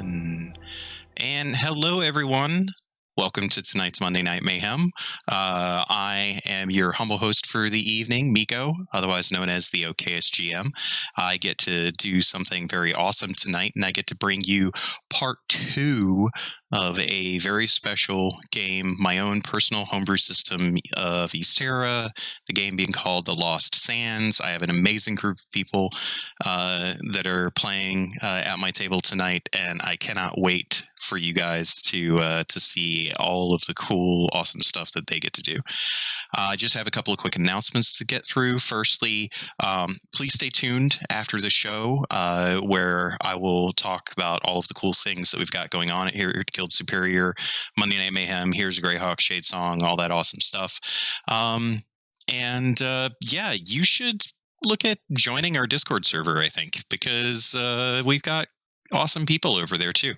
1. And hello, everyone. Welcome to tonight's Monday Night Mayhem. I am your humble host for the evening, Miko, otherwise known as the OKSGM. I get to do something very awesome tonight, and I get to bring you part 2 of a very special game, my own personal homebrew system of Ysterra, the game being called The Lost Sands. I have an amazing group of people that are playing at my table tonight, and I cannot wait for you guys to see all of the cool, awesome stuff that they get to do. I just have a couple of quick announcements to get through. Firstly, please stay tuned after the show where I will talk about all of the cool things that we've got going on here at Guild Superior, Monday Night Mayhem, Here's a Greyhawk, Shade Song, all that awesome stuff. Yeah, you should look at joining our Discord server, I think, because we've got awesome people over there too.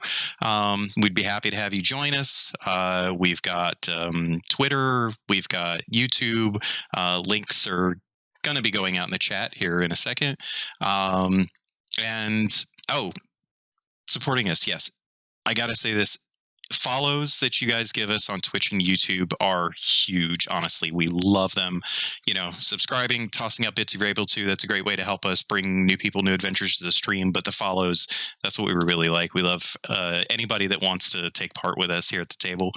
We'd be happy to have you join us. We've got Twitter, we've got YouTube. Links are going to be going out in the chat here in a second. Supporting us, yes. I got to say this. Follows that you guys give us on Twitch and YouTube are huge. Honestly, we love them. You know, subscribing, tossing up bits if you're able to. That's a great way to help us bring new people, new adventures to the stream. But the follows, that's what we really like. We love anybody that wants to take part with us here at the table.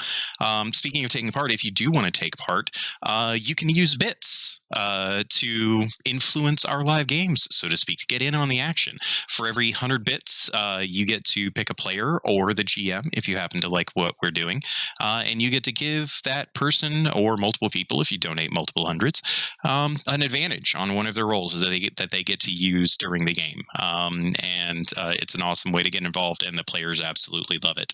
Speaking of taking part, if you do want to take part, you can use bits to influence our live games, so to speak, to get in on the action. For every 100 bits, you get to pick a player or the GM if you happen to like what we're doing, and you get to give that person or multiple people, if you donate multiple hundreds, an advantage on one of their roles that they get to use during the game. It's an awesome way to get involved, and the players absolutely love it.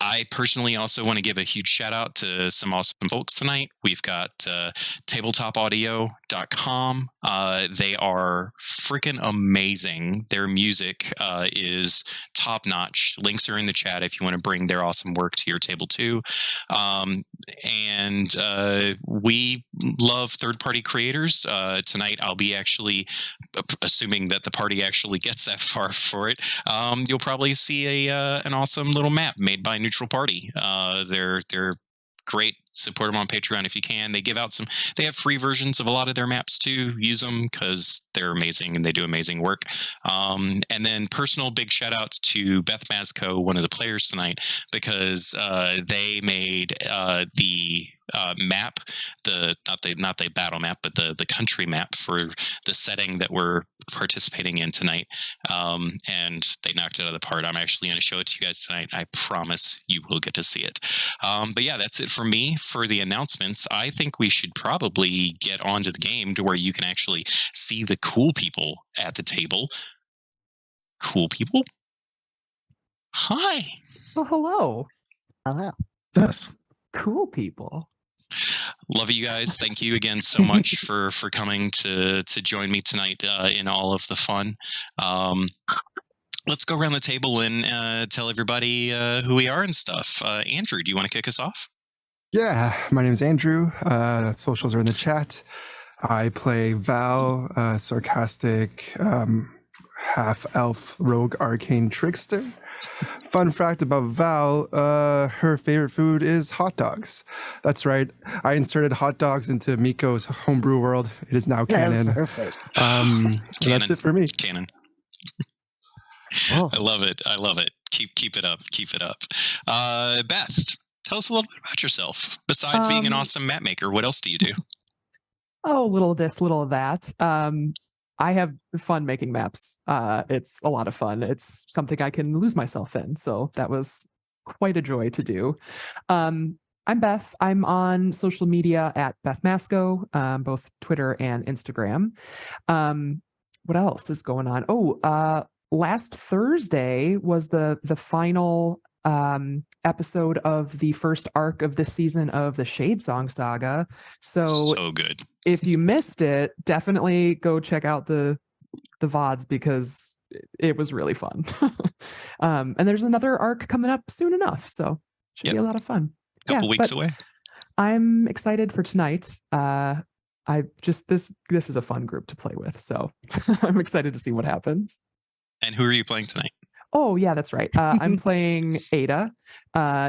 I personally also want to give a huge shout out to some awesome folks tonight. We've got tabletopaudio.com. They are freaking amazing. Their music is top notch. Links are in the chat if you want to bring their awesome work to your table too. We love third-party creators. Tonight I'll be actually, assuming that the party actually gets that far for it, you'll probably see an awesome little map made by Neutral Party. They're great. Support them on Patreon if you can. They have free versions of a lot of their maps too. Use them because they're amazing and they do amazing work. And then personal big shout out to Beth Mazco, one of the players tonight, because they made the map, not the battle map, but the country map for the setting that we're participating in tonight. And they knocked it out of the park. I'm actually going to show it to you guys tonight. I promise you will get to see it. But yeah, that's it for me for the announcements. I think we should probably get onto the game to where you can actually see the cool people at the table. Cool people? Hi. Well, hello. Hello. Yes. Cool people. Love you guys. Thank you again so much for coming to join me tonight in all of the fun. Let's go around the table and tell everybody who we are and stuff. Andrew, do you want to kick us off? Yeah, my name is Andrew. Socials are in the chat. I play Val, sarcastic half-elf rogue arcane trickster. Fun fact about Val, her favorite food is hot dogs. That's right. I inserted hot dogs into Miko's homebrew world. It is now canon. Perfect. That's it for me. Canon. Oh. I love it. Keep it up. Beth, tell us a little bit about yourself. Besides being an awesome map maker, what else do you do? Oh, little of this, little of that. I have fun making maps. It's a lot of fun. It's something I can lose myself in. So that was quite a joy to do. I'm Beth. I'm on social media at Beth Masco, both Twitter and Instagram. What else is going on? Last Thursday was the final episode of the first arc of this season of the Shade Song saga. So good. If you missed it, definitely go check out the VODs because it was really fun. And there's another arc coming up soon enough, so should be a lot of fun. Couple weeks away. I'm excited for tonight. This is a fun group to play with, so I'm excited to see what happens. And who are you playing tonight? Oh, yeah, that's right. I'm playing Ada.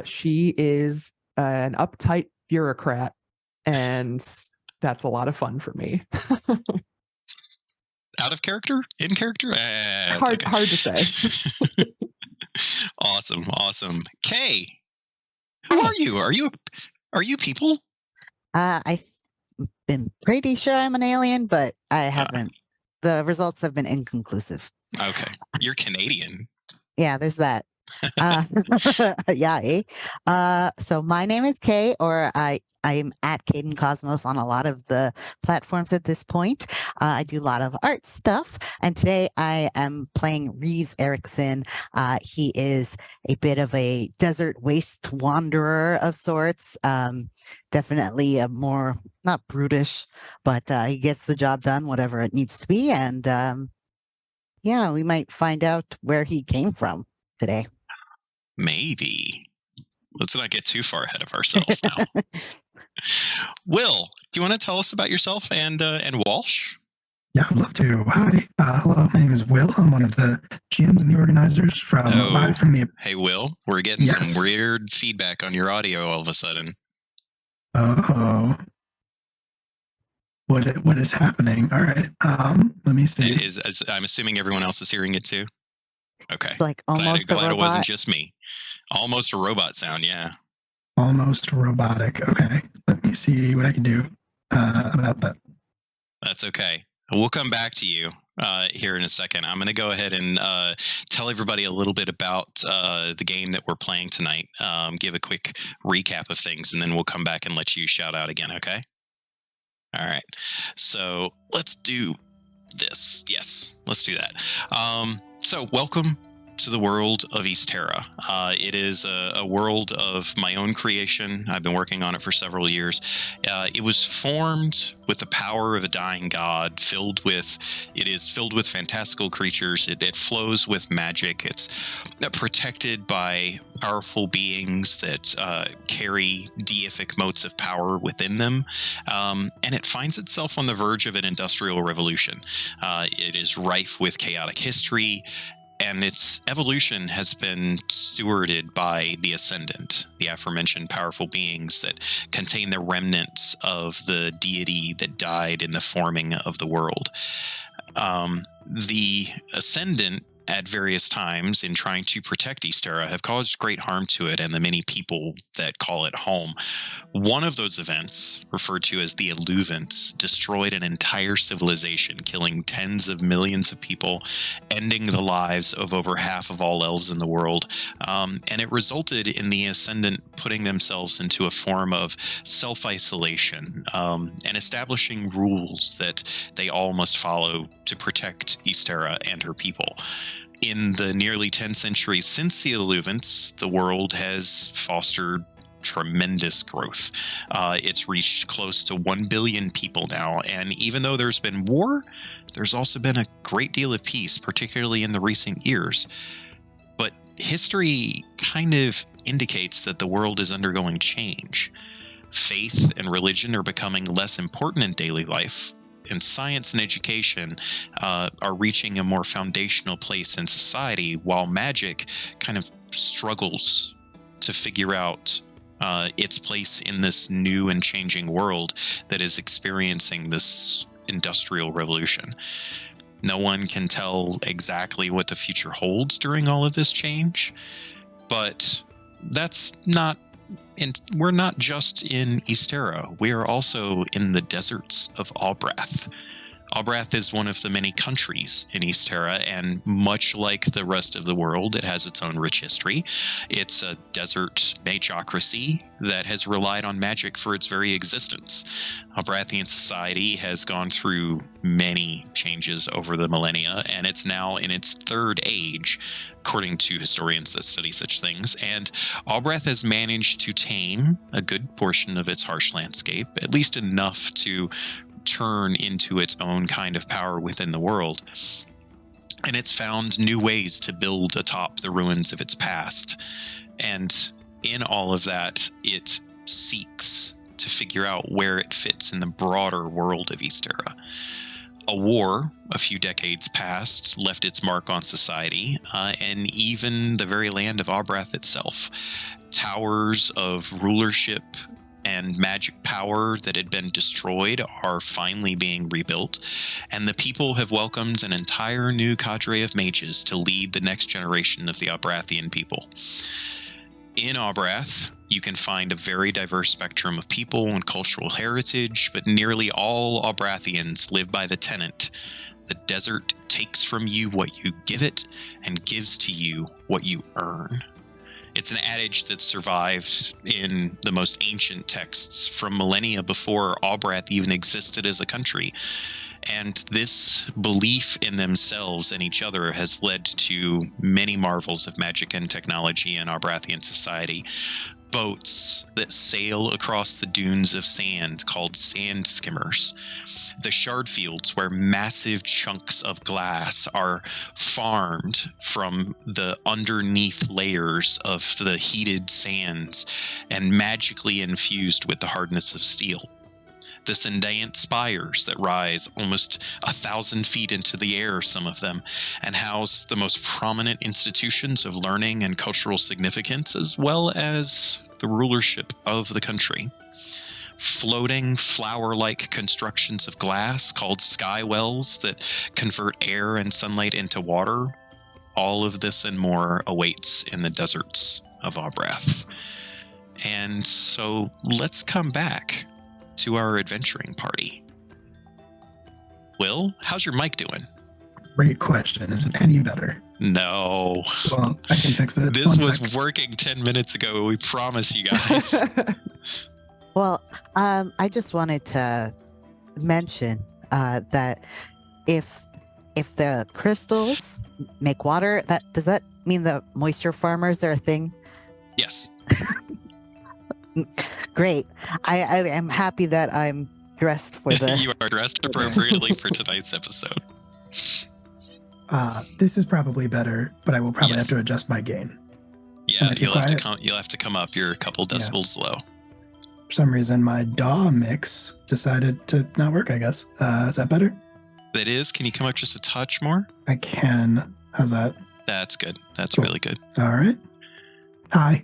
She is an uptight bureaucrat, and that's a lot of fun for me. Out of character? In character? Hard to say. Awesome. Kay, who Hi. are you? Are you people? I've been pretty sure I'm an alien, but I haven't. The results have been inconclusive. Okay. You're Canadian. Yeah, there's that. Yeah, eh? So my name is Kay, or I'm at Caden Cosmos on a lot of the platforms at this point. I do a lot of art stuff, and today I am playing Reeves Erickson. He is a bit of a desert waste wanderer of sorts. Definitely a more, not brutish, but he gets the job done, whatever it needs to be. And yeah, we might find out where he came from today. Maybe. Let's not get too far ahead of ourselves now. Will, do you want to tell us about yourself and Walsh? Yeah, I'd love to. Hi. Hello, my name is Will. I'm one of the GMs and the organizers from Live from the... Hey, Will, we're getting some weird feedback on your audio all of a sudden. Oh. What is happening? All right. Let me see. I'm assuming everyone else is hearing it too? Okay. Like almost glad a it wasn't robot. just me. Almost a robot sound, yeah. Almost robotic. Okay. Let me see what I can do about that. That's okay. We'll come back to you here in a second. I'm going to go ahead and tell everybody a little bit about the game that we're playing tonight. Give a quick recap of things, and then we'll come back and let you shout out again, okay? All right. So let's do this. Yes, let's do that. So welcome to the world of Ysterra. It is a world of my own creation. I've been working on it for several years. It was formed with the power of a dying god, it is filled with fantastical creatures. It flows with magic. It's protected by powerful beings that carry deific motes of power within them. And it finds itself on the verge of an industrial revolution. It is rife with chaotic history, and its evolution has been stewarded by the Ascendant, the aforementioned powerful beings that contain the remnants of the deity that died in the forming of the world. The Ascendant, at various times in trying to protect Ysterra, have caused great harm to it and the many people that call it home. One of those events, referred to as the Illuvents, destroyed an entire civilization, killing tens of millions of people, ending the lives of over half of all elves in the world. And it resulted in the Ascendant putting themselves into a form of self-isolation and establishing rules that they all must follow to protect Ysterra and her people. In the nearly 10 centuries since the Illuvents, the world has fostered tremendous growth. It's reached close to 1 billion people now, and even though there's been war, there's also been a great deal of peace, particularly in the recent years. But history kind of indicates that the world is undergoing change. Faith and religion are becoming less important in daily life, and science and education are reaching a more foundational place in society, while magic kind of struggles to figure out its place in this new and changing world that is experiencing this industrial revolution. No one can tell exactly what the future holds during all of this change, but that's not. And we're not just in Ysterra, we are also in the deserts of Albrath. Albrath is one of the many countries in Ysterra, and much like the rest of the world, it has its own rich history. It's a desert magocracy that has relied on magic for its very existence. Albrathian society has gone through many changes over the millennia, and it's now in its third age, according to historians that study such things. And Albrath has managed to tame a good portion of its harsh landscape, at least enough to turn into its own kind of power within the world. And it's found new ways to build atop the ruins of its past. And in all of that, it seeks to figure out where it fits in the broader world of Ysterra. A war a few decades past left its mark on society, and even the very land of Abrath itself. Towers of rulership and magic power that had been destroyed are finally being rebuilt, and the people have welcomed an entire new cadre of mages to lead the next generation of the Abrathian people. In Abrath, you can find a very diverse spectrum of people and cultural heritage, but nearly all Abrathians live by the tenet: the desert takes from you what you give it and gives to you what you earn. It's an adage that survived in the most ancient texts from millennia before Abrath even existed as a country. And this belief in themselves and each other has led to many marvels of magic and technology in Abrathian society. Boats that sail across the dunes of sand called sand skimmers. The shard fields where massive chunks of glass are farmed from the underneath layers of the heated sands and magically infused with the hardness of steel. The Sendaiant spires that rise almost 1,000 feet into the air, some of them, and house the most prominent institutions of learning and cultural significance, as well as the rulership of the country. Floating flower-like constructions of glass called sky wells that convert air and sunlight into water. All of this and more awaits in the deserts of Abrath. And so let's come back to our adventuring party. Will, how's your mic doing? Great question. Is it any better? No. Well, I can fix it. This One was sec. working 10 minutes ago. We promise you guys. Well, I just wanted to mention that if the crystals make water, does that mean the moisture farmers are a thing? Yes. Great. I am happy that I'm dressed for the. You are dressed appropriately for tonight's episode. This is probably better, but I will probably Yes. have to adjust my gain. Yeah, Am I too you'll have to come up. You're a couple Yeah. decibels low. For some reason, my DAW mix decided to not work, I guess. Is that better? That is, can you come up just a touch more? I can. How's that? That's good. That's Cool. really good. All right. Hi.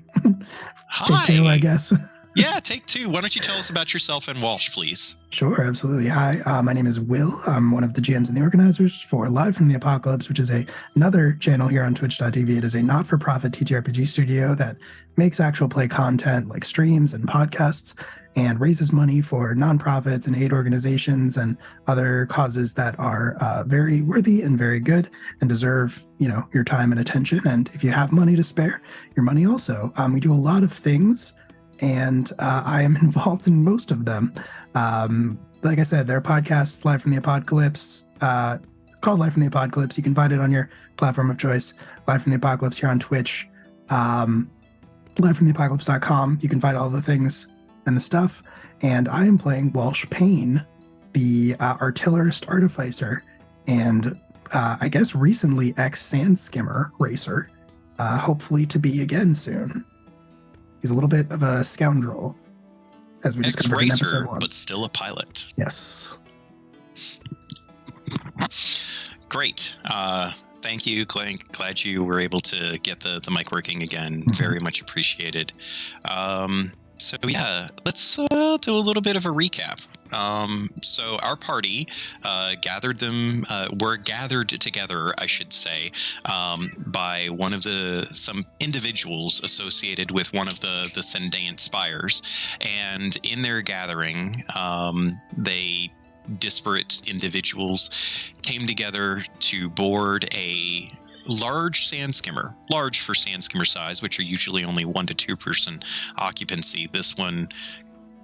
Hi. Take two, I guess. Yeah, take two. Why don't you tell us about yourself in Walsh, please? Sure, absolutely. Hi, my name is Will. I'm one of the GMs and the organizers for Live from the Apocalypse, which is another channel here on twitch.tv. It is a not-for-profit TTRPG studio that makes actual play content like streams and podcasts and raises money for nonprofits and aid organizations and other causes that are very worthy and very good and deserve, your time and attention. And if you have money to spare, your money also. We do a lot of things, and I am involved in most of them. Like I said, there are podcasts, Live from the Apocalypse. It's called Live from the Apocalypse. You can find it on your platform of choice. Live from the Apocalypse here on Twitch. Livefromtheapocalypse.com. You can find all the things and the stuff. And I am playing Walsh Payne, the artillerist artificer, and I guess recently ex-sand skimmer racer. Hopefully to be again soon. He's a little bit of a scoundrel, as we discovered in Ex-racer, episode 1. but still a pilot. Yes. Great. Thank you. Glad you were able to get the mic working again. Mhm. Very much appreciated. So yeah, let's do a little bit of a recap. So our party were gathered together, I should say, by some individuals associated with one of the Sendaiant spires, and in their gathering, disparate individuals came together to board a large sand skimmer, large for sand skimmer size, which are usually only 1 to 2 person occupancy. This one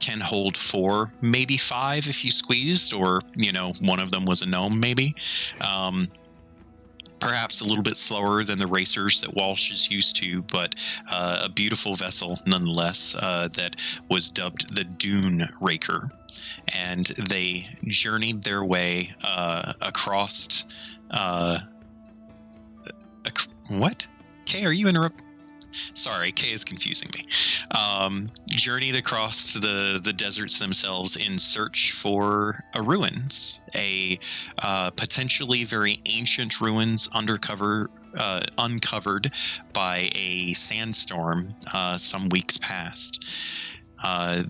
can hold 4, maybe 5 if you squeezed, or one of them was a gnome maybe. Perhaps a little bit slower than the racers that Walsh is used to, but a beautiful vessel nonetheless, that was dubbed the Dune Raker. And they journeyed their way across. What? Kay, are you interrupting? Sorry, K is confusing me. Journeyed across the deserts themselves in search for ruins, a potentially very ancient ruins uncovered by a sandstorm some weeks past.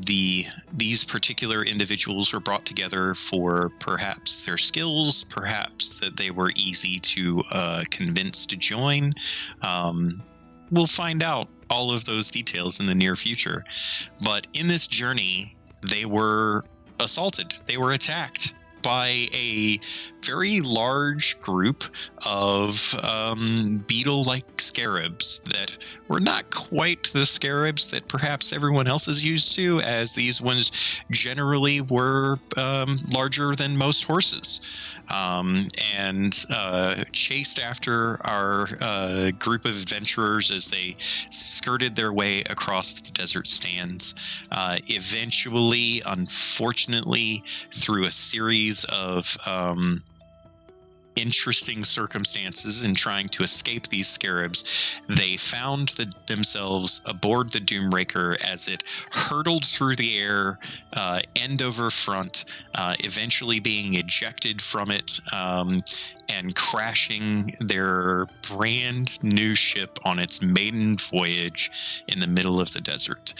These particular individuals were brought together for perhaps their skills, perhaps that they were easy to convince to join. We'll find out all of those details in the near future. But in this journey, they were assaulted. They were attacked by a very large group of beetle-like scarabs that were not quite the scarabs that perhaps everyone else is used to, as these ones generally were larger than most horses, and chased after our group of adventurers as they skirted their way across the desert stands. Eventually, unfortunately, through a series of interesting circumstances in trying to escape these scarabs, they found themselves aboard the Doombreaker as it hurtled through the air, end over front, eventually being ejected from it, and crashing their brand new ship on its maiden voyage in the middle of the desert.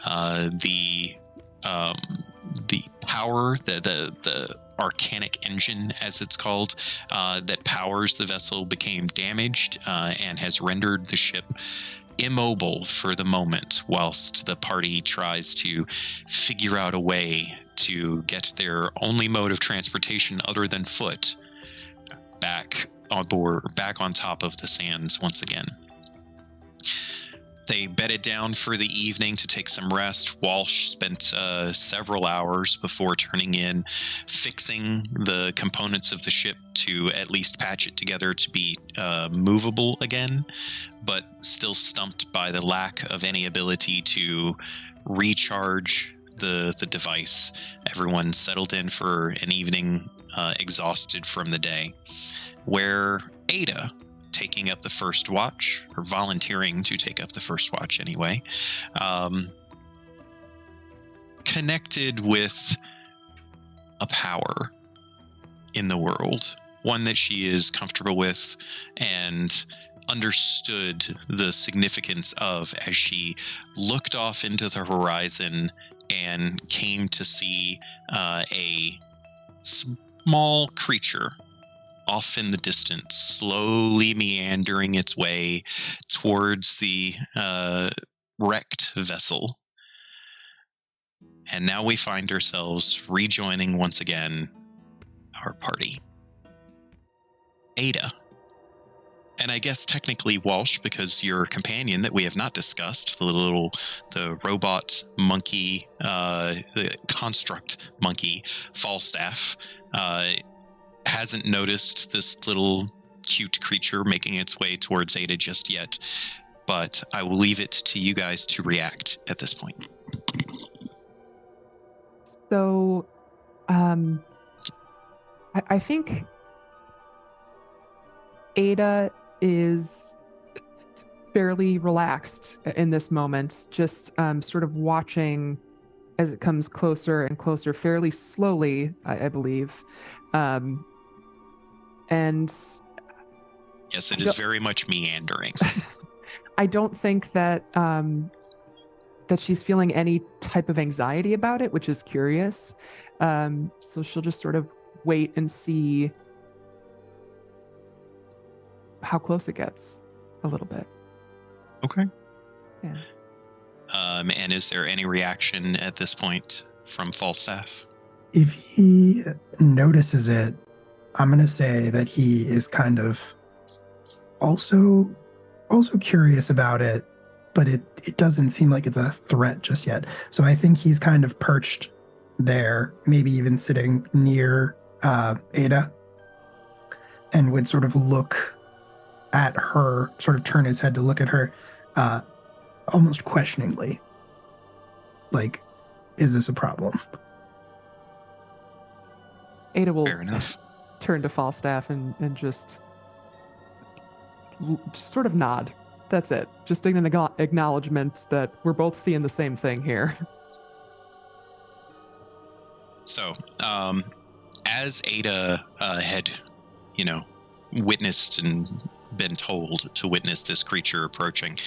The power, the arcanic engine, as it's called, that powers the vessel became damaged and has rendered the ship immobile for the moment, whilst the party tries to figure out a way to get their only mode of transportation other than foot back on board, back on top of the sands once again. They bedded down for the evening to take some rest. Walsh spent several hours before turning in, fixing the components of the ship to at least patch it together to be movable again, but still stumped by the lack of any ability to recharge the device. Everyone settled in for an evening, exhausted from the day, where Ada, taking up the first watch, or volunteering to take up the first watch anyway, connected with a power in the world, one that she is comfortable with and understood the significance of as she looked off into the horizon and came to see a small creature off in the distance, slowly meandering its way towards the wrecked vessel. And now we find ourselves rejoining once again our party. Ada. And I guess technically Walsh, because your companion that we have not discussed, the robot monkey, the construct monkey, Falstaff, hasn't noticed this little cute creature making its way towards Ada just yet, but I will leave it to you guys to react at this point. So, I think Ada is fairly relaxed in this moment, just sort of watching as it comes closer and closer, fairly slowly, I believe. And yes, it is very much meandering. I don't think that that she's feeling any type of anxiety about it, which is curious. So she'll just sort of wait and see how close it gets a little bit. Okay. Yeah. And is there any reaction at this point from Falstaff? If he notices it, I'm going to say that he is kind of also curious about it, but it doesn't seem like it's a threat just yet. So I think he's kind of perched there, maybe even sitting near Ada, and would sort of look at her, sort of turn his head to look at her almost questioningly. Like, is this a problem? Ada will Fair enough. turn to Falstaff and just sort of nod That's it. Just an acknowledgement that we're both seeing the same thing here. So, as Ada had, witnessed and been told to witness this creature approaching,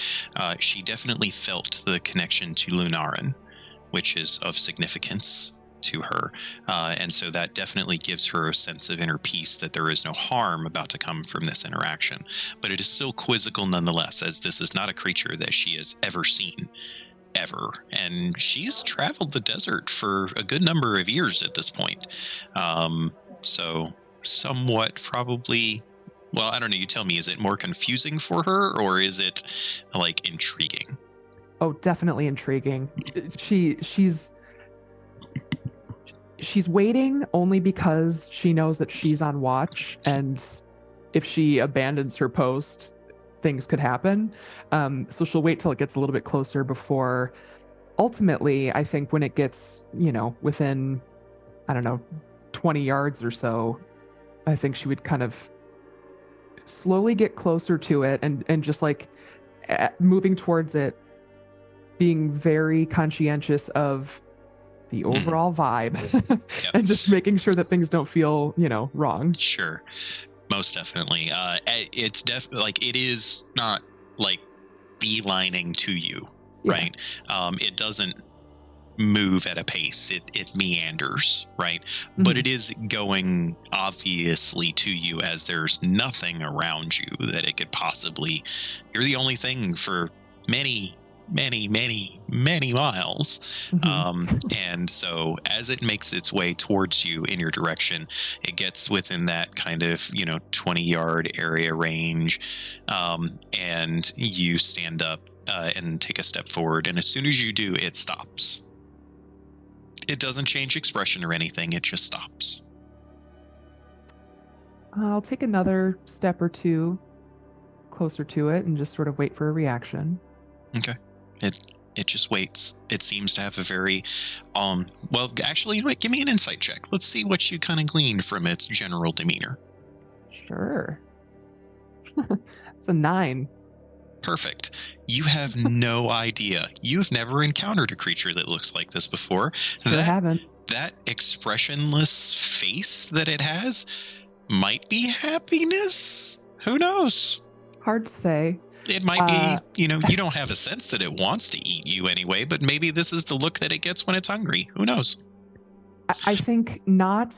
she definitely felt the connection to Lunarin, which is of significance to her. And so that definitely gives her a sense of inner peace that there is no harm about to come from this interaction. But it is still quizzical nonetheless, as this is not a creature that she has ever seen. Ever. And she's traveled the desert for a good number of years at this point. So somewhat probably, well, I don't know, you tell me, is it more confusing for her or is it like intriguing? Oh, definitely intriguing. She's waiting only because she knows that she's on watch, and if she abandons her post, things could happen. So she'll wait till it gets a little bit closer before, ultimately, I think when it gets, within, I don't know, 20 yards or so, I think she would kind of slowly get closer to it and just like moving towards it, being very conscientious of the overall vibe and just making sure that things don't feel, wrong. Sure. Most definitely. It's like it is not like beelining to you, right? It doesn't move at a pace. It meanders, right? But it is going obviously to you, as there's nothing around you that it could possibly. You're the only thing for many miles. And so as it makes its way towards you in your direction, it gets within that kind of 20-yard area range, and you stand up and take a step forward, and as soon as you do, it stops. It doesn't change expression or anything, it just stops. I'll take another step or two closer to it and just sort of wait for a reaction. Okay. It just waits. It seems to have a very well, actually, wait, give me an insight check. Let's see what you kind of gleaned from its general demeanor. Sure. It's a 9. Perfect. You have no idea. You've never encountered a creature that looks like this before. Sure haven't. That expressionless face that it has might be happiness. Who knows? Hard to say. It might be, you don't have a sense that it wants to eat you anyway, but maybe this is the look that it gets when it's hungry. Who knows? I think not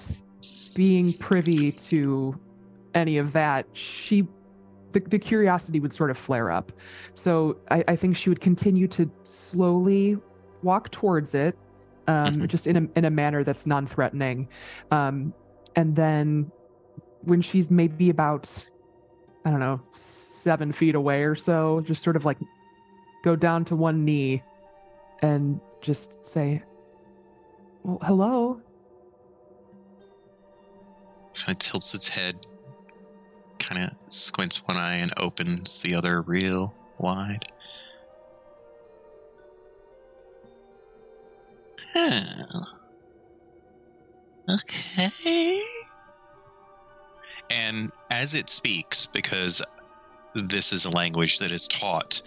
being privy to any of that, the curiosity would sort of flare up. So I think she would continue to slowly walk towards it, just in a manner that's non-threatening. And then when she's maybe about, I don't know, 7 feet away or so, just sort of like go down to one knee and just say, well, hello. Kind of tilts its head, kind of squints one eye and opens the other real wide. Huh. Okay. And as it speaks, because this is a language that is taught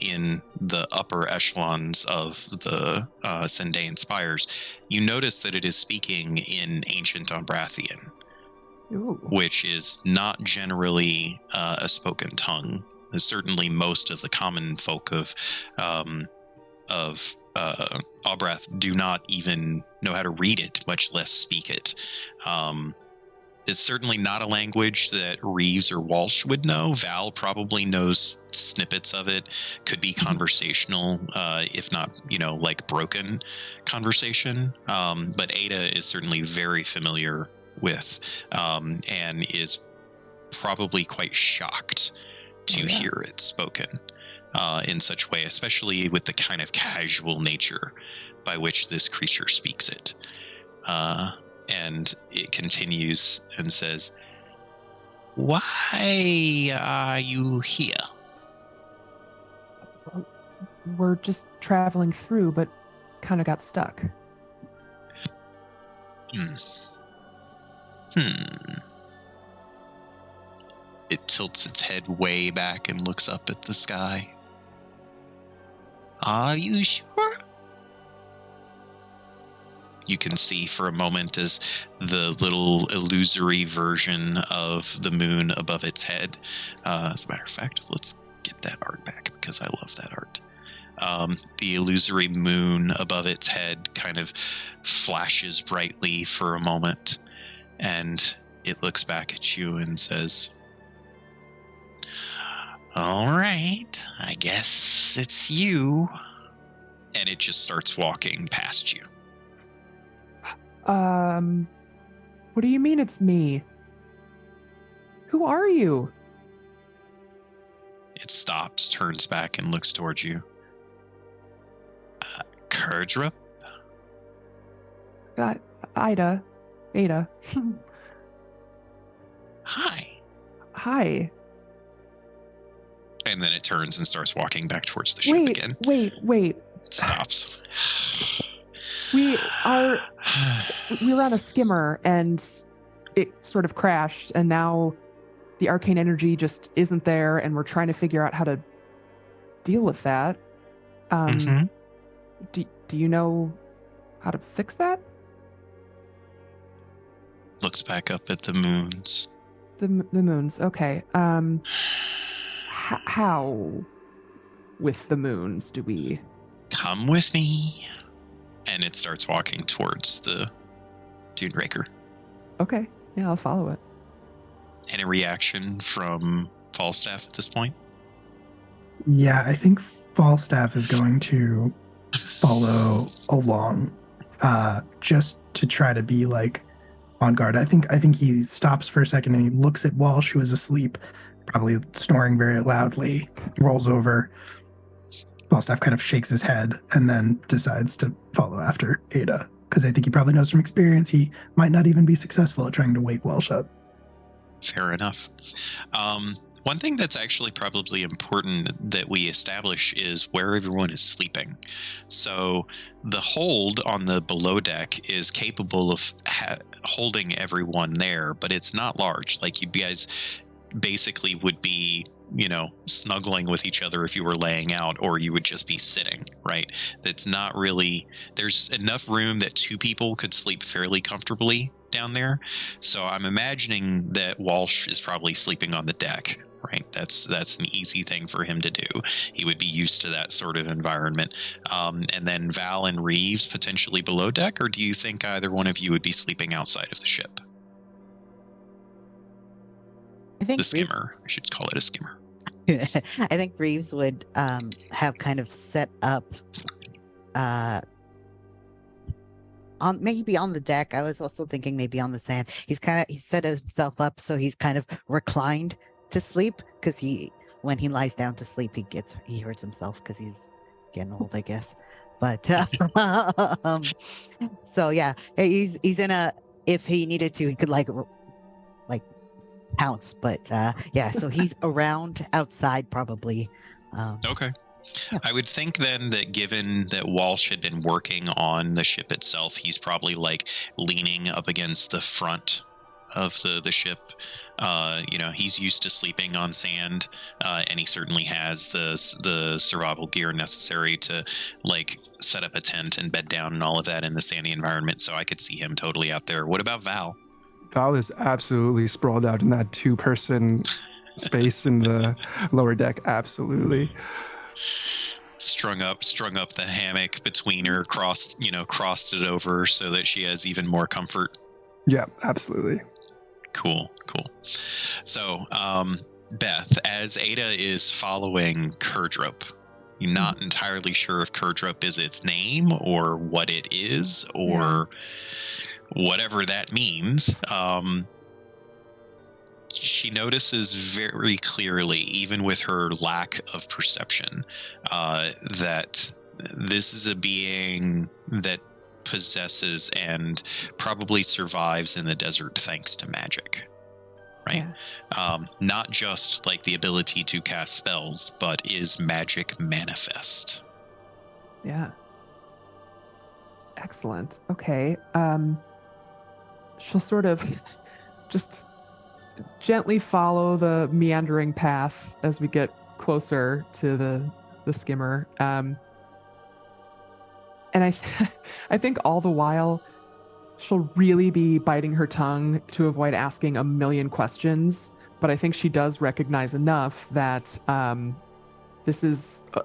in the upper echelons of the Sendain Spires, you notice that it is speaking in ancient Umbrathian, which is not generally a spoken tongue. Certainly most of the common folk of Albrath do not even know how to read it, much less speak it. It's certainly not a language that Reeves or Walsh would know. Val probably knows snippets of it. Could be conversational, if not, like broken conversation. But Ada is certainly very familiar with, and is probably quite shocked to hear it spoken in such a way, especially with the kind of casual nature by which this creature speaks it. And it continues and says, "Why are you here?" We're just traveling through, but kind of got stuck. It tilts its head way back and looks up at the sky. Are you sure? You can see for a moment as the little illusory version of the moon above its head. As a matter of fact, let's get that art back because I love that art. The illusory moon above its head kind of flashes brightly for a moment, and it looks back at you and says, "All right, I guess it's you." And it just starts walking past you. What do you mean it's me? Who are you? It stops, turns back, and looks towards you. Kurdrup? Ada. Hi. Hi. And then it turns and starts walking back towards the ship again. Wait. Stops. We were on a skimmer and it sort of crashed, and now the arcane energy just isn't there, and we're trying to figure out how to deal with that. Do you know how to fix that? Looks back up at the moons. The moons, okay. How with the moons do we... Come with me. And it starts walking towards the Duneraker. Okay, yeah, I'll follow it. Any reaction from Falstaff at this point? Yeah, I think Falstaff is going to follow along, just to try to be like on guard. I think he stops for a second and he looks at Walsh, who is asleep, probably snoring very loudly, rolls over. Falstaff kind of shakes his head and then decides to follow after Ada, because I think he probably knows from experience he might not even be successful at trying to wake Walsh up. Fair enough. One thing that's actually probably important that we establish is where everyone is sleeping. So the hold on the below deck is capable of holding everyone there, but it's not large. Like, you guys basically would be, snuggling with each other if you were laying out, or you would just be sitting, right? It's not really, there's enough room that two people could sleep fairly comfortably down there. So I'm imagining that Walsh is probably sleeping on the deck, right? That's an easy thing for him to do. He would be used to that sort of environment. And then Val and Reeves potentially below deck, or do you think either one of you would be sleeping outside of the ship? I think The skimmer. I should call it a skimmer. I think Reeves would have kind of set up maybe on the deck. I was also thinking maybe on the sand. He set himself up so he's kind of reclined to sleep, because when he lies down to sleep he hurts himself because he's getting old, I guess. But so yeah, he's in a, if he needed to, he could like pounce, but yeah, so he's around outside probably. Okay. Yeah. I would think then that given that Walsh had been working on the ship itself, he's probably like leaning up against the front of the ship. He's used to sleeping on sand, and he certainly has the survival gear necessary to like set up a tent and bed down and all of that in the sandy environment. So I could see him totally out there. What about Val? Val is absolutely sprawled out in that two-person space in the lower deck. Absolutely. Strung up the hammock between her, crossed it over so that she has even more comfort. Yeah, absolutely. Cool. So, Beth, as Ada is following Kurdrup, you're not entirely sure if Kurdrup is its name or what it is or whatever that means. She notices very clearly, even with her lack of perception, that this is a being that possesses and probably survives in the desert thanks to magic. Right? Yeah. Not just like the ability to cast spells, but is magic manifest. Yeah. Excellent. Okay. She'll sort of just gently follow the meandering path as we get closer to the skimmer. And I think all the while she'll really be biting her tongue to avoid asking a million questions. But I think she does recognize enough that this is a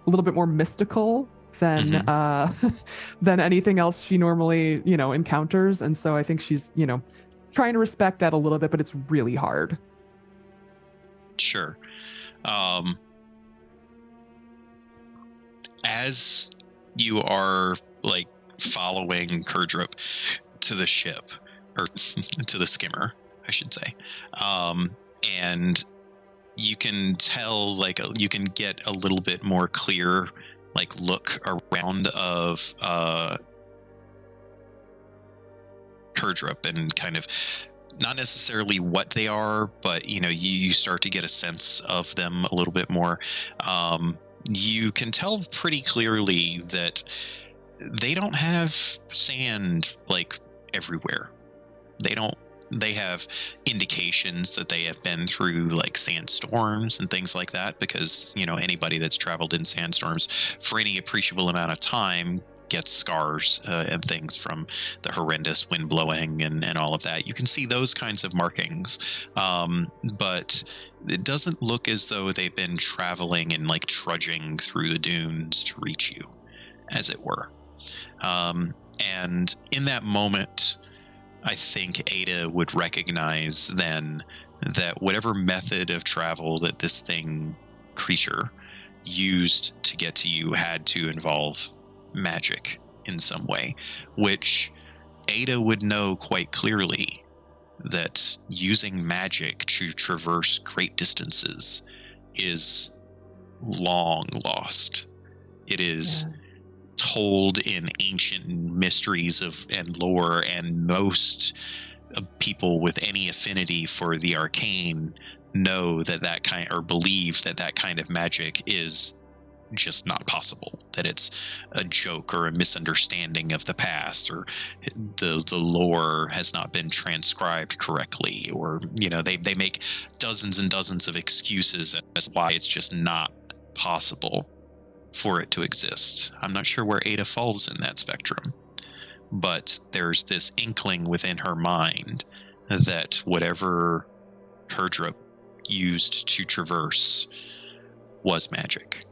little bit more mystical than than anything else she normally, encounters. And so I think she's, trying to respect that a little bit, but it's really hard. Sure. As you are like following Kurdrup to the ship, or to the skimmer, I should say, and you can tell, like, you can get a little bit more clear, like, look around of Kurdrup, and kind of not necessarily what they are, but you start to get a sense of them a little bit more. You can tell pretty clearly that they don't have sand like everywhere. They have indications that they have been through like sandstorms and things like that, because anybody that's traveled in sandstorms for any appreciable amount of time gets scars and things from the horrendous wind blowing and all of that. You can see those kinds of markings, but it doesn't look as though they've been traveling and like trudging through the dunes to reach you, as it were. And in that moment, I think Ada would recognize then that whatever method of travel that this creature used to get to you had to involve magic in some way, which Ada would know quite clearly that using magic to traverse great distances is long lost. It is told in ancient mysteries and lore, and most people with any affinity for the arcane know believe that kind of magic is just not possible, that it's a joke or a misunderstanding of the past, or the lore has not been transcribed correctly, or they make dozens and dozens of excuses as why it's just not possible for it to exist. I'm not sure where Ada falls in that spectrum, but there's this inkling within her mind that whatever Kurdrup used to traverse was magic.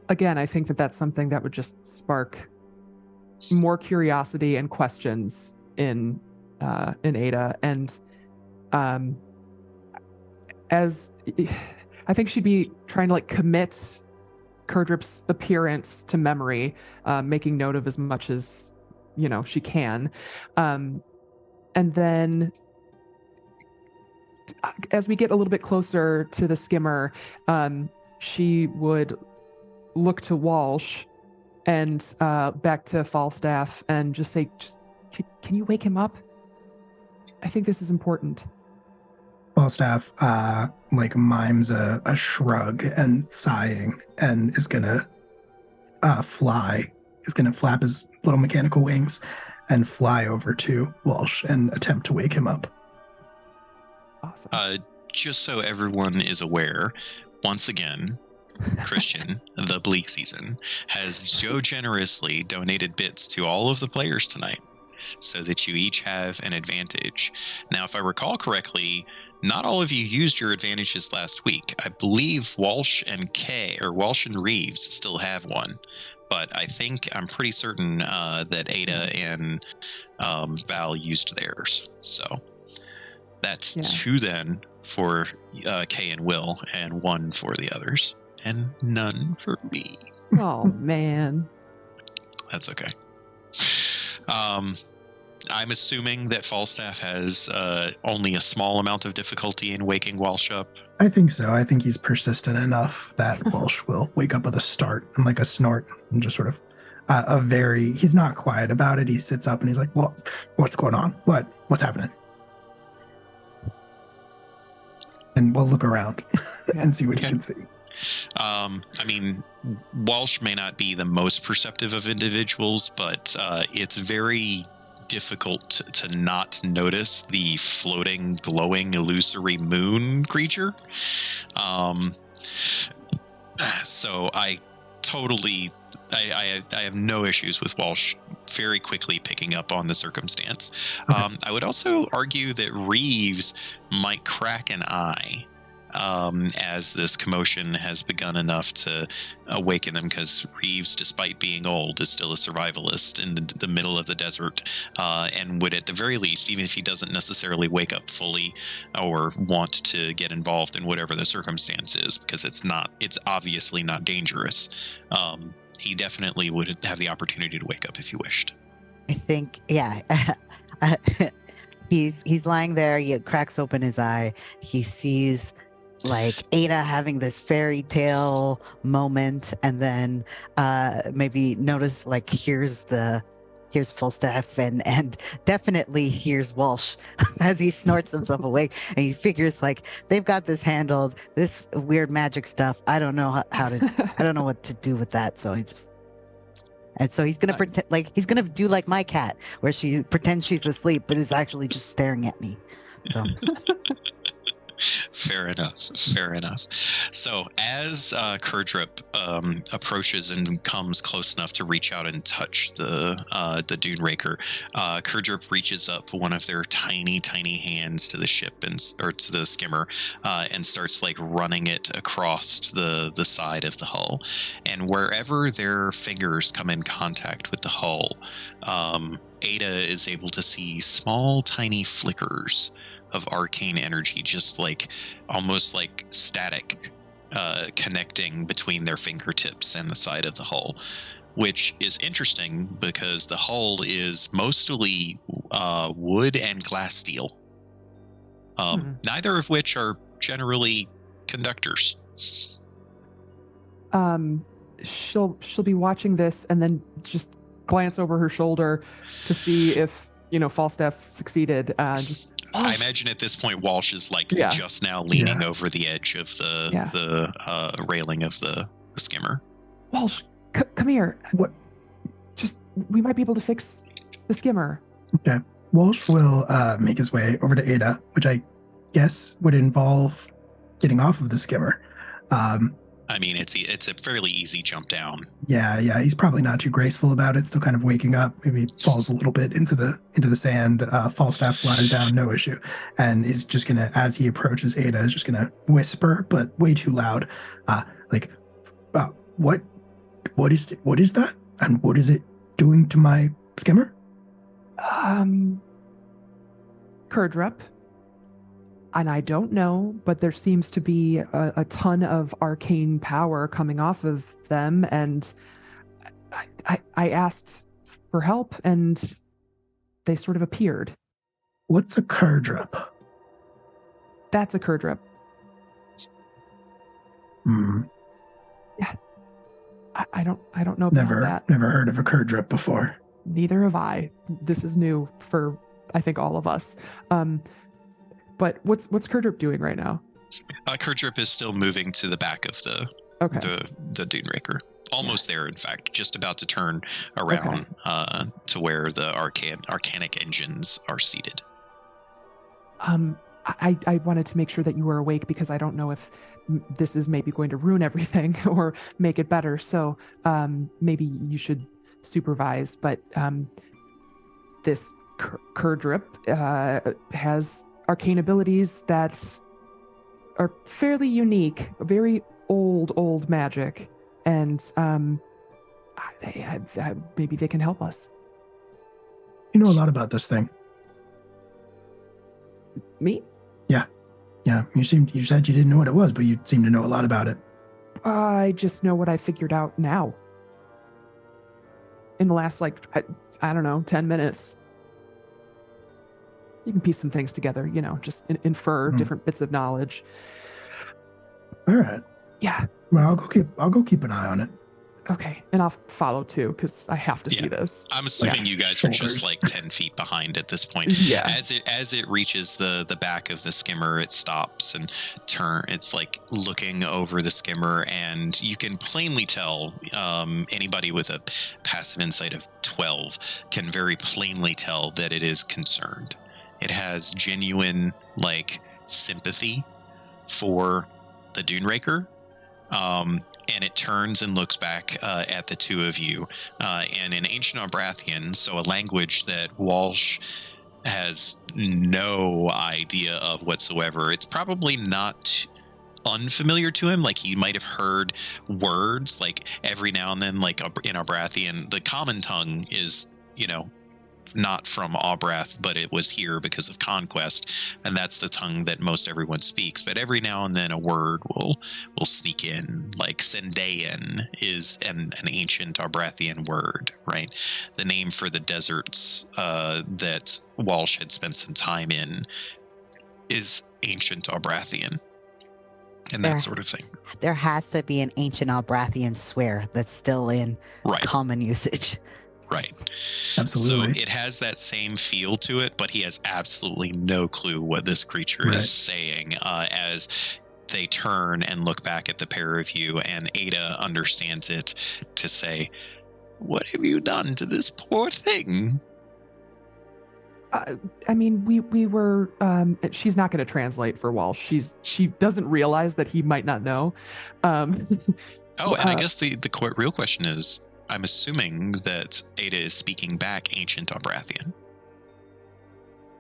Again, I think that that's something that would just spark more curiosity and questions in Ada, and as I think she'd be trying to like commit Kurdrup's appearance to memory, making note of as much as she can, and then as we get a little bit closer to the skimmer, she would look to Walsh and back to Falstaff and just say, can you wake him up? I think this is important. Falstaff mimes a shrug and sighing, and is gonna flap his little mechanical wings and fly over to Walsh and attempt to wake him up. Awesome. Just so everyone is aware, once again, Christian, the Bleak Season, has so generously donated bits to all of the players tonight so that you each have an advantage. Now, if I recall correctly, not all of you used your advantages last week. I believe Walsh and Reeves still have one, but I'm pretty certain that Ada and Val used theirs. So that's 2 then for Kay and Will, and 1 for the others, and none for me. Oh, man. That's okay. I'm assuming that Falstaff has only a small amount of difficulty in waking Walsh up. I think so. I think he's persistent enough that Walsh will wake up with a start and like a snort, and just sort of he's not quiet about it. He sits up and he's like, "Well, what's going on? What's happening?" And we'll look around and see what he can see. Walsh may not be the most perceptive of individuals, but it's very difficult to not notice the floating, glowing, illusory moon creature. So I have no issues with Walsh very quickly picking up on the circumstance. Okay. I would also argue that Reeves might crack an eye as this commotion has begun enough to awaken them, because Reeves, despite being old, is still a survivalist in the middle of the desert, and would at the very least, even if he doesn't necessarily wake up fully or want to get involved in whatever the circumstance is, because it's obviously not dangerous, he definitely would have the opportunity to wake up if he wished. I think, yeah. He's lying there. He cracks open his eye. He sees like Ada having this fairy tale moment, and then maybe notice like here's Falstaff and definitely here's Walsh as he snorts himself awake, and he figures like they've got this handled, this weird magic stuff. I don't know how to I don't know what to do with that, so he's gonna pretend like he's gonna do like my cat, where she pretends she's asleep but is actually just staring at me. So Fair enough. So as Kurdrip approaches and comes close enough to reach out and touch the Dune Raker, Kurdrip reaches up one of their tiny hands to the ship or to the skimmer, and starts like running it across the side of the hull. And wherever their fingers come in contact with the hull, Ada is able to see small, tiny flickers of arcane energy, just like almost like static, connecting between their fingertips and the side of the hull, which is interesting because the hull is mostly wood and glass steel, neither of which are generally conductors. She'll be watching this and then just glance over her shoulder to see if Falstaff succeeded. I imagine at this point Walsh is like just now leaning over the edge of the railing of the skimmer. Walsh, come here. What? We might be able to fix the skimmer. Okay. Walsh will make his way over to Ada, which I guess would involve getting off of the skimmer. I mean, it's a fairly easy jump down. Yeah. He's probably not too graceful about it. Still kind of waking up. Maybe falls a little bit into the sand. Falstaff flies down, no issue, and is just gonna, as he approaches Ada, is just gonna whisper, but way too loud, what is it? What is that? And what is it doing to my skimmer? Kurdrup. And I don't know, but there seems to be a ton of arcane power coming off of them. And I asked for help, and they sort of appeared. What's a Kurdrup? That's a Kurdrup. Yeah. I don't know about that. Never heard of a Kurdrup before. Neither have I. This is new for, I think, all of us. But what's Kurdrip doing right now? Kurdrip is still moving to the back of the Dune Raker. Almost there, in fact. Just about to turn around to where the arcanic engines are seated. I wanted to make sure that you were awake, because I don't know if this is maybe going to ruin everything or make it better. So maybe you should supervise. But this Kurdrip has arcane abilities that are fairly unique, very old magic, and maybe they can help us. You know a lot about this thing. Me? Yeah. You said you didn't know what it was, but you seem to know a lot about it. I just know what I figured out now. In the last, I don't know, 10 minutes. You can piece some things together, just infer different bits of knowledge. All right. Yeah. Well, I'll go keep an eye on it. Okay, and I'll follow too because I have to see this. I'm assuming you guys are just shoulders. like 10 feet behind at this point. Yeah. As it reaches the back of the skimmer, it stops and it's like looking over the skimmer, and you can plainly tell anybody with a passive insight of 12 can very plainly tell that it is concerned. It has genuine like sympathy for the Dune Raker. And it turns and looks back at the two of you. And in Ancient Albrathian, so a language that Walsh has no idea of whatsoever, it's probably not unfamiliar to him. Like, he might have heard words, like every now and then, like in Albrathian, the common tongue is, not from Albrath, but it was here because of conquest, and that's the tongue that most everyone speaks. But every now and then a word will sneak in, like Sendayan is an ancient Albrathian word, right? The name for the deserts that Walsh had spent some time in is ancient Albrathian, and that sort of thing. There has to be an ancient Albrathian swear that's still in common usage. Right. Absolutely. So it has that same feel to it, but he has absolutely no clue what this creature is saying as they turn and look back at the pair of you, and Ada understands it to say, "What have you done to this poor thing?" I mean, we were. She's not going to translate for Walsh. She doesn't realize that he might not know. And I guess the real question is, I'm assuming that Ada is speaking back ancient Albrathian.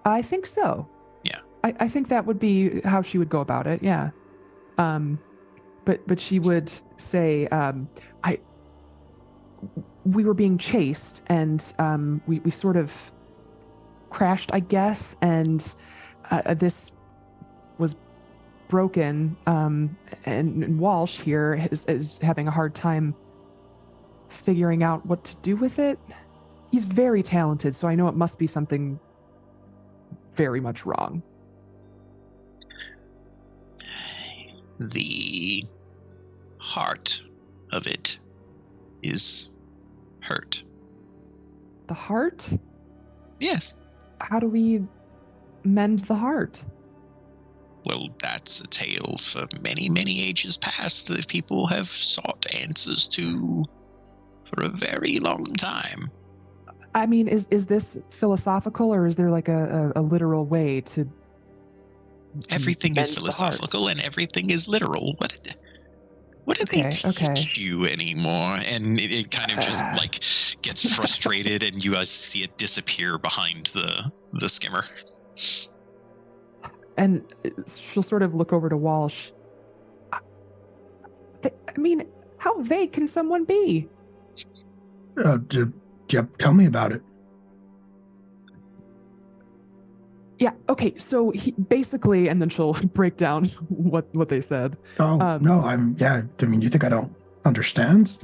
I think so. Yeah. I think that would be how she would go about it. Yeah. But she would say, we were being chased, and we sort of crashed, I guess, and this was broken. And Walsh here is having a hard time figuring out what to do with it. He's very talented, so I know it must be something very much wrong. The heart of it is hurt. The heart? Yes. How do we mend the heart? Well, that's a tale for many, many ages past that people have sought answers to for a very long time. I mean, is this philosophical, or is there like a literal way to? Everything is philosophical and everything is literal. What do they teach you anymore? And it kind of just like gets frustrated, and you guys see it disappear behind the skimmer. And she'll sort of look over to Walsh. I mean, how vague can someone be? Tell me about it. Yeah. Okay. So he basically, and then she'll break down what they said. Oh no, I mean, you think I don't understand?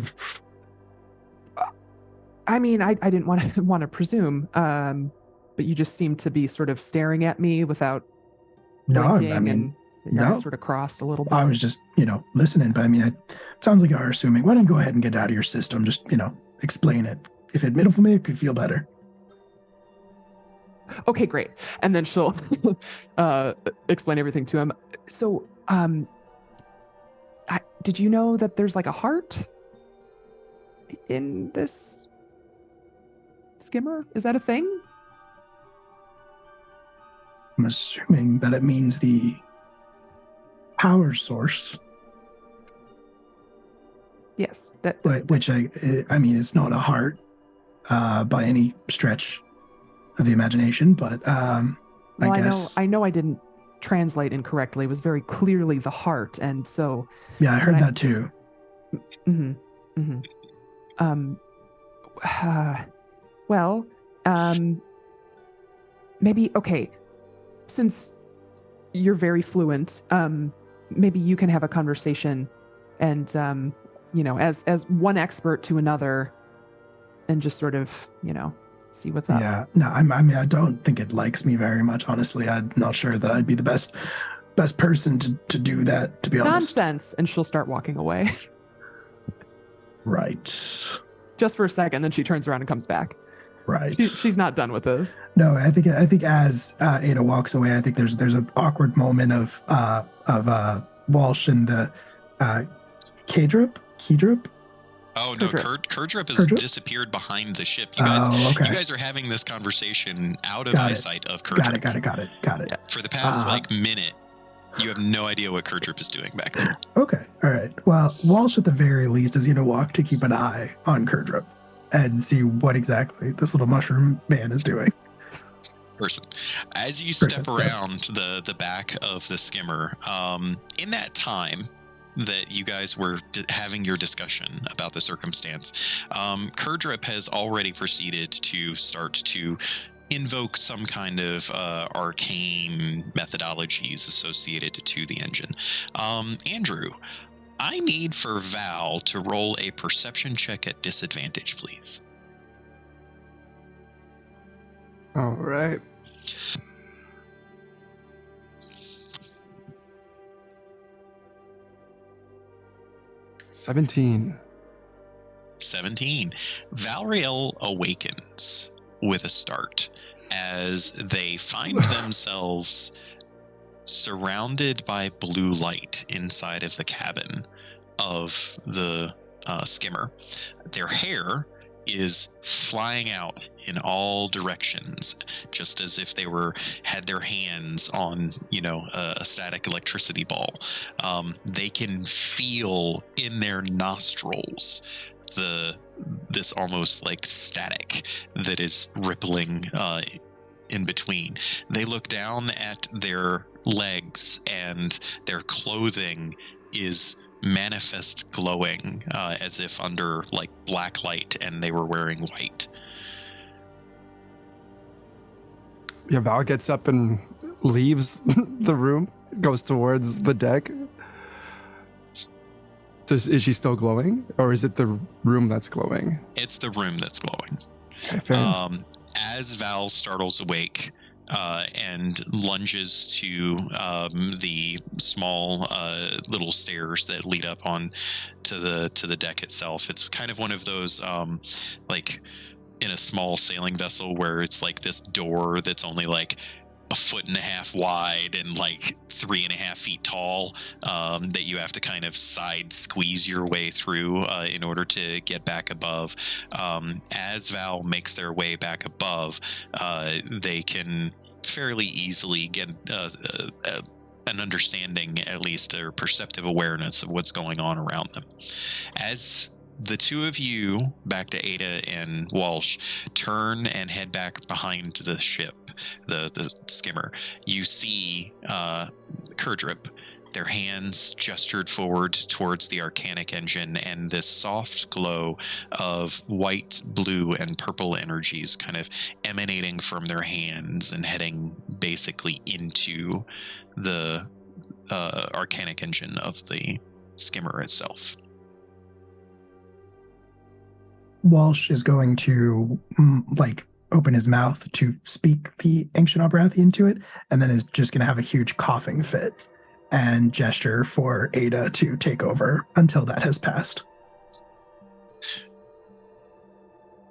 I mean, I didn't want to presume, but you just seemed to be sort of staring at me without blinking, I mean, and your eyes sort of crossed a little bit. I was just, listening, but I mean, it sounds like you are assuming. Why don't you go ahead and get it out of your system? Just, explain it. If it made it for me, it could feel better. Okay, great. And then she'll explain everything to him. So, did you know that there's like a heart in this skimmer? Is that a thing? I'm assuming that it means the power source. Yes. Which I mean, it's not a heart by any stretch of the imagination, but I guess I know I didn't translate incorrectly. It was very clearly the heart, and so yeah, I heard that too. Maybe since you're very fluent, maybe you can have a conversation, and as one expert to another, and just sort of see what's up. Yeah, no, I mean, I don't think it likes me very much, honestly. I'm not sure that I'd be the best person to do that, to be honest. Nonsense. And she'll start walking away. Right. Just for a second, then she turns around and comes back. Right. She's not done with this. No, I think as Ada walks away, I think there's an awkward moment of Walsh and the Kedrup. Oh no, Kurdrup has disappeared behind the ship. You guys are having this conversation out of eyesight of Kurdrup. Got it. For the past minute, you have no idea what Kurdrup is doing back there. Okay, all right. Well, Walsh at the very least is going to walk to keep an eye on Kurdrup and see what exactly this little mushroom man is doing. As you step around the back of the skimmer, in that time that you guys were having your discussion about the circumstance, Kurdrup has already proceeded to start to invoke some kind of arcane methodologies associated to the engine. Andrew, I need for Val to roll a perception check at disadvantage, please. All right. $17. Valriel awakens with a start as they find themselves surrounded by blue light inside of the cabin of the skimmer. Their hair is flying out in all directions, just as if they had their hands on, a static electricity ball. They can feel in their nostrils this almost like static that is rippling in between. They look down at their legs, and their clothing is manifest glowing, as if under like black light, and they were wearing white. Yeah, Val gets up and leaves the room, goes towards the deck. Is she still glowing, or is it the room that's glowing? It's the room that's glowing. Okay, as Val startles awake and lunges to the small little stairs that lead up on to the deck itself. It's kind of one of those like in a small sailing vessel where it's like this door that's only like 1.5 feet wide and like 3.5 feet tall, that you have to kind of side squeeze your way through in order to get back above. As Val makes their way back above, they can fairly easily get an understanding, at least, or perceptive awareness of what's going on around them. As the two of you, back to Ada and Walsh, turn and head back behind the ship, the skimmer, you see Kurdrup, their hands gestured forward towards the arcanic engine, and this soft glow of white, blue, and purple energies kind of emanating from their hands and heading basically into the arcanic engine of the skimmer itself. Walsh is going to open his mouth to speak the ancient Albrathian to it, and then is just going to have a huge coughing fit and gesture for Ada to take over until that has passed.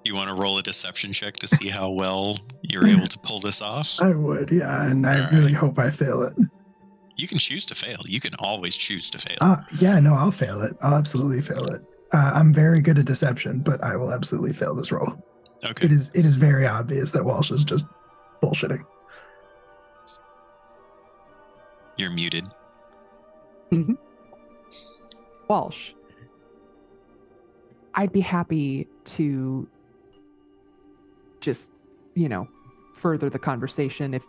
You want to roll a deception check to see how well you're able to pull this off? I would, yeah, and I really hope I fail it. You can choose to fail. You can always choose to fail. Yeah, no, I'll fail it. I'll absolutely fail it. I'm very good at deception, but I will absolutely fail this roll. Okay. It is very obvious that Walsh is just bullshitting. You're muted. Mm-hmm. Walsh, I'd be happy to just, further the conversation if.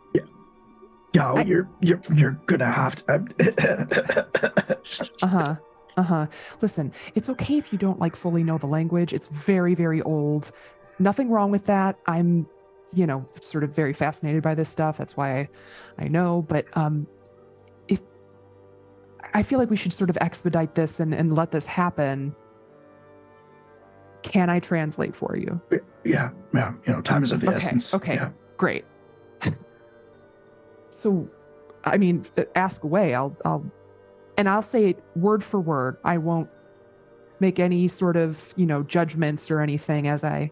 Yeah, you're gonna have to. Listen, it's okay if you don't fully know the language. It's very, very old. Nothing wrong with that. I'm, sort of very fascinated by this stuff. That's why I know. But if I feel like we should sort of expedite this and let this happen. Can I translate for you? Yeah. Time is of the essence. Okay. Yeah. Great. So, I mean, ask away. I'll say it word for word. I won't make any sort of, judgments or anything as I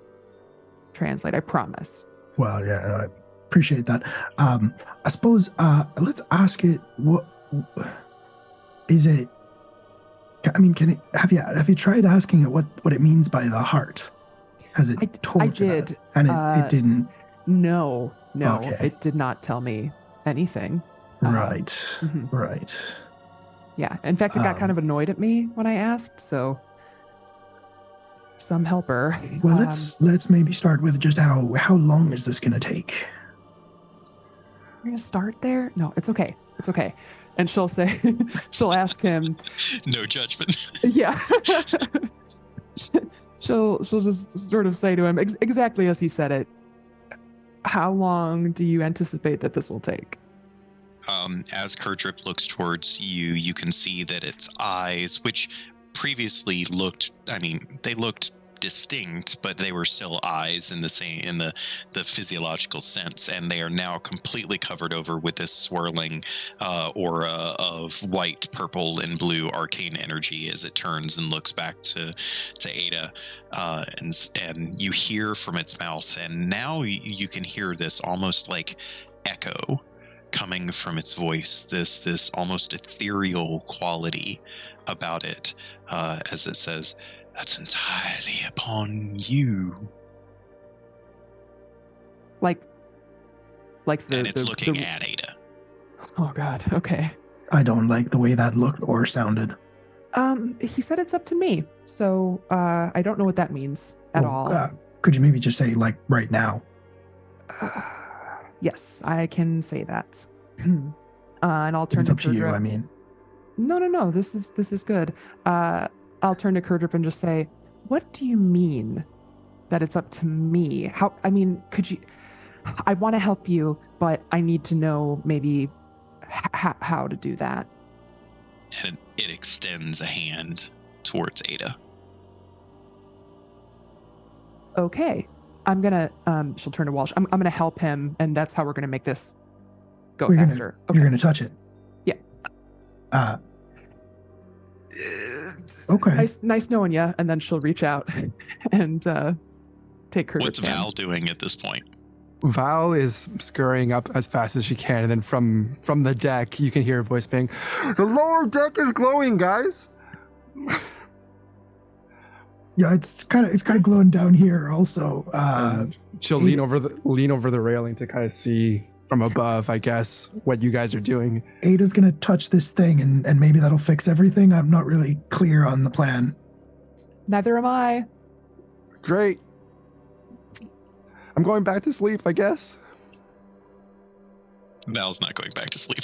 translate. I promise. Well, yeah, I appreciate that. I suppose let's ask it. What is it? I mean, have you tried asking it what it means by the heart? Has it told I you did, that? And it didn't. No, Okay. it did not tell me anything. Right, Mhm. right. Yeah. In fact, it got kind of annoyed at me when I asked. So, some helper. Well, let's maybe start with just how long is this going to take? We're gonna start there. No, it's okay. It's okay. And she'll say, she'll ask him. No judgment. Yeah. she'll just sort of say to him exactly as he said it. How long do you anticipate that this will take? As Kurdrip looks towards you, you can see that its eyes, which previously looked distinct, but they were still eyes in the physiological sense, and they are now completely covered over with this swirling aura of white, purple, and blue arcane energy as it turns and looks back to Ada, and you hear from its mouth, and now you can hear this almost like echo coming from its voice, this almost ethereal quality about it, as it says, "That's entirely upon you." Like and it's looking at Ada. Oh God. Okay. I don't like the way that looked or sounded. He said it's up to me, so I don't know what that means at all. Could you maybe just say like right now? Yes, I can say that. And I'll turn It's to up to you. Kurdrip. I mean, No. This is good. I'll turn to Kurdrip and just say, "What do you mean that it's up to me? Could you? I want to help you, but I need to know maybe how to do that." And it extends a hand towards Ada. Okay, I'm gonna. She'll turn to Walsh. I'm gonna help him, and that's how we're gonna make this go You're faster. You're gonna touch it. Yeah. Okay. Nice knowing you. And then she'll reach out and take her. What's Val doing at this point? Val is scurrying up as fast as she can, and then from the deck, you can hear a voice being, "The lower deck is glowing, guys." Yeah, it's kind of glowing down here also. She'll lean over the railing to kind of see from above, I guess, what you guys are doing. Ada's gonna touch this thing, and maybe that'll fix everything. I'm not really clear on the plan. Neither am I. Great. I'm going back to sleep, I guess. Val's not going back to sleep.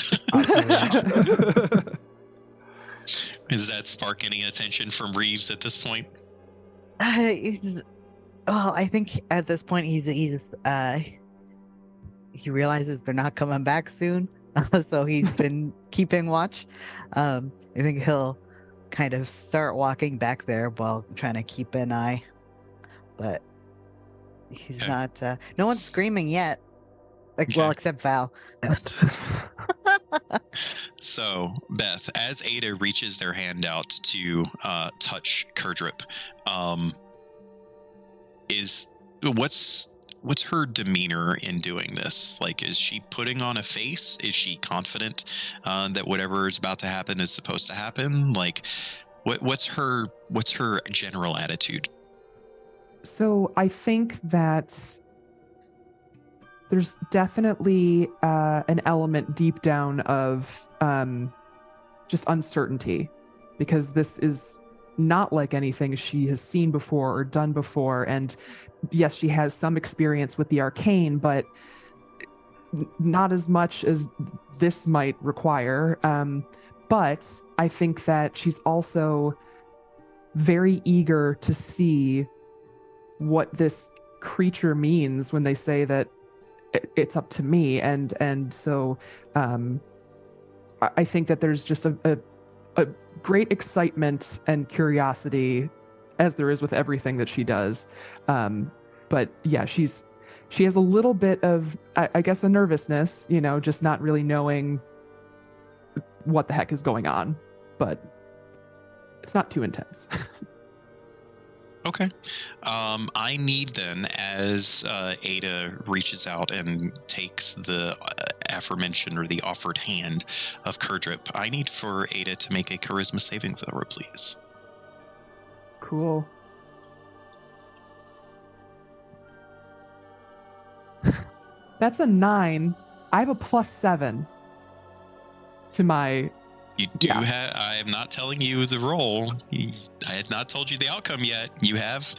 Does that spark any attention from Reeves at this point? I think at this point he realizes they're not coming back soon, so he's been keeping watch. I think he'll kind of start walking back there while trying to keep an eye, but he's not. No one's screaming yet, well, except Val. So, Beth, as Ada reaches their hand out to touch Kurdrip, what's her demeanor in doing this? Like, is she putting on a face? Is she confident that whatever is about to happen is supposed to happen? Like, what's her general attitude? So I think that there's definitely an element deep down of just uncertainty, because this is not like anything she has seen before or done before. And yes, she has some experience with the arcane, but not as much as this might require. But I think that she's also very eager to see what this creature means when they say that it's up to me. And so I think that there's just a great excitement and curiosity, as there is with everything that she does. But yeah, she has a little bit of, I guess, a nervousness, just not really knowing what the heck is going on, but it's not too intense. Okay. I need then, as Ada reaches out and takes the aforementioned or the offered hand of Kurdrip, I need for Ada to make a charisma saving throw, please. Cool. That's a 9. I have a +7 to my. You do Yeah. have. I am not telling you the roll. I had not told you the outcome yet. You have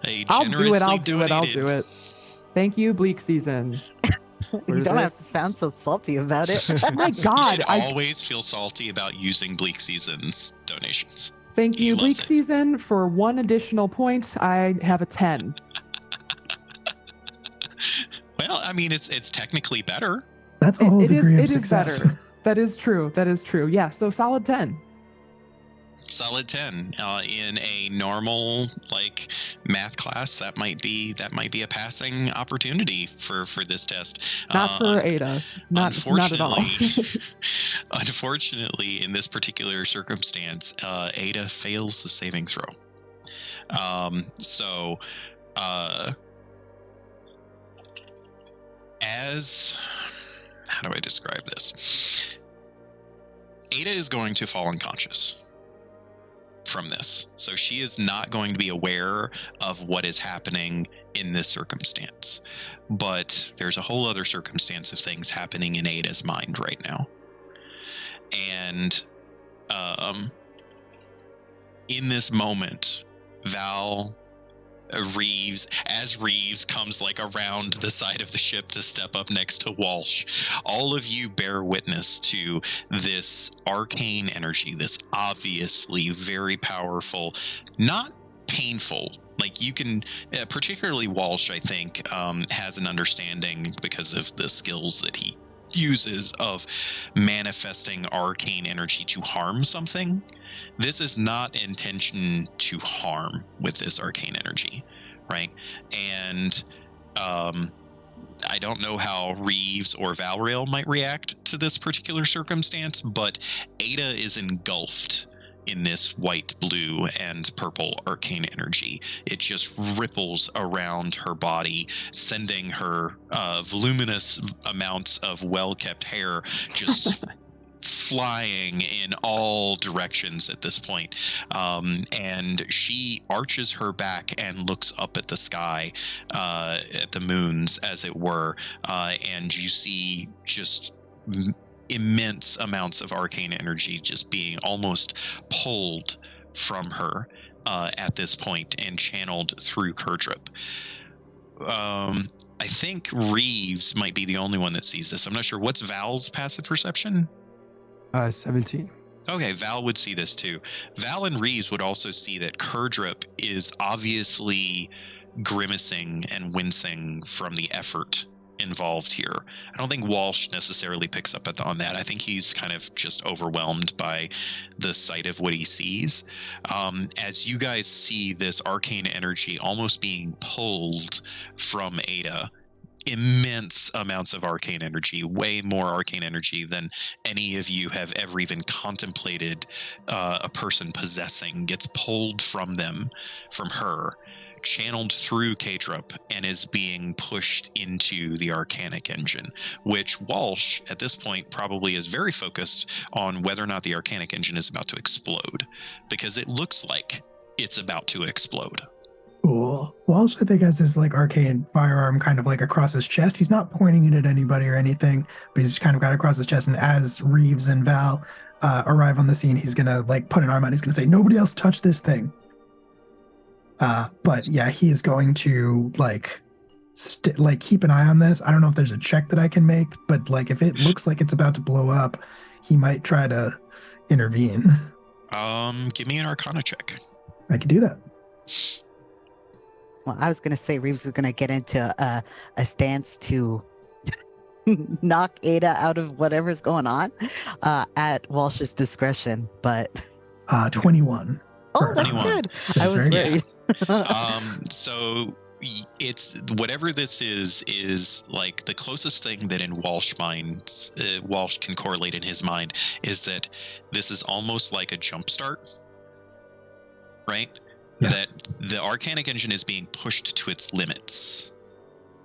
a I'll generously do it. I'll do it. Thank you, Bleak Season. You don't have to this. sound so salty about it. My You God, should I always feel salty about using Bleak Season's donations. thank He you, loves Bleak it. Season, for 1 additional point. I have a 10. Well, I mean, it's technically better. That's a whole It is. degree of It is success. better. That is true. That is true. Yeah. So solid 10. Solid 10 in a normal like math class. That might be a passing opportunity for this test. Not for Ada. Not at all. Unfortunately, in this particular circumstance, Ada fails the saving throw. How do I describe this? Ada is going to fall unconscious from this. So she is not going to be aware of what is happening in this circumstance. But there's a whole other circumstance of things happening in Ada's mind right now. And in this moment, Reeves comes like around the side of the ship to step up next to Walsh. All of you bear witness to this arcane energy, this obviously very powerful, not painful. Like you can, particularly Walsh, I think, has an understanding because of the skills that he uses of manifesting arcane energy to harm something. This is not intention to harm with this arcane energy, right? And I don't know how Reeves or Valrail might react to this particular circumstance, but Ada is engulfed in this white, blue, and purple arcane energy. It just ripples around her body, sending her voluminous amounts of well-kept hair just flying in all directions at this point. And she arches her back and looks up at the sky, at the moons, as it were, and you see just immense amounts of arcane energy just being almost pulled from her at this point and channeled through Kurdrip. I think Reeves might be the only one that sees this. I'm not sure. What's Val's passive perception? 17. Okay, Val would see this too. Val and Reeves would also see that Kurdrip is obviously grimacing and wincing from the effort involved here. I don't think Walsh necessarily picks up on that. I think he's kind of just overwhelmed by the sight of what he sees. As you guys see this arcane energy almost being pulled from Ada, immense amounts of arcane energy, way more arcane energy than any of you have ever even contemplated a person possessing, gets pulled from her, channeled through Krdrup, and is being pushed into the Arcanic engine, which Walsh at this point probably is very focused on whether or not the Arcanic engine is about to explode, because it looks like it's about to explode. Cool. Walsh, I think, has his like arcane firearm kind of like across his chest. He's not pointing it at anybody or anything, but he's just kind of got it across his chest. And as Reeves and Val arrive on the scene, he's gonna like put an arm out. He's gonna say, "Nobody else touch this thing." But yeah, he is going to like keep an eye on this. I don't know if there's a check that I can make, but like if it looks like it's about to blow up, he might try to intervene. Give me an Arcana check. I could do that. Well, I was going to say Reeves is going to get into a stance to knock Ada out of whatever's going on at Walsh's discretion, but 21. oh, that's 21. good. That's I was very worried. So it's whatever this is like the closest thing that in Walsh mind, Walsh can correlate in his mind is that this is almost like a jump start, right? Yeah. that the Arcanic engine is being pushed to its limits.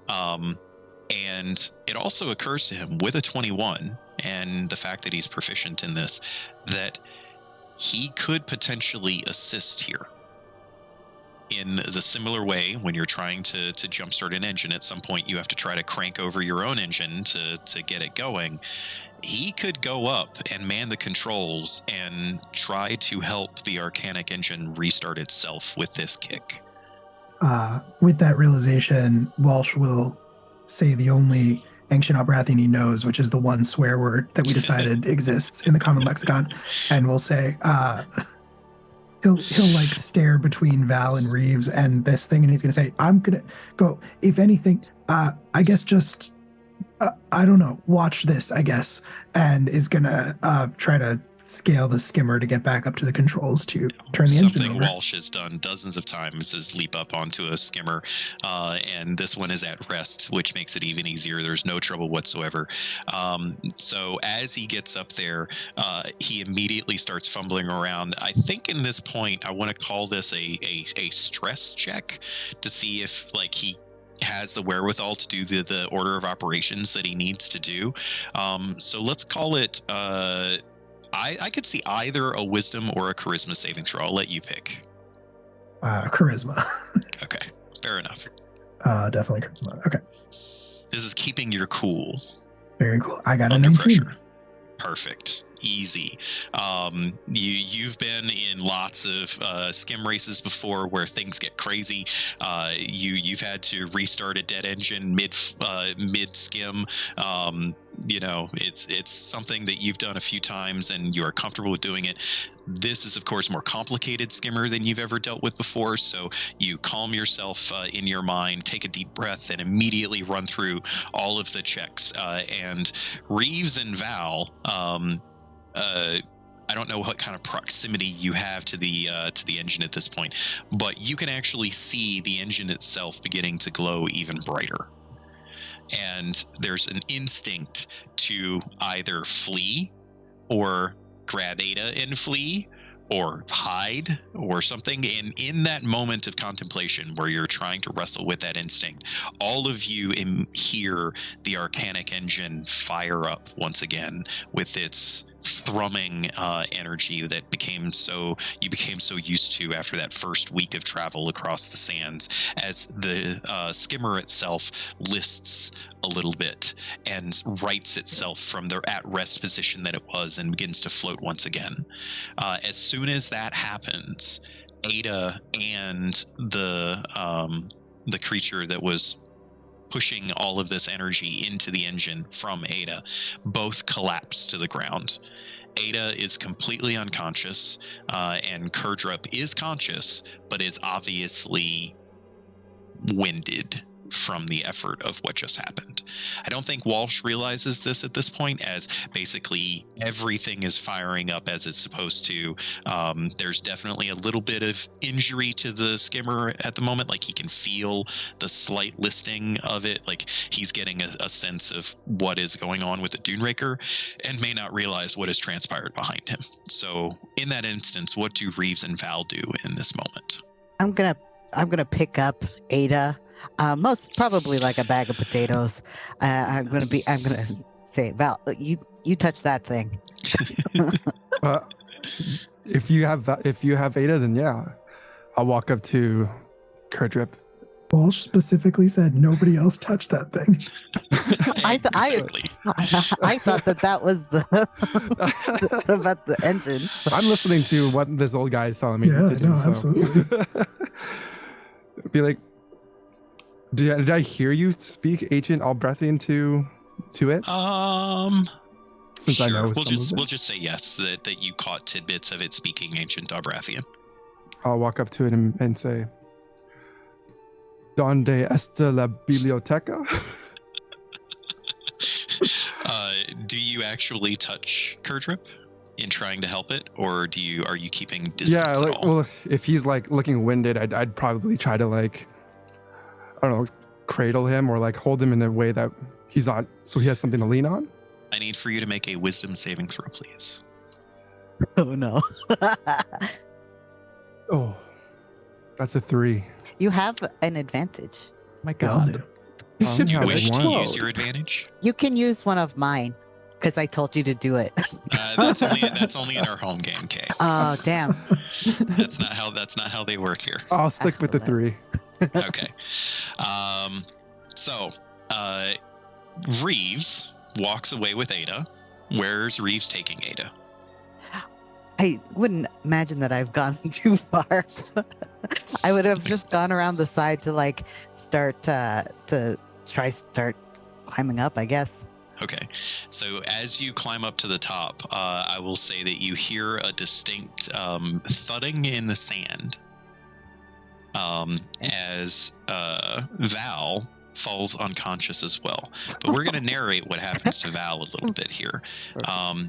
And it also occurs to him with a 21 and the fact that he's proficient in this, that he could potentially assist here. In the similar way, when you're trying to jumpstart an engine, at some point you have to try to crank over your own engine to get it going. He could go up and man the controls and try to help the Arcanic engine restart itself with this kick. With that realization, Walsh will say the only ancient Albrathian he knows, which is the one swear word that we decided exists in the common lexicon, and will say, he'll like stare between Val and Reeves and this thing, and he's gonna say, I'm gonna go, if anything, I guess just I don't know, watch this, I guess, and is gonna try to scale the skimmer to get back up to the controls to turn the engine Something over. Walsh has done dozens of times is leap up onto a skimmer, and this one is at rest, which makes it even easier. There's no trouble whatsoever. So as he gets up there, he immediately starts fumbling around. I think in this point, I want to call this a stress check to see if like he has the wherewithal to do the order of operations that he needs to do. So let's call it I could see either a wisdom or a charisma saving throw. I'll let you pick. Charisma. Okay, fair enough. Definitely charisma. Okay, This is keeping your cool very cool. I got a under 19. pressure. Perfect. Easy. You've been in lots of skim races before where things get crazy. You've had to restart a dead engine mid skim. It's something that you've done a few times and you are comfortable with doing it. This is, of course, more complicated skimmer than you've ever dealt with before. So you calm yourself in your mind, take a deep breath, and immediately run through all of the checks. And Reeves and Val, I don't know what kind of proximity you have to the engine at this point, but you can actually see the engine itself beginning to glow even brighter. And there's an instinct to either flee or grab Ada and flee or hide or something. And in that moment of contemplation where you're trying to wrestle with that instinct, all of you hear the Arcanic engine fire up once again with its thrumming energy that you became so used to after that first week of travel across the sands, as the skimmer itself lists a little bit and rights itself from the at-rest position that it was and begins to float once again. As soon as that happens, Ada and the creature that was pushing all of this energy into the engine from Ada both collapse to the ground. Ada is completely unconscious, and Kurdrup is conscious, but is obviously winded from the effort of what just happened. I don't think Walsh realizes this at this point, as basically everything is firing up as it's supposed to. There's definitely a little bit of injury to the skimmer at the moment, like he can feel the slight listing of it, like he's getting a sense of what is going on with the Duneraker and may not realize what has transpired behind him. So in that instance, what do Reeves and Val do in this moment? I'm gonna pick up Ada. Most probably like a bag of potatoes. I'm gonna say, Val, you touch that thing. If you have Ada, then yeah, I'll walk up to Kurdrup. Walsh specifically said nobody else touched that thing. Exactly. I thought that was about the engine. I'm listening to what this old guy is telling me Yeah, to do. no, so. absolutely. Be like, did I hear you speak ancient Albrathian to it? Since sure. I know We'll just say yes, that you caught tidbits of it speaking ancient Albrathian. I'll walk up to it and say, "Donde está la biblioteca?" Do you actually touch Kurdrup in trying to help it, or are you keeping distance at all? Well, if he's like looking winded, I'd probably try to like, I don't know, cradle him or like hold him in a way that he's not, so he has something to lean on. I need for you to make a wisdom saving throw, please. Oh no. Oh, That's a 3. You have an advantage. My We all God. do. The Oh, ship's yeah, You gonna wish to explode. use your advantage? You can use one of mine because I told you to do it. That's only in our home game, Kay. Oh, damn. That's not how they work here. I'll stick with the Excellent. 3. Okay. So Reeves walks away with Ada. Where's Reeves taking Ada? I wouldn't imagine that I've gone too far. I would have just gone around the side to like start climbing up, I guess. Okay. So as you climb up to the top, I will say that you hear a distinct thudding in the sand as Val falls unconscious as well. But we're going to narrate what happens to Val a little bit here. I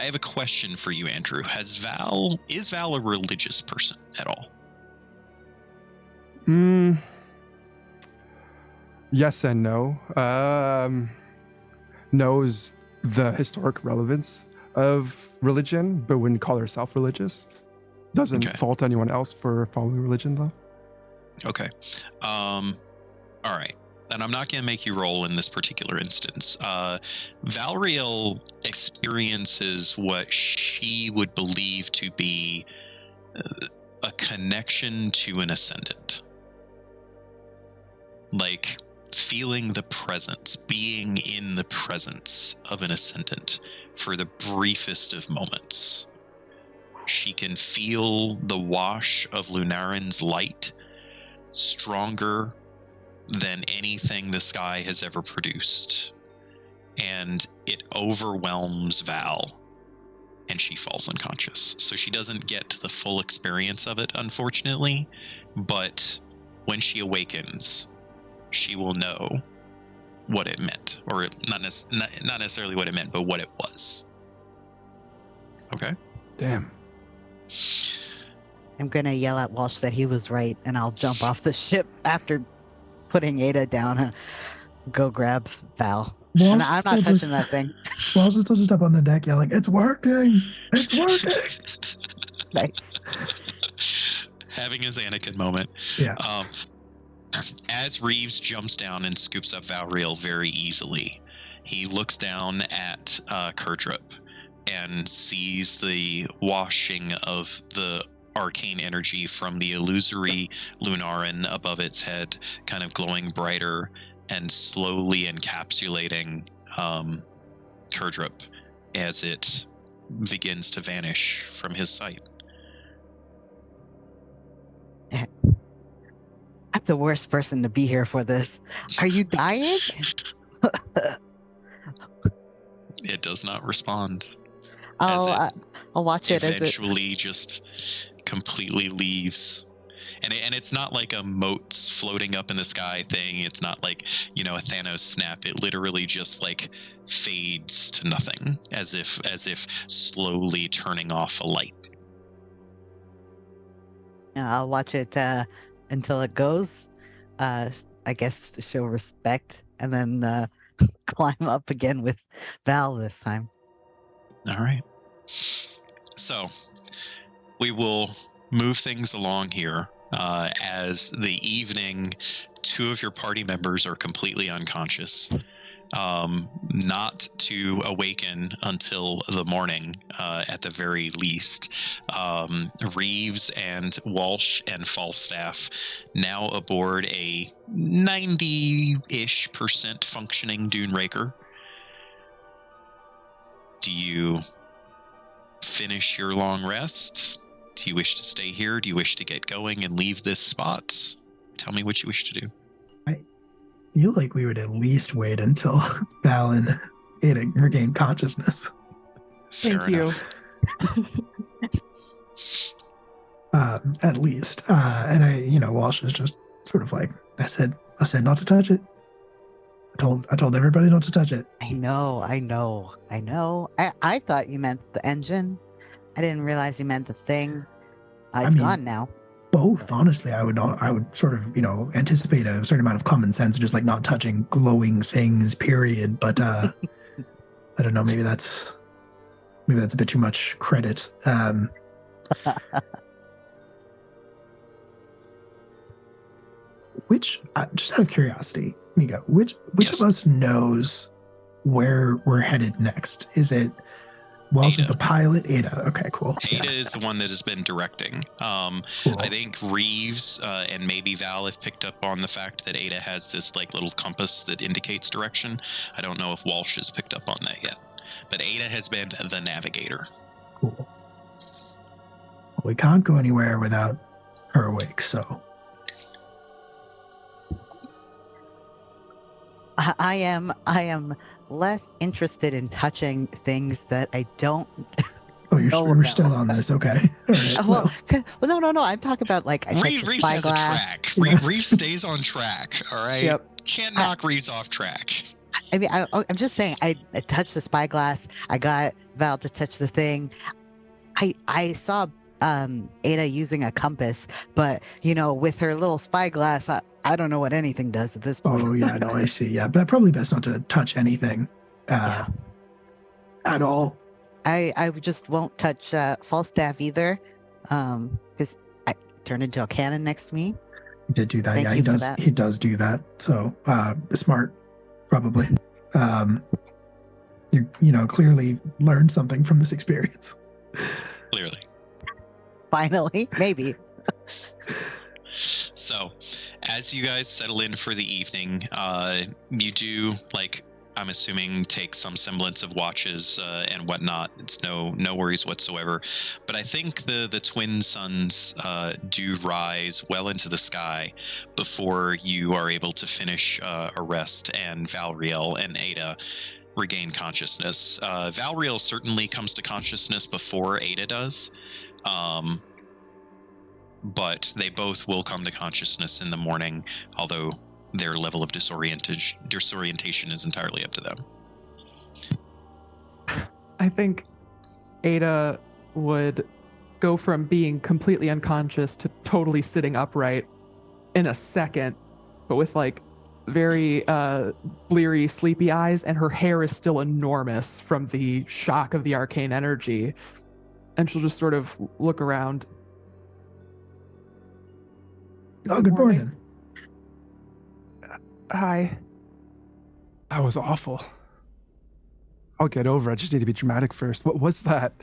have a question for you, Andrew. Is Val a religious person at all? Yes and no. Knows the historic relevance of religion, but wouldn't call herself religious. Doesn't Okay. fault anyone else for following religion, though. Okay. All right. And I'm not going to make you roll in this particular instance. Valriel experiences what she would believe to be a connection to an ascendant. Like feeling the presence, being in the presence of an ascendant for the briefest of moments. She can feel the wash of Lunarin's light stronger than anything the sky has ever produced. And it overwhelms Val, and she falls unconscious. So she doesn't get the full experience of it, unfortunately, but when she awakens, she will know what it meant, or not necessarily what it meant, but what it was. Okay? Damn. I'm gonna yell at Walsh that he was right, and I'll jump off the ship after putting Ada down. Go grab Val. And I'm not touching that thing. Walsh is still just up on the deck yelling, "It's working! It's working!" Nice. Having his Anakin moment. Yeah. As Reeves jumps down and scoops up Valriel very easily, he looks down at Kurdrup and sees the washing of the arcane energy from the illusory Lunarin above its head, kind of glowing brighter and slowly encapsulating Kurdrup as it begins to vanish from his sight. I'm the worst person to be here for this. Are you dying? It does not respond. I'll watch it as it. Eventually just completely leaves. And it's not like a motes floating up in the sky thing. It's not like, a Thanos snap. It literally just like fades to nothing, as if slowly turning off a light. I'll watch it until it goes. I guess to show respect, and then climb up again with Val this time. All right. So we will move things along here. As the evening, 2 of your party members are completely unconscious, not to awaken until the morning, at the very least. Reeves and Walsh and Falstaff now aboard a 90-ish% functioning Dune Raker. Do you finish your long rest? Do you wish to stay here? Do you wish to get going and leave this spot? Tell me what you wish to do. I feel like we would at least wait until Val and Ada regain consciousness. Fair Thank you. enough. At least. And Walsh is just sort of like, I said not to touch it. I told everybody not to touch it. I know. I thought you meant the engine. I didn't realize you meant the thing. It's gone now. Both, honestly, I would sort of, anticipate a certain amount of common sense, just like not touching glowing things, period. But I don't know, maybe that's a bit too much credit. Which, just out of curiosity, Miko, which Yes. of us knows where we're headed next? Is it Welsh is Ada. the pilot? Ada. Okay, cool. Ada is the one that has been directing. Cool. I think Reeves and maybe Val have picked up on the fact that Ada has this like little compass that indicates direction. I don't know if Walsh has picked up on that yet, but Ada has been the navigator. Cool. Well, we can't go anywhere without her awake, so. I am less interested in touching things that I don't. Oh, know we're about. still on this. Okay. All right. Well, no. I'm talking about like I touched the Reeves has spyglass. a track. Reeves stays on track. All right. Yep. Can't knock Reeves off track. I mean, I'm just saying. I touched the spyglass. I got Val to touch the thing. I saw Ada using a compass, but with her little spyglass, I don't know what anything does at this point. Oh yeah, no, I see. Yeah, but probably best not to touch anything Yeah. at all. I just won't touch Falstaff either, because I turned into a cannon next to me. He did do that. Thank Yeah, you he for does. that. He does do that. So smart, probably. You clearly learned something from this experience. Clearly. Finally, maybe. So, as you guys settle in for the evening, you do, like, I'm assuming, take some semblance of watches and whatnot. It's no worries whatsoever. But I think the twin suns do rise well into the sky before you are able to finish a rest, and Valriel and Ada regain consciousness. Valriel certainly comes to consciousness before Ada does. But they both will come to consciousness in the morning, although their level of disorientation is entirely up to them. I think Ada would go from being completely unconscious to totally sitting upright in a second, but with like very bleary, sleepy eyes, and her hair is still enormous from the shock of the arcane energy. And she'll just sort of look around. Oh, good morning. Hi. That was awful. I'll get over it. I just need to be dramatic first. What was that?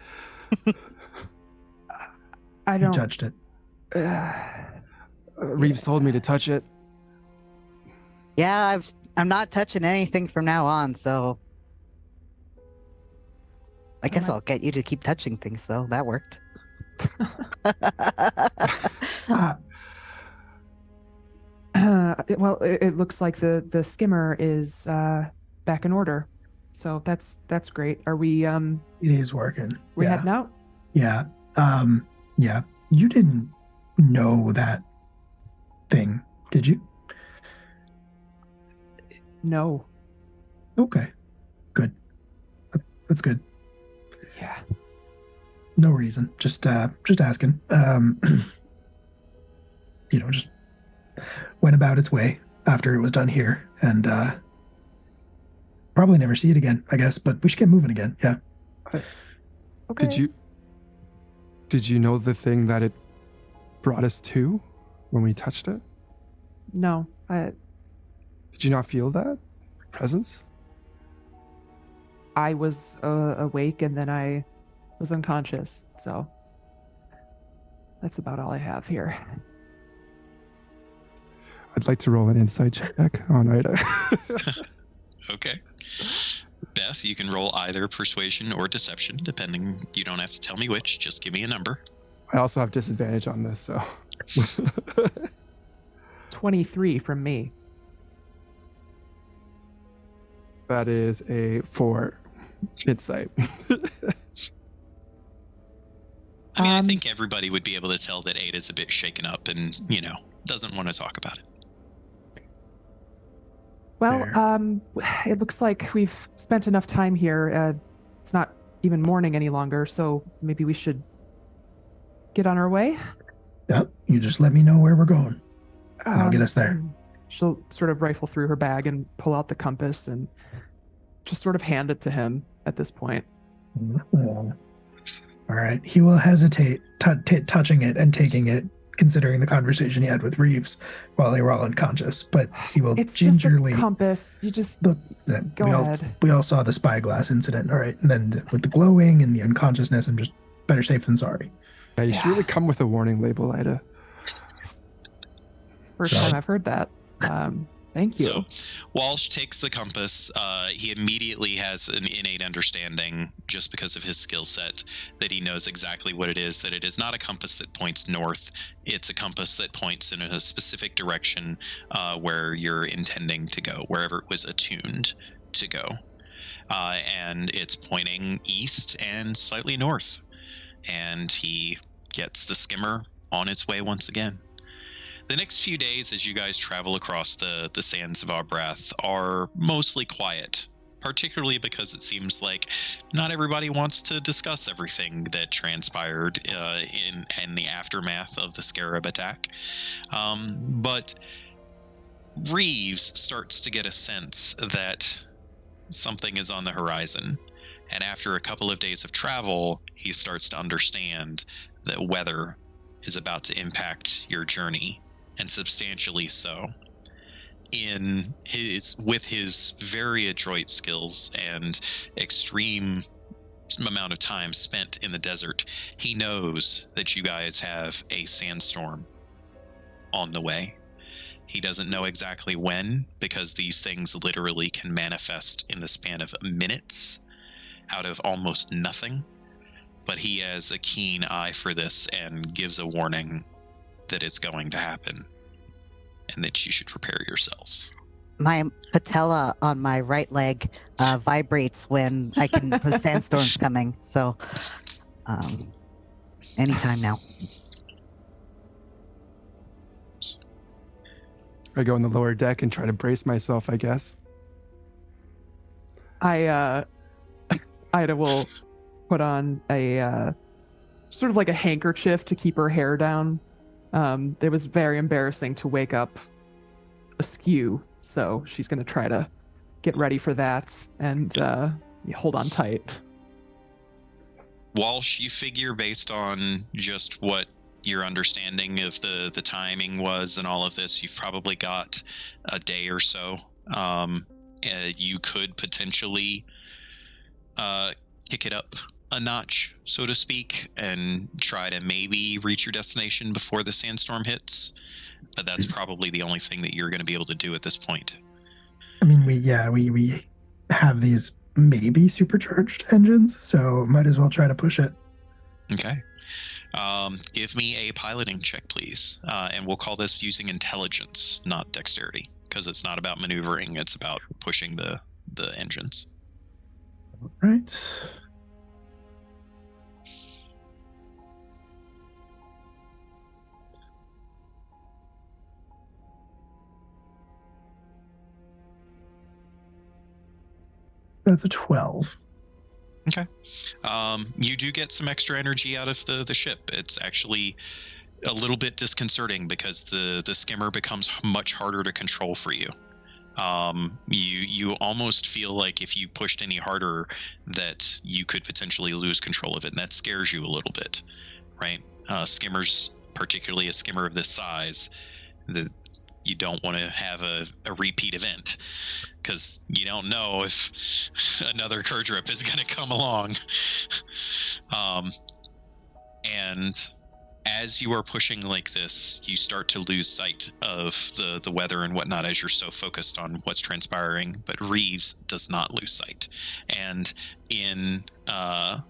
I You don't. touched it. Reeves told me to touch it. Yeah, I'm not touching anything from now on, so I guess I'll get you to keep touching things, though. That worked. Well, it looks like the skimmer is back in order, so that's great. Are we It is working. we yeah. heading out? Yeah. Yeah. You didn't know that thing, did you? No. Okay. Good. That's good. Yeah. No reason. Just asking. Just went about its way after it was done here, and probably never see it again, I guess. But we should get moving again. Yeah. Okay. Did you know the thing that it brought us to when we touched it? No. Did you not feel that presence? I was awake and then I was unconscious. So that's about all I have here. I'd like to roll an insight check on Ida. Okay. Beth, you can roll either persuasion or deception, depending. You don't have to tell me which. Just give me a number. I also have disadvantage on this, so. 23 from me. That is a 4 insight. I think everybody would be able to tell that Ada's a bit shaken up and, doesn't want to talk about it. Well, Fair. it looks like we've spent enough time here. It's not even morning any longer, so maybe we should get on our way. Yep. You just let me know where we're going. I'll get us there. She'll sort of rifle through her bag and pull out the compass and just sort of hand it to him at this point. All right. He will hesitate touching it and taking it considering the conversation he had with Reeves while they were all unconscious. But he will It's gingerly just a compass. You just look. go ahead. We all saw the spyglass incident, all right? And then with the glowing and the unconsciousness, I'm just better safe than sorry. Yeah, you should really come with a warning label, Ida. First time I've heard that. Thank you. So Walsh takes the compass. He immediately has an innate understanding, just because of his skill set, that he knows exactly what it is, that it is not a compass that points north. It's a compass that points in a specific direction where you're intending to go, wherever it was attuned to go. And it's pointing east and slightly north. And he gets the skimmer on its way once again. The next few days, as you guys travel across the sands of Arbrath, are mostly quiet, particularly because it seems like not everybody wants to discuss everything that transpired in the aftermath of the Scarab attack. But Reeves starts to get a sense that something is on the horizon. And after a couple of days of travel, he starts to understand that weather is about to impact your journey, and substantially so. With his very adroit skills and extreme amount of time spent in the desert, he knows that you guys have a sandstorm on the way. He doesn't know exactly when, because these things literally can manifest in the span of minutes out of almost nothing. But he has a keen eye for this and gives a warning that it's going to happen and that you should prepare yourselves. My patella on my right leg vibrates when the sandstorm's coming. So anytime now. I go on the lower deck and try to brace myself, I guess. Ida will put on a sort of like a handkerchief to keep her hair down. It was very embarrassing to wake up askew, so she's going to try to get ready for that and hold on tight. Walsh, you figure, based on just what your understanding of the timing was and all of this, you've probably got a day or so. You could potentially kick it up a notch, so to speak, and try to maybe reach your destination before the sandstorm hits. But that's probably the only thing that you're going to be able to do at this point. I mean, we have these maybe supercharged engines, so might as well try to push it. Okay. Give me a piloting check, please. And we'll call this using intelligence, not dexterity, because it's not about maneuvering, it's about pushing the engines. All right. That's a 12. Okay. You do get some extra energy out of the ship. It's actually a little bit disconcerting because the skimmer becomes much harder to control for you. You almost feel like if you pushed any harder that you could potentially lose control of it, and that scares you a little bit, right? Skimmers, particularly a skimmer of this size, you don't want to have a repeat event, because you don't know if another Kurdrip is going to come along. And as you are pushing like this, you start to lose sight of the weather and whatnot as you're so focused on what's transpiring. But Reeves does not lose sight. And in a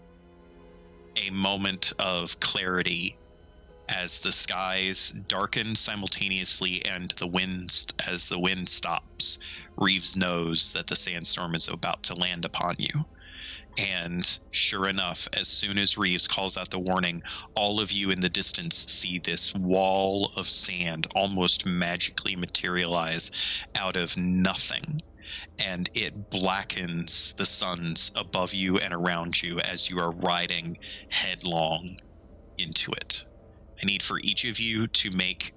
moment of clarity, as the skies darken simultaneously and as the wind stops, Reeves knows that the sandstorm is about to land upon you. And sure enough, as soon as Reeves calls out the warning, all of you in the distance see this wall of sand almost magically materialize out of nothing. And it blackens the suns above you and around you as you are riding headlong into it. I need for each of you to make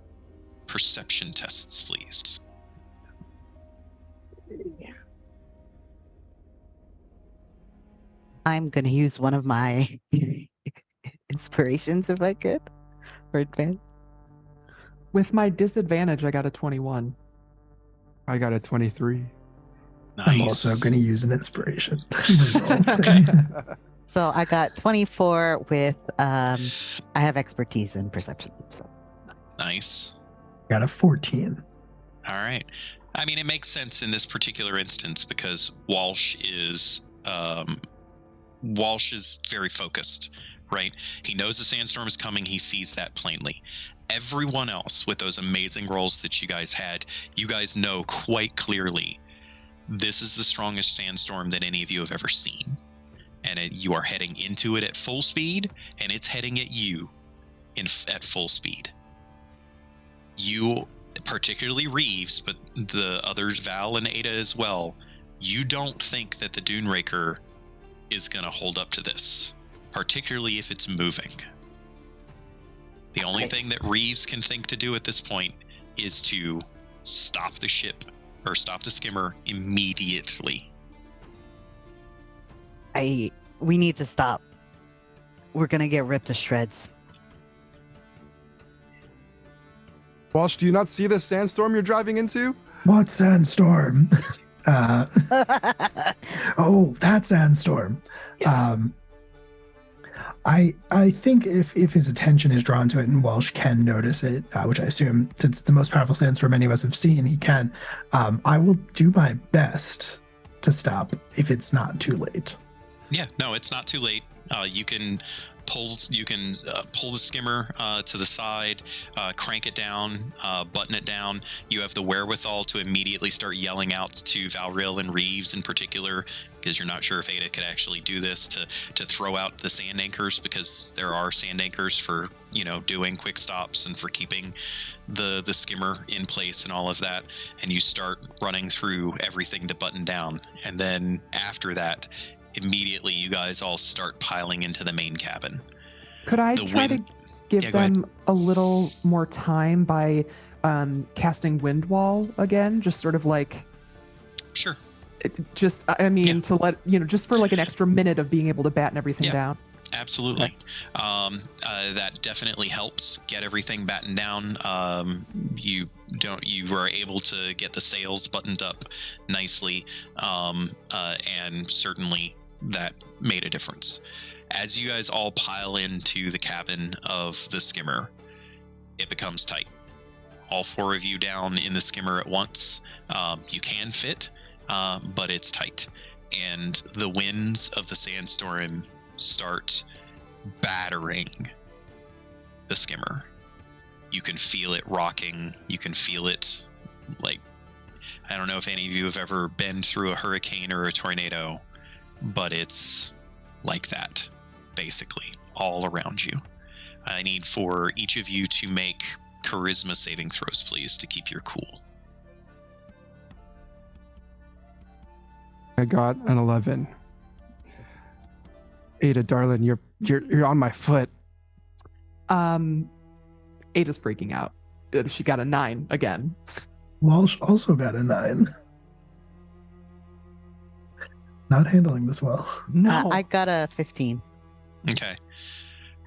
perception tests, please. I'm going to use one of my inspirations if I could. For advance. With my disadvantage, I got a 21. I got a 23. Nice. I'm also going to use an inspiration. So I got 24 with I have expertise in perception. So Nice. Got a 14. All right. I mean, it makes sense in this particular instance because Walsh is very focused, right? He knows the sandstorm is coming. He sees that plainly. Everyone else with those amazing rolls that you guys had, you guys know quite clearly this is the strongest sandstorm that any of you have ever seen. And you are heading into it at full speed, and it's heading at you at full speed. You, particularly Reeves, but the others, Val and Ada as well, you don't think that the Duneraker is going to hold up to this, particularly if it's moving. The only thing that Reeves can think to do at this point is to stop the ship or stop the skimmer immediately. We need to stop. We're gonna get ripped to shreds. Walsh, do you not see the sandstorm you're driving into? What sandstorm? Oh, that sandstorm. Yeah. I think if his attention is drawn to it and Walsh can notice it, which I assume it's the most powerful sandstorm any of us have seen, he can. I will do my best to stop if it's not too late. Yeah, no, it's not too late. You can pull the skimmer to the side, crank it down, button it down. You have the wherewithal to immediately start yelling out to Valriel and Reeves in particular, because you're not sure if Ada could actually do this, to throw out the sand anchors, because there are sand anchors for, doing quick stops and for keeping the skimmer in place and all of that. And you start running through everything to button down. And then after that, immediately you guys all start piling into the main cabin. Could I try to give them a little more time by casting Wind Wall again? Just sort of like... Sure. To let, just for like an extra minute of being able to batten everything down. Absolutely. That definitely helps get everything battened down. You were able to get the sails buttoned up nicely, and certainly that made a difference. As you guys all pile into the cabin of the skimmer, it becomes tight. All four of you down in the skimmer at once. You can fit, but it's tight. And the winds of the sandstorm start battering the skimmer. You can feel it rocking. You can feel it, like, I don't know if any of you have ever been through a hurricane or a tornado, but it's like that, basically, all around you. I need for each of you to make charisma saving throws, please, to keep your cool. I got an 11. Ada, darling, you're on my foot. Ada's freaking out. She got a 9 again. Walsh also got a 9. Not handling this well. No. I got a 15. Okay.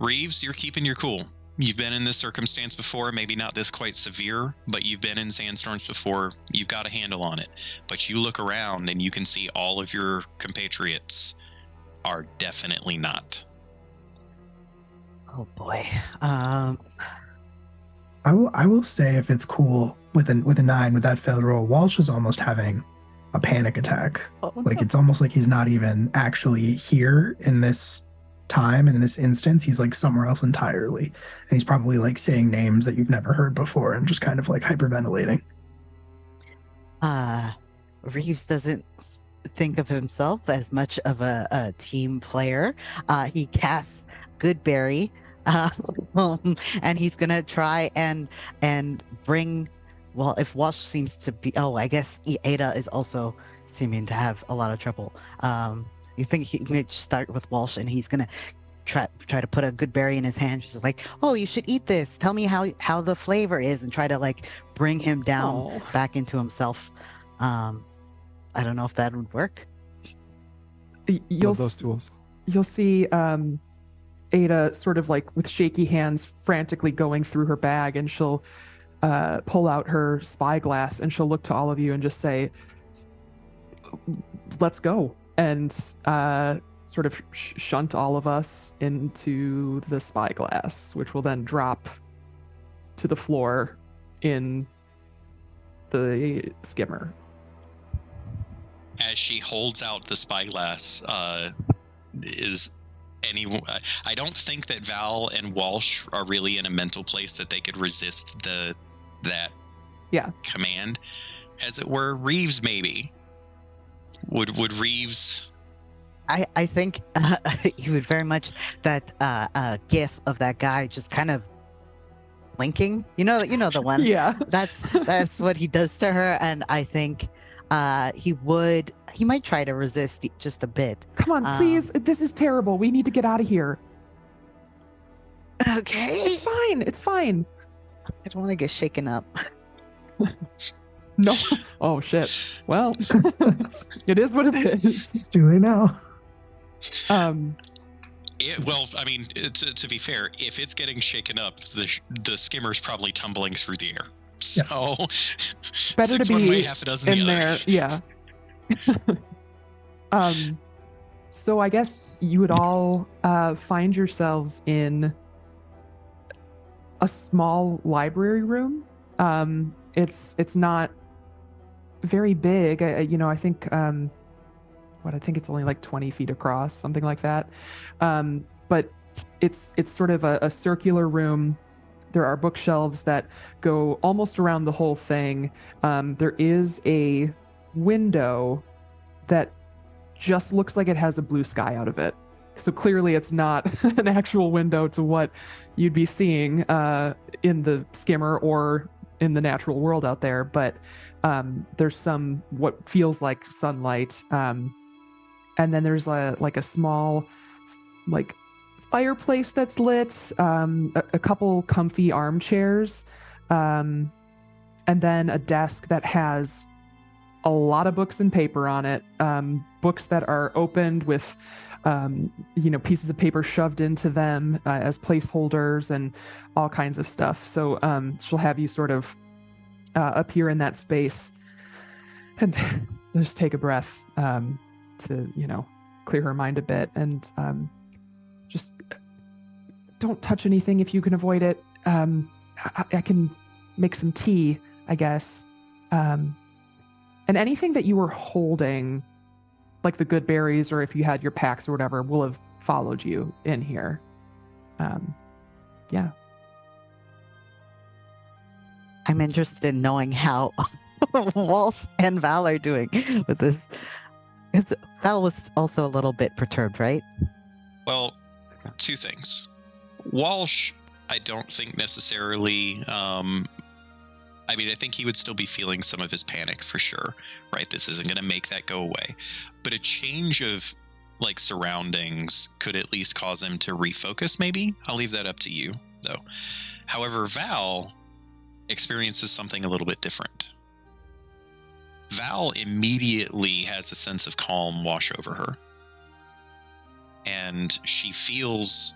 Reeves, you're keeping your cool. You've been in this circumstance before, maybe not this quite severe, but you've been in sandstorms before. You've got a handle on it. But you look around and you can see all of your compatriots are definitely not. Oh boy. I will say, if it's cool, with a 9 with that failed roll, Walsh is almost having a panic attack. Like, it's almost like he's not even actually here in this time and in this instance. He's like somewhere else entirely, and he's probably like saying names that you've never heard before and just kind of like hyperventilating. Reeves doesn't think of himself as much of a team player. He casts Goodberry, and he's gonna try and bring. Well, if Walsh seems to be, I guess Ada is also seeming to have a lot of trouble. You think he may start with Walsh, and he's gonna try to put a good berry in his hand, just like, oh, you should eat this. Tell me how the flavor is, and try to like bring him down back into himself. I don't know if that would work. You'll Love those tools. You'll see Ada sort of like with shaky hands frantically going through her bag, and she'll pull out her spyglass, and she'll look to all of you and just say, let's go, and sort of shunt all of us into the spyglass, which will then drop to the floor in the skimmer. As she holds out the spyglass, is anyone? I don't think that Val and Walsh are really in a mental place that they could resist that command, as it were. Reeves, maybe. Would Reeves? I think he would very much that gif of that guy just kind of blinking. You know the one. Yeah. That's what he does to her, and I think he might try to resist just a bit. Come on, please. This is terrible. We need to get out of here. Okay. It's fine. I don't want to get shaken up. No. Oh shit. Well, it is what it is. It's too late now. Well, I mean, to be fair, if it's getting shaken up, the skimmer's probably tumbling through the air. So better six to one be way, half a dozen in the other. there. Yeah. So I guess you would all find yourselves in a small library room. It's not very big. I think I think it's only like 20 feet across, something like that. But it's sort of a circular room. There are bookshelves that go almost around the whole thing. There is a window that just looks like it has a blue sky out of it. So clearly it's not an actual window to what you'd be seeing in the skimmer or in the natural world out there. But there's some what feels like sunlight. And then there's a small fireplace that's lit, a couple comfy armchairs, and then a desk that has a lot of books and paper on it, books that are opened with pieces of paper shoved into them as placeholders and all kinds of stuff. So she'll have you sort of appear in that space and just take a breath to clear her mind a bit, and just don't touch anything if you can avoid it. I can make some tea, I guess. And anything that you were holding, like the good berries, or if you had your packs or whatever, will have followed you in here. Yeah. I'm interested in knowing how Wolf and Val are doing with this. Val was also a little bit perturbed, right? Well, two things. Walsh, I don't think necessarily. I think he would still be feeling some of his panic for sure, right? This isn't going to make that go away. But a change of surroundings could at least cause him to refocus, maybe. I'll leave that up to you, though. However, Val experiences something a little bit different. Val immediately has a sense of calm wash over her. And she feels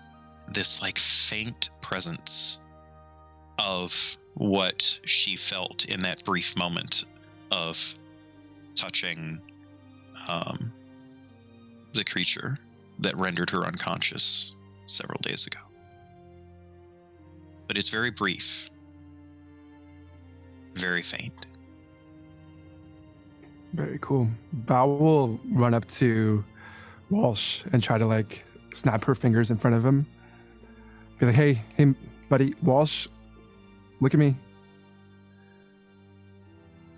this faint presence of what she felt in that brief moment of touching the creature that rendered her unconscious several days ago. But it's very brief, very faint. Very cool. Val will run up to Walsh and try to snap her fingers in front of him. Be like, hey, buddy, Walsh, look at me.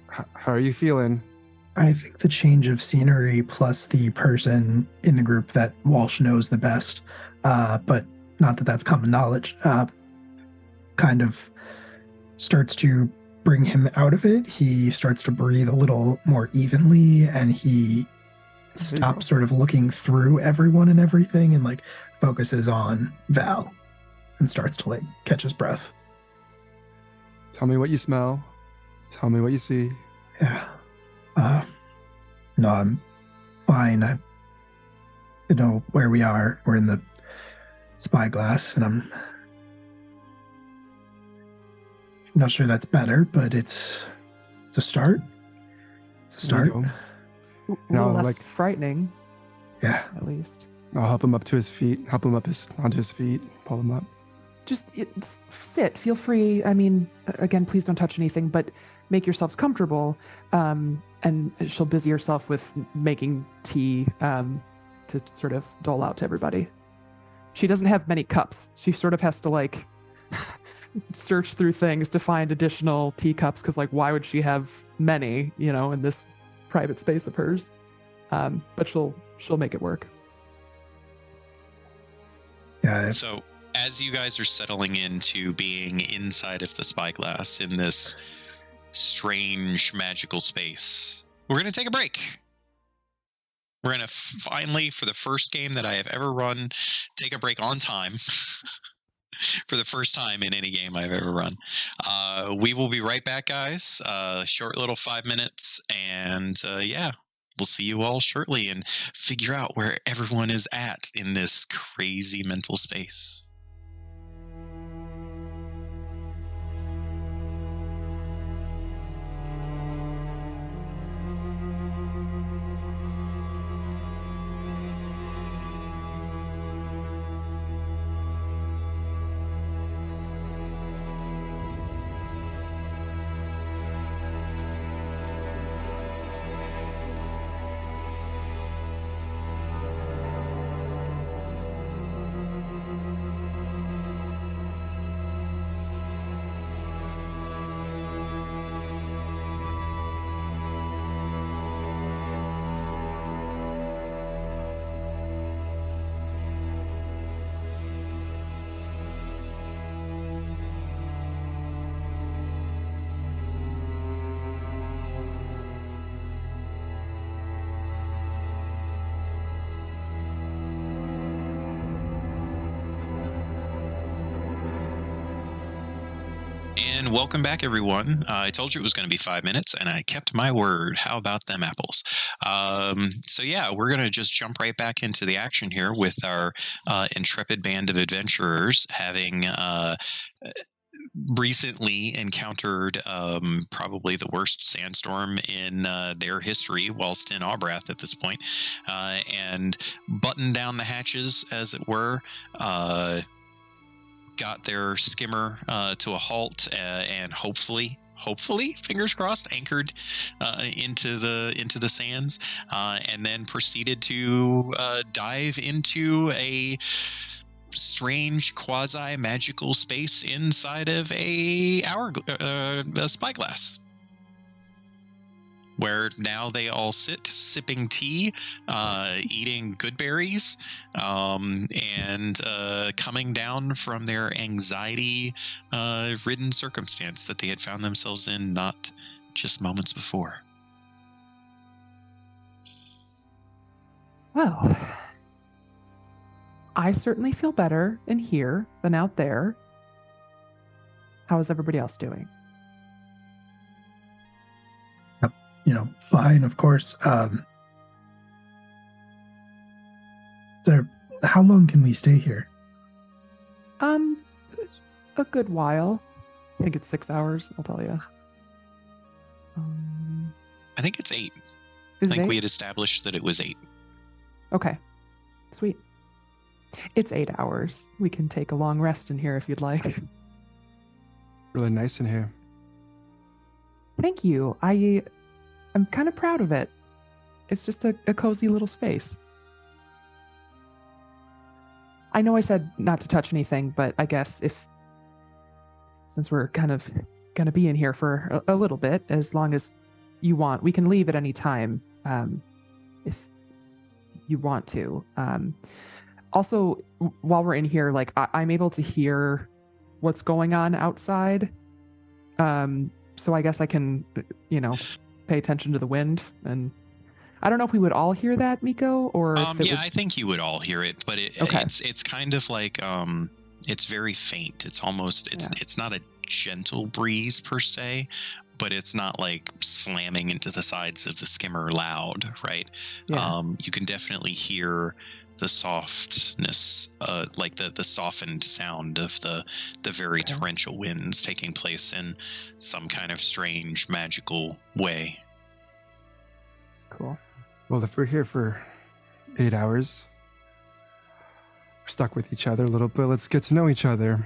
How are you feeling? I think the change of scenery plus the person in the group that Walsh knows the best, but not that that's common knowledge, kind of starts to bring him out of it. He starts to breathe a little more evenly, and he stops sort of looking through everyone and everything and focuses on Val and starts to catch his breath. Tell me what you smell. Tell me what you see. Yeah. No, I'm fine. I know where we are. We're in the spyglass, and not sure that's better, but it's a start. It's a There you start. go. A little No, less like- frightening, Yeah. at least. I'll help him up to his feet, help him up onto his feet, pull him up. Just sit. Feel free. I mean, again, please don't touch anything, but make yourselves comfortable. And she'll busy herself with making tea to sort of dole out to everybody. She doesn't have many cups. She sort of has to like search through things to find additional teacups because, like, why would she have many, in this private space of hers? But she'll make it work. Yeah. So, as you guys are settling into being inside of the spyglass in this strange magical space, we're going to take a break. We're going to finally, for the first game that I have ever run, take a break on time. For the first time in any game I've ever run. We will be right back, guys. Short little 5 minutes. And yeah, we'll see you all shortly and figure out where everyone is at in this crazy mental space. And welcome back, everyone. I told you it was going to be 5 minutes, and I kept my word. How about them apples? So yeah, we're going to just jump right back into the action here with our intrepid band of adventurers, having recently encountered probably the worst sandstorm in their history whilst in Aubrath at this point, and buttoned down the hatches, as it were. Got their skimmer to a halt, and hopefully, fingers crossed, anchored into the sands, and then proceeded to dive into a strange quasi-magical space inside of a spyglass, where now they all sit sipping tea, eating good berries, and coming down from their anxiety ridden circumstance that they had found themselves in not just moments before. Well, I certainly feel better in here than out there. How is everybody else doing? Fine, of course. So how long can we stay here? A good while. I think it's 6 hours, I'll tell you. I think it's 8. Is I it think we 8? had established that it was 8. Okay. Sweet. It's 8 hours. We can take a long rest in here if you'd like. Really nice in here. Thank you. I'm kind of proud of it. It's just a cozy little space. I know I said not to touch anything, but I guess since we're kind of going to be in here for a little bit, as long as you want, we can leave at any time if you want to. Also, while we're in here, like I'm able to hear what's going on outside. So I guess I can, pay attention to the wind. And I don't know if we would all hear that, Miko, or if it yeah, would... I think you would all hear it, but it's kind of like it's very faint. It's almost it's not a gentle breeze per se, but it's not like slamming into the sides of the skimmer loud, right? Yeah. You can definitely hear softness, like the softened sound of the very torrential winds taking place in some kind of strange magical way. Cool. Well, if we're here for 8 hours, we're stuck with each other a little bit. Let's get to know each other.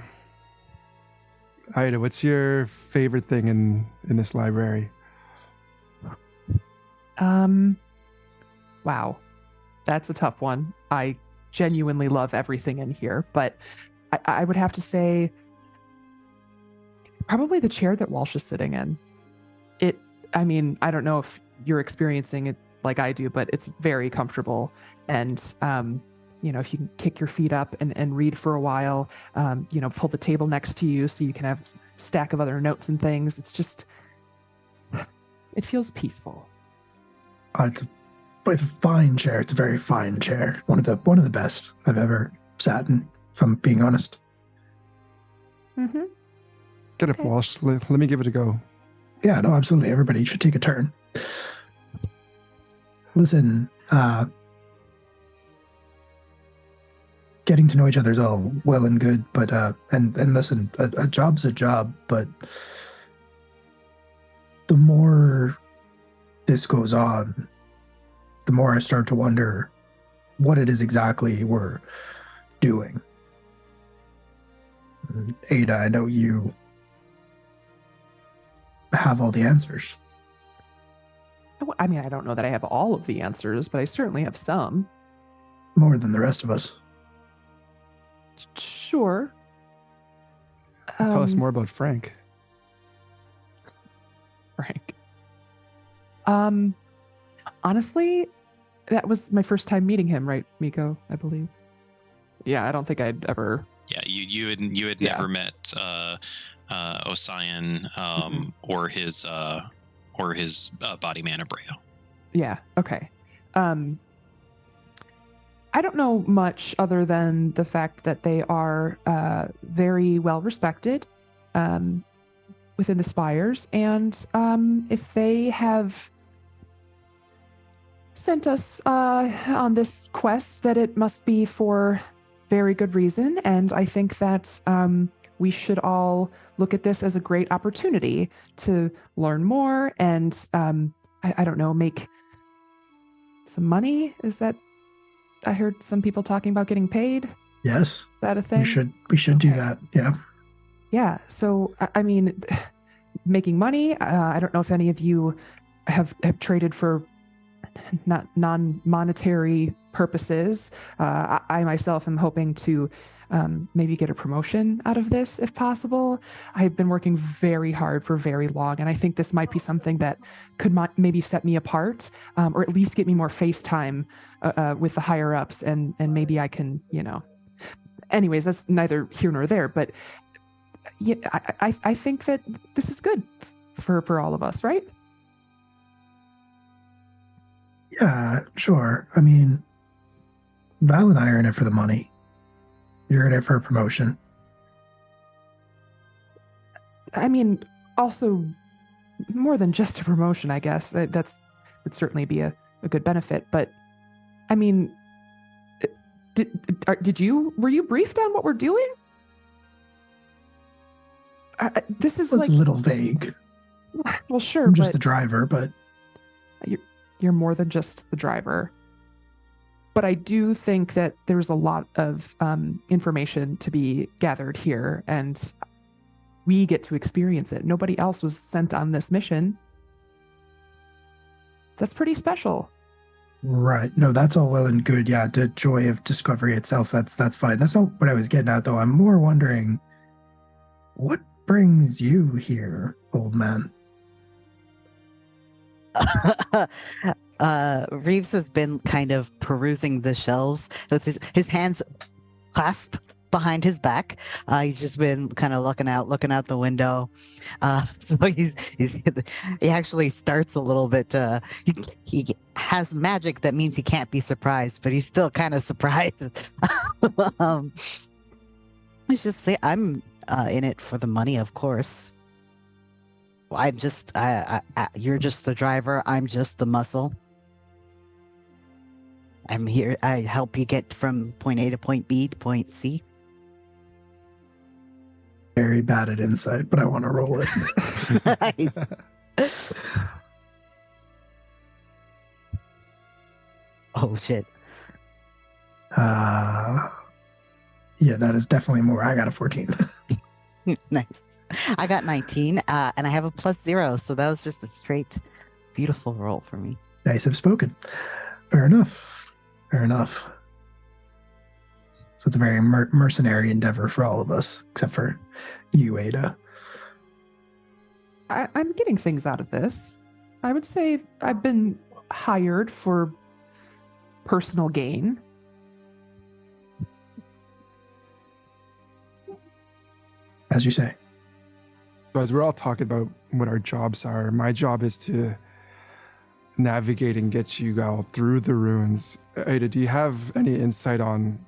Ida, what's your favorite thing in this library? Wow. That's a tough one. I genuinely love everything in here, but I would have to say probably the chair that Walsh is sitting in. I mean, I don't know if you're experiencing it like I do, but it's very comfortable. And, if you can kick your feet up and read for a while, pull the table next to you so you can have a stack of other notes and things. It's just, it feels peaceful. It's a fine chair. It's a very fine chair. One of the best I've ever sat in, if I'm being honest. Mm-hmm. Get up, Walsh. Let me give it a go. Yeah, no, absolutely. Everybody should take a turn. Listen, getting to know each other is all well and good, but and listen, a job's a job, but the more this goes on, the more I start to wonder what it is exactly we're doing. Ada, I know you have all the answers. I mean, I don't know that I have all of the answers, but I certainly have some. More than the rest of us. Sure. Tell us more about Frank. Frank. Honestly, that was my first time meeting him, right, Miko? I believe. Yeah, I don't think I'd ever. Yeah, you had never met Osian or his body man Abreu. Yeah. Okay. I don't know much other than the fact that they are very well respected within the Spires, and if they have sent us on this quest, that it must be for very good reason, and I think that we should all look at this as a great opportunity to learn more and I don't know, make some money. Is that? I heard some people talking about getting paid. Yes. Is that a thing? We should do that. Yeah. Yeah. So, I mean, making money. I don't know if any of you have traded for not non-monetary purposes. I myself am hoping to maybe get a promotion out of this if possible. I've been working very hard for very long, and I think this might be something that could maybe set me apart, or at least get me more face time with the higher ups, and maybe I can, anyways, that's neither here nor there, but yeah, I think that this is good for all of us, right? Yeah, sure. I mean, Val and I are in it for the money. You're in it for a promotion. I mean, also more than just a promotion, I guess. That's would certainly be a good benefit. But I mean, were you briefed on what we're doing? This is It's like a little vague. Well, sure, I'm just but the driver, but you're more than just the driver. But I do think that there's a lot of information to be gathered here, and we get to experience it. Nobody else was sent on this mission. That's pretty special. right. No, that's all well and good. Yeah, the joy of discovery itself, that's fine. That's not what I was getting at, though. I'm more wondering, what brings you here, old man? Reeves has been kind of perusing the shelves with his hands clasped behind his back. He's just been kind of looking out the window. So he actually starts a little bit. He has magic that means he can't be surprised, but he's still kind of surprised. Let's just say I'm in it for the money, of course. I'm just, you're just the driver. I'm just the muscle. I'm here. I help you get from point A to point B to point C. Very bad at insight, but I want to roll it. Nice. Oh shit. Yeah, that is definitely more. I got a 14. Nice. I got 19, and I have a +0, so that was just a straight, beautiful roll for me. Nice have spoken. Fair enough. Fair enough. So it's a very mercenary endeavor for all of us, except for you, Ada. I'm getting things out of this. I would say I've been hired for personal gain. As you say. So as we're all talking about what our jobs are, my job is to navigate and get you all through the ruins. Ada, do you have any insight on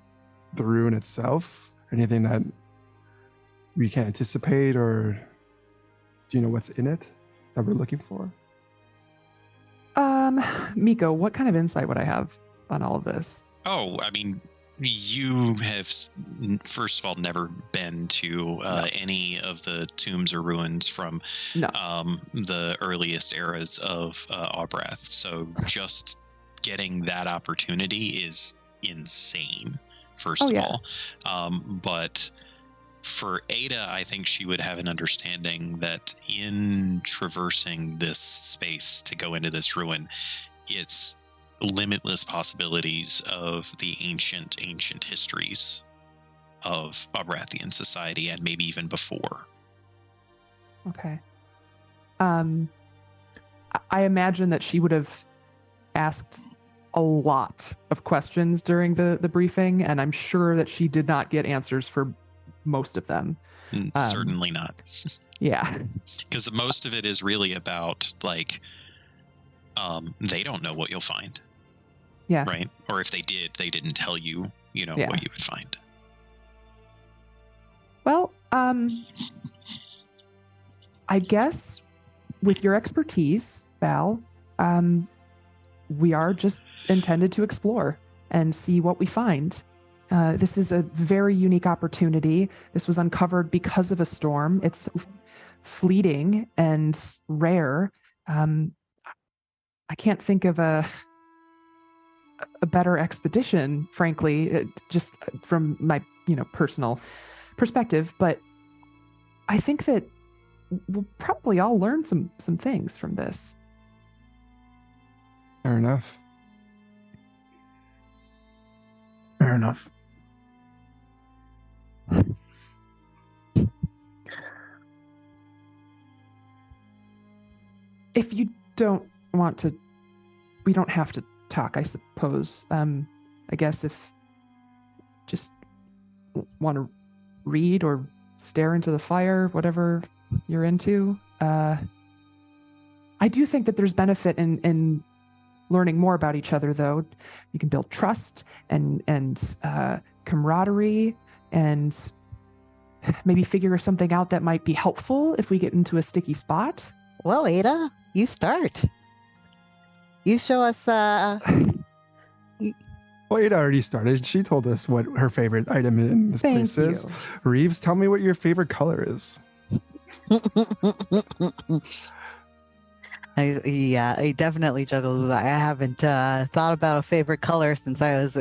the ruin itself? Anything that we can anticipate, or do you know what's in it that we're looking for? Miko, what kind of insight would I have on all of this? Oh, I mean, you have, first of all, never been to any of the tombs or ruins from the earliest eras of Aubrath. So just getting that opportunity is insane, first of all. But for Ada, I think she would have an understanding that in traversing this space to go into this ruin, it's limitless possibilities of the ancient histories of Aubrathian society, and maybe even before. Okay. I imagine that she would have asked a lot of questions during the briefing, and I'm sure that she did not get answers for most of them. Certainly not. Yeah. Because most of it is really about, like, they don't know what you'll find. Yeah. Right? Or if they did, they didn't tell you, what you would find. Well, I guess with your expertise, Val, we are just intended to explore and see what we find. This is a very unique opportunity. This was uncovered because of a storm. It's fleeting and rare. I can't think of a better expedition, frankly, just from my personal perspective. But I think that we'll probably all learn some things from this. Fair enough. Fair enough. If you don't want to, we don't have to talk, I suppose. I guess if just want to read or stare into the fire, whatever you're into. I do think that there's benefit in learning more about each other, though. You can build trust and camaraderie, and maybe figure something out that might be helpful if we get into a sticky spot. Well, Ada, you start. You show us. Well, Ada already started. She told us what her favorite item in this place is. Reeves, tell me what your favorite color is. I definitely juggle. I haven't thought about a favorite color since I was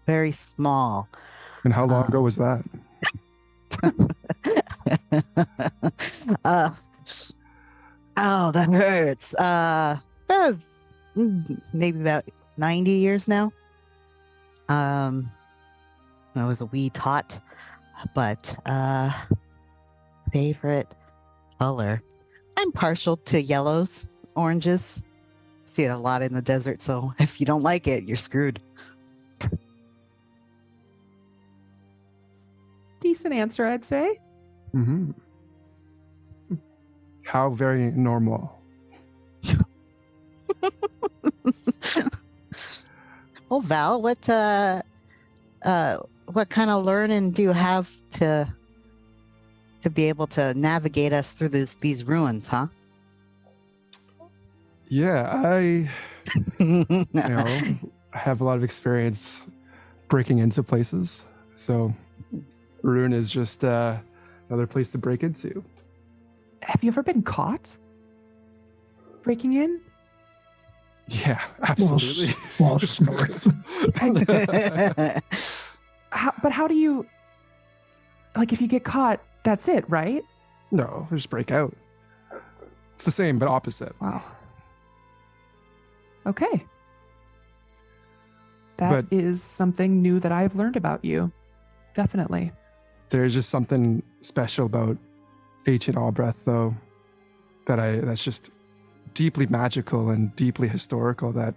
very small. And how long ago was that? Oh, that hurts. That's maybe about 90 years now. I was a wee tot, but favorite color. I'm partial to yellows, oranges. See it a lot in the desert, so if you don't like it, you're screwed. Decent answer, I'd say. Mm-hmm. How very normal. Well, Val, what kind of learning do you have to be able to navigate us through these ruins, huh? Yeah, I have a lot of experience breaking into places. So Rune is just another place to break into. Have you ever been caught breaking in? Yeah, absolutely. Walsh snorts. How do you, like, if you get caught, that's it, right? No, just break out. It's the same, but opposite. Wow. Okay. That is something new that I've learned about you. Definitely. There's just something special about ancient Albrecht, though, that's just deeply magical and deeply historical, that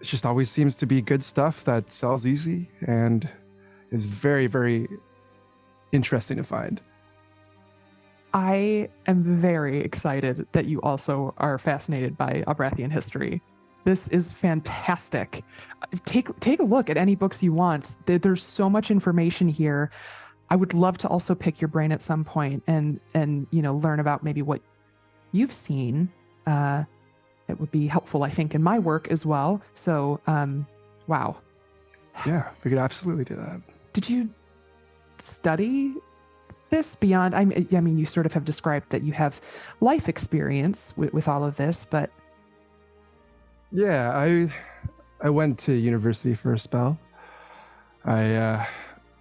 it just always seems to be good stuff that sells easy and is very, very interesting to find. I am very excited that you also are fascinated by Albrechthian history. This is fantastic. Take a look at any books you want. There's so much information here. I would love to also pick your brain at some point and learn about maybe what you've seen. It would be helpful, I think, in my work as well. So, wow. Yeah, we could absolutely do that. Did you study this beyond? I mean, you sort of have described that you have life experience with all of this, but yeah, I went to university for a spell. I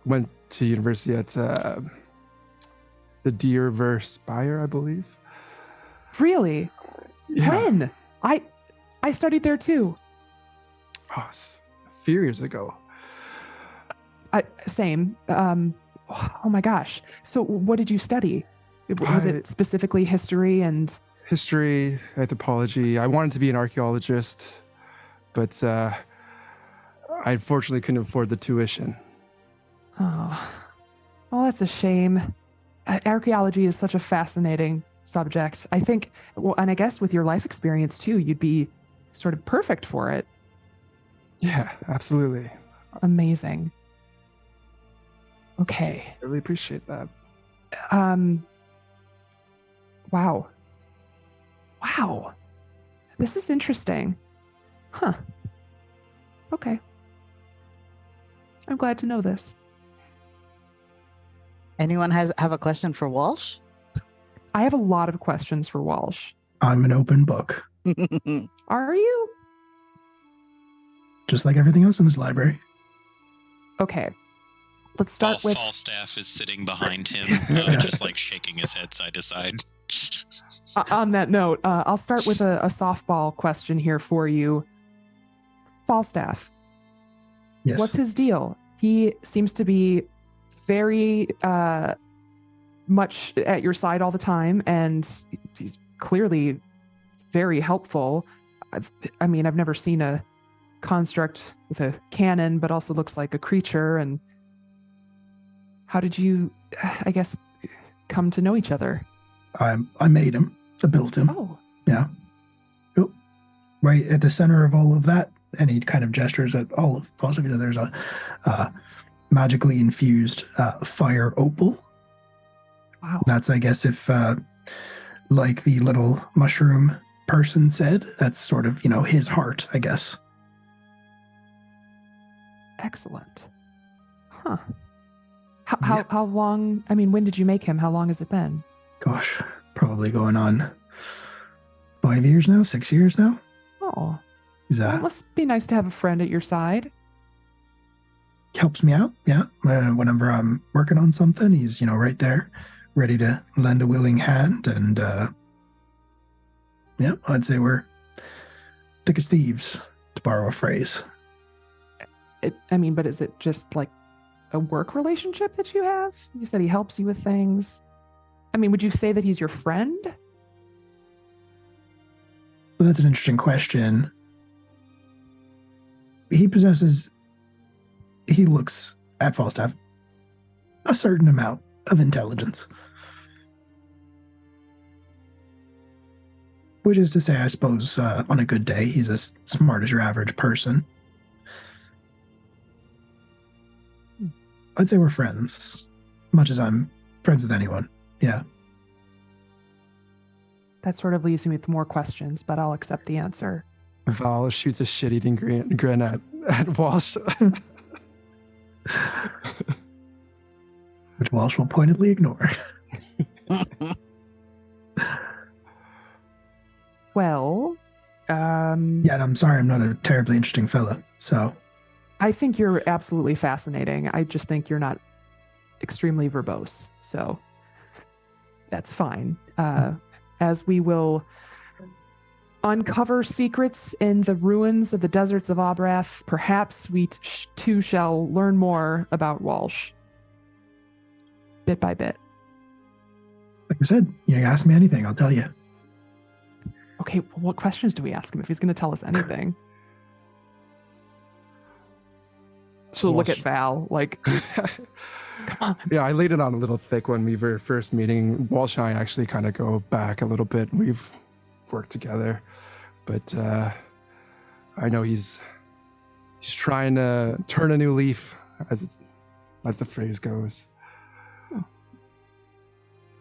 went to university at the Deerver Spire, I believe. Really? Yeah. When? I studied there too. Oh, a few years ago. Same. Oh my gosh. So what did you study? Was it specifically history and... History, anthropology. I wanted to be an archaeologist, but I unfortunately couldn't afford the tuition. Oh, well, that's a shame. Archaeology is such a fascinating subject. I think, well, and I guess with your life experience too, you'd be sort of perfect for it. Yeah, absolutely. Amazing. Okay. I really appreciate that. Wow. This is interesting. Huh. Okay. I'm glad to know this. Anyone have a question for Walsh? I have a lot of questions for Walsh. I'm an open book, Are you? just like everything else in this library. Okay. Let's start with... Falstaff is sitting behind him, just like shaking his head side to side. On that note, I'll start with a softball question here for you. Falstaff, Yes. what's his deal? He seems to be very much at your side all the time, and he's clearly very helpful. I've never seen a construct with a cannon, but also looks like a creature. And how did you, I guess, come to know each other? I made him. I built him. Oh, Yeah. Oh, right at the center of all of that, and he kind of gestures at all of possibly there's a magically infused fire opal. wow. That's, I guess, if like the little mushroom person said, that's sort of, his heart, I guess. Excellent. Huh. How long, when did you make him? How long has it been? Gosh, probably going on 5 years now, 6 years now. Oh, He's well, it must be nice to have a friend at your side. helps me out. Yeah. Whenever I'm working on something, he's, right there, ready to lend a willing hand. And yeah, I'd say we're thick as thieves, to borrow a phrase. But is it just like a work relationship that you have? You said he helps you with things. Would you say that he's your friend? Well, that's an interesting question. He looks at Falstaff a certain amount of intelligence. Which is to say, I suppose, on a good day, he's as smart as your average person. I'd say we're friends, much as I'm friends with anyone. Yeah. That sort of leaves me with more questions, but I'll accept the answer. Val shoots a shit-eating grin at Walsh. Which Walsh will pointedly ignore. Well, Yeah, and I'm sorry, I'm not a terribly interesting fella. So I think you're absolutely fascinating. I just think you're not extremely verbose. So that's fine. As we will uncover secrets in the ruins of the deserts of Abrath, perhaps we too shall learn more about Walsh. Bit by bit. like I said, you ask me anything, I'll tell you. Okay, well, what questions do we ask him if he's going to tell us anything? She'll look at Val like, come on. Yeah, I laid it on a little thick when we were first meeting. Walsh and I actually kind of go back a little bit. We've worked together, but I know he's trying to turn a new leaf, as the phrase goes.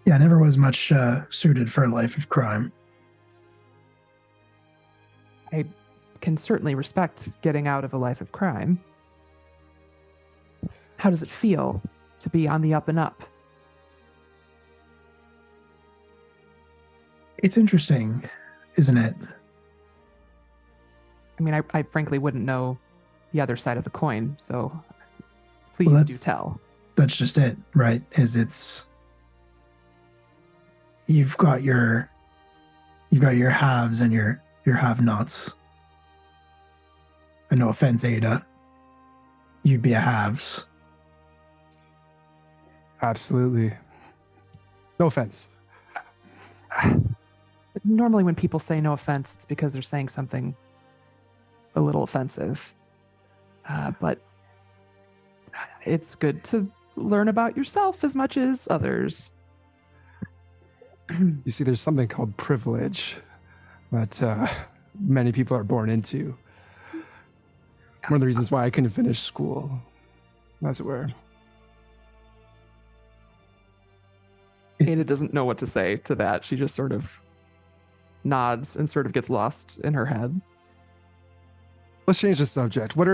Yeah, I never was much suited for a life of crime. I can certainly respect getting out of a life of crime. How does it feel to be on the up and up? It's interesting, isn't it? I mean, I frankly wouldn't know the other side of the coin, so please Well, do tell. That's just it, right? You've got your haves and your have-nots. And no offense, Ada, you'd be a haves. Absolutely. No offense. Normally when people say no offense, it's because they're saying something a little offensive. But it's good to learn about yourself as much as others. You see, there's something called privilege that many people are born into. One of the reasons why I couldn't finish school, as it were. Ada doesn't know what to say to that. She just sort of nods and sort of gets lost in her head. Let's change the subject. What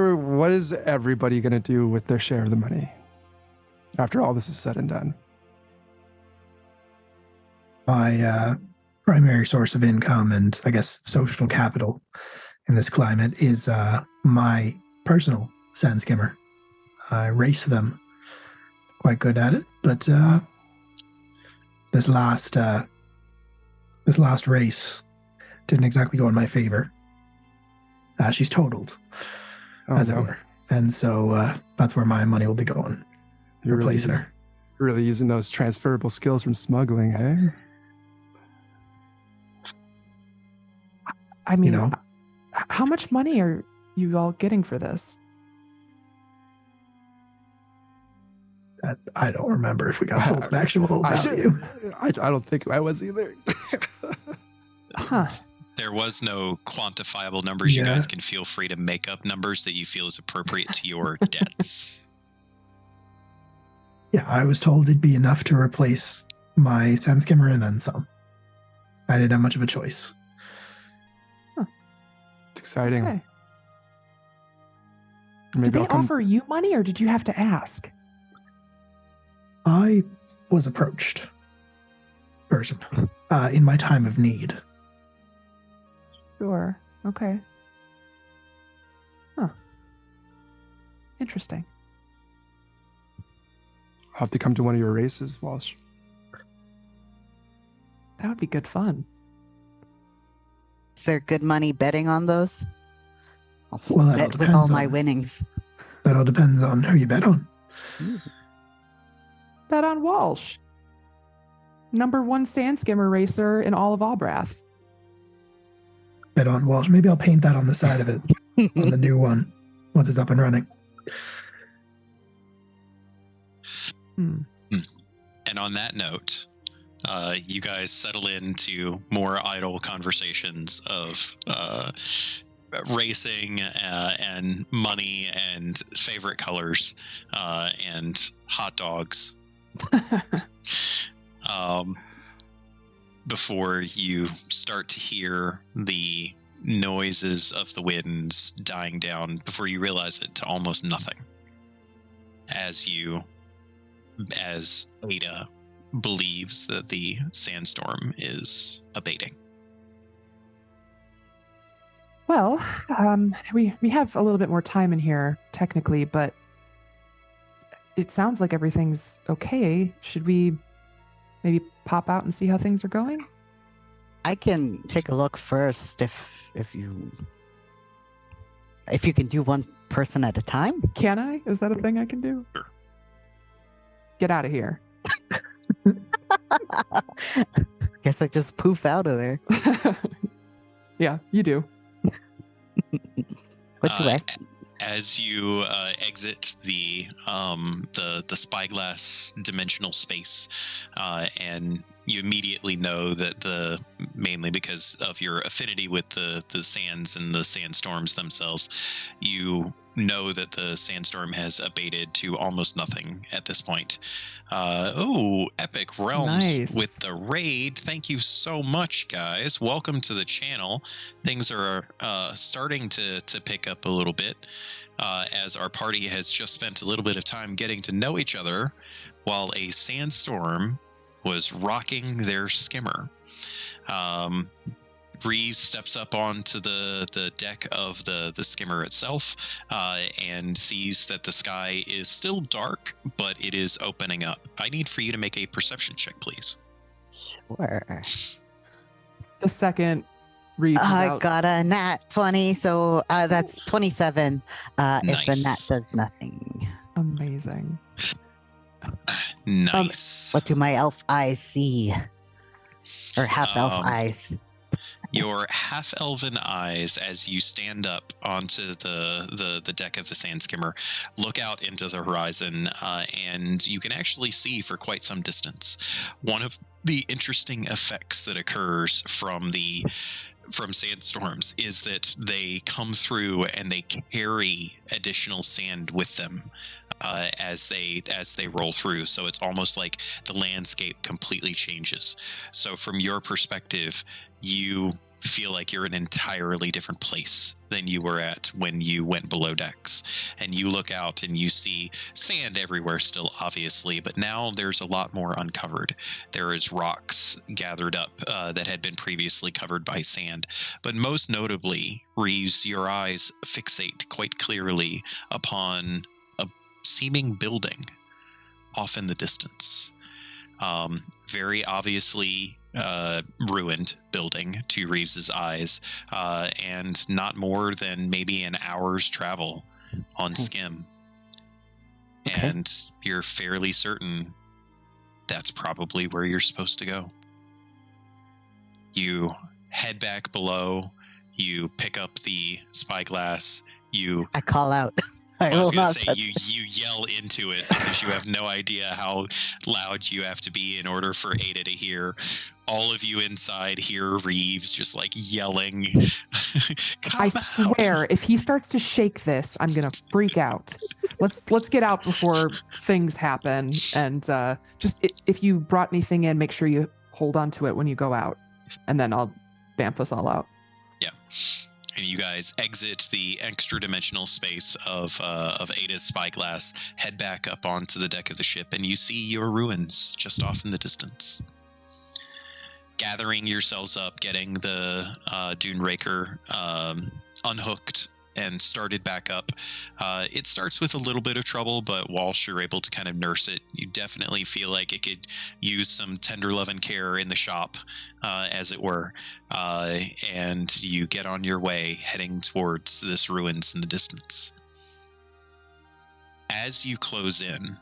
is everybody going to do with their share of the money after all this is said and done? My primary source of income and I guess social capital in this climate is my personal sand skimmer. I race them, quite good at it, but this last race didn't exactly go in my favor. She's totaled, as it were, and so that's where my money will be going. You're replacing her. Really using those transferable skills from smuggling, eh? I mean, how much money are you all getting for this? I don't remember if we got told an actual value. I don't think I was either. Huh. There was no quantifiable numbers. You guys can feel free to make up numbers that you feel is appropriate to your debts. Yeah, I was told it'd be enough to replace my sand skimmer and then some. I didn't have much of a choice. It's exciting. Okay. Maybe Did they offer you money or did you have to ask? I was approached personally in my time of need. Sure. Okay. Huh. Interesting. I'll have to come to one of your races, Walsh. That would be good fun. Is there good money betting on those? I'll Well, that all bet with depends all my on- winnings. That all depends on who you bet on. Bet on Walsh. #1 sand skimmer racer in all of Abrath. Bet on Walsh. Maybe I'll paint that on the side of it on the new one once it's up and running. Hmm. And on that note, you guys settle into more idle conversations of racing and money and favorite colors and hot dogs. Before you start to hear the noises of the winds dying down before you realize it to almost nothing. As Ada believes that the sandstorm is abating. Well, we have a little bit more time in here, technically, but it sounds like everything's okay. Should we maybe pop out and see how things are going? I can take a look first if you can do one person at a time. Can I? Is that a thing I can do? Sure. Get out of here. Guess I just poof out of there. Yeah, you do. What do I? As you exit the spyglass dimensional space, and you immediately know that mainly because of your affinity with the sands and the sandstorms themselves, you know that the sandstorm has abated to almost nothing at this point. Epic Realms Nice. with the raid. Thank you so much, guys. Welcome to the channel. Things are starting to pick up a little bit as our party has just spent a little bit of time getting to know each other while a sandstorm was rocking their skimmer. Reeves steps up onto the deck of the skimmer itself and sees that the sky is still dark, but it is opening up. I need for you to make a perception check, please. Sure. The second Reeves is I out. got a nat 20, so that's 27 if the nat Nice. does nothing. Amazing. Nice. What do my elf eyes see? Or half elf eyes? Your half-elven eyes, as you stand up onto the deck of the sand skimmer, look out into the horizon, and you can actually see for quite some distance. One of the interesting effects that occurs from sandstorms is that they come through and they carry additional sand with them as they roll through. So it's almost like the landscape completely changes. So from your perspective, you feel like you're in an entirely different place than you were at when you went below decks. And you look out and you see sand everywhere still, obviously, but now there's a lot more uncovered. There is rocks gathered up that had been previously covered by sand. But most notably, Reeves, your eyes fixate quite clearly upon a seeming building off in the distance. Very obviously ruined building to Reeves's eyes, and not more than maybe an hour's travel on skim. Okay. And you're fairly certain that's probably where you're supposed to go. You head back below, you pick up the spyglass, I call out. I I was will going not to say, touch- you yell into it because you have no idea how loud you have to be in order for Ada to hear. All of you inside hear Reeves just like yelling. Come I out. swear, if he starts to shake this, I'm gonna freak out. Let's get out before things happen. And just if you brought anything in, make sure you hold on to it when you go out, and then I'll bamf us all out. Yeah. And you guys exit the extra dimensional space of Ada's spyglass, head back up onto the deck of the ship, and you see your ruins just off in the distance. Gathering yourselves up, getting the Dune Raker unhooked and started back up. It starts with a little bit of trouble, but whilst you're able to kind of nurse it, you definitely feel like it could use some tender love and care in the shop, as it were. And you get on your way, heading towards this ruins in the distance. As you close in,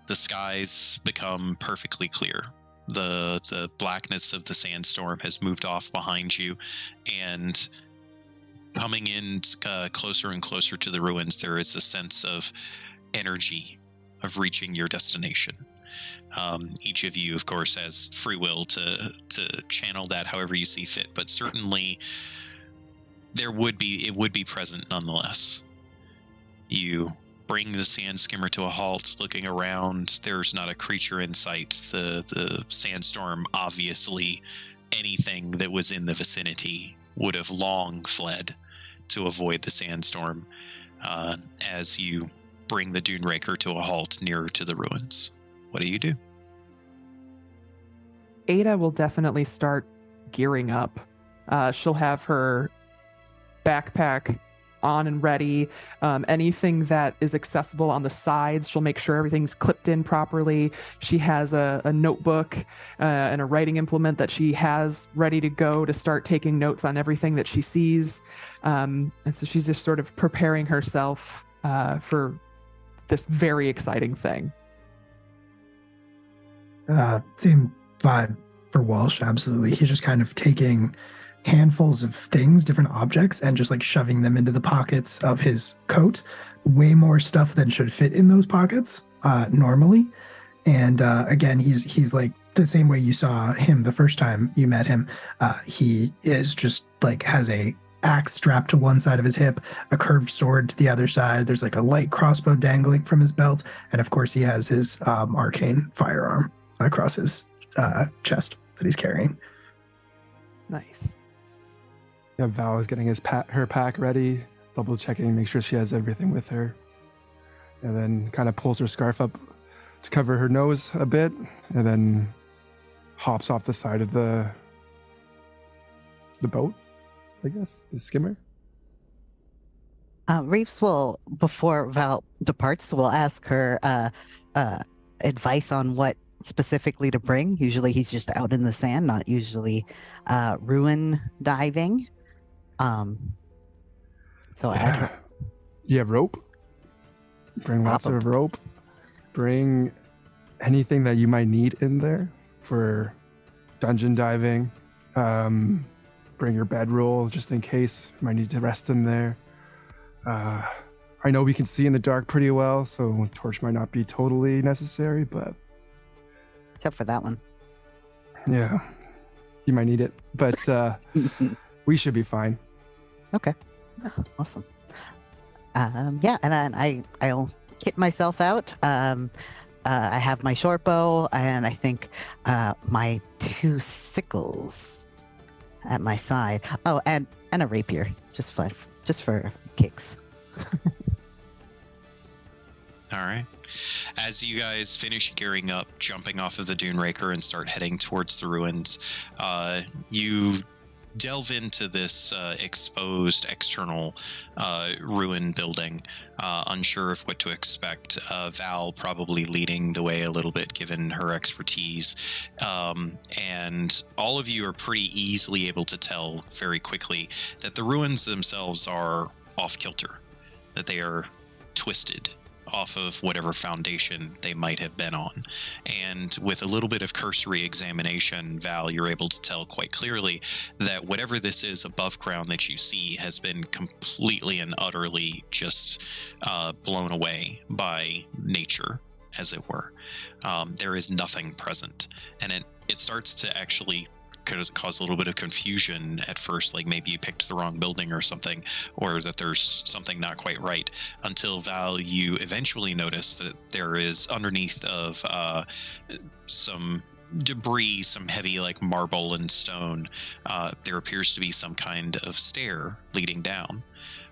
the skies become perfectly clear. The blackness of the sandstorm has moved off behind you, and coming in closer and closer to the ruins, there is a sense of energy of reaching your destination. Each of you, of course, has free will to channel that however you see fit, but certainly it would be present nonetheless. You bring the sand skimmer to a halt, looking around. There's not a creature in sight. The sandstorm, obviously, anything that was in the vicinity would have long fled to avoid the sandstorm as you bring the Dune Raker to a halt nearer to the ruins. What do you do? Ada will definitely start gearing up. She'll have her backpack on and ready. Anything that is accessible on the sides, she'll make sure everything's clipped in properly. She has a notebook and a writing implement that she has ready to go to start taking notes on everything that she sees. And so she's just sort of preparing herself for this very exciting thing. Same vibe for Walsh, absolutely. He's just kind of taking handfuls of things, different objects, and just like shoving them into the pockets of his coat. Way more stuff than should fit in those pockets normally. And again, he's like the same way you saw him the first time you met him. He is just like has a axe strapped to one side of his hip, a curved sword to the other side. There's like a light crossbow dangling from his belt, and of course he has his arcane firearm across his chest that he's carrying. Nice. Yeah, Val is getting her pack ready, double checking, make sure she has everything with her, and then kind of pulls her scarf up to cover her nose a bit, and then hops off the side of the boat, I guess, the skimmer. Reeves will, before Val departs, will ask her advice on what specifically to bring. Usually he's just out in the sand, not usually ruin diving. So You have rope? Bring lots of rope. Bring anything that you might need in there for dungeon diving. Bring your bedroll just in case you might need to rest in there. I know we can see in the dark pretty well, so torch might not be totally necessary, but except for that one. yeah, you might need it, but we should be fine. Okay. Oh, awesome. Yeah, and then I'll kit myself out. I have my short bow, and I think my 2 sickles at my side. Oh, and a rapier, just for kicks. All right. As you guys finish gearing up, jumping off of the Dune Raker and start heading towards the ruins, you delve into this exposed external ruin building, unsure of what to expect. Val probably leading the way a little bit given her expertise, and all of you are pretty easily able to tell very quickly that the ruins themselves are off kilter, that they are twisted off of whatever foundation they might have been on. And with a little bit of cursory examination, Val, you're able to tell quite clearly that whatever this is above ground that you see has been completely and utterly just blown away by nature, as it were. There is nothing present. And it starts to actually cause a little bit of confusion at first, like maybe you picked the wrong building or something, or that there's something not quite right, until Val, you eventually notice that there is underneath of some debris, some heavy like marble and stone, there appears to be some kind of stair leading down.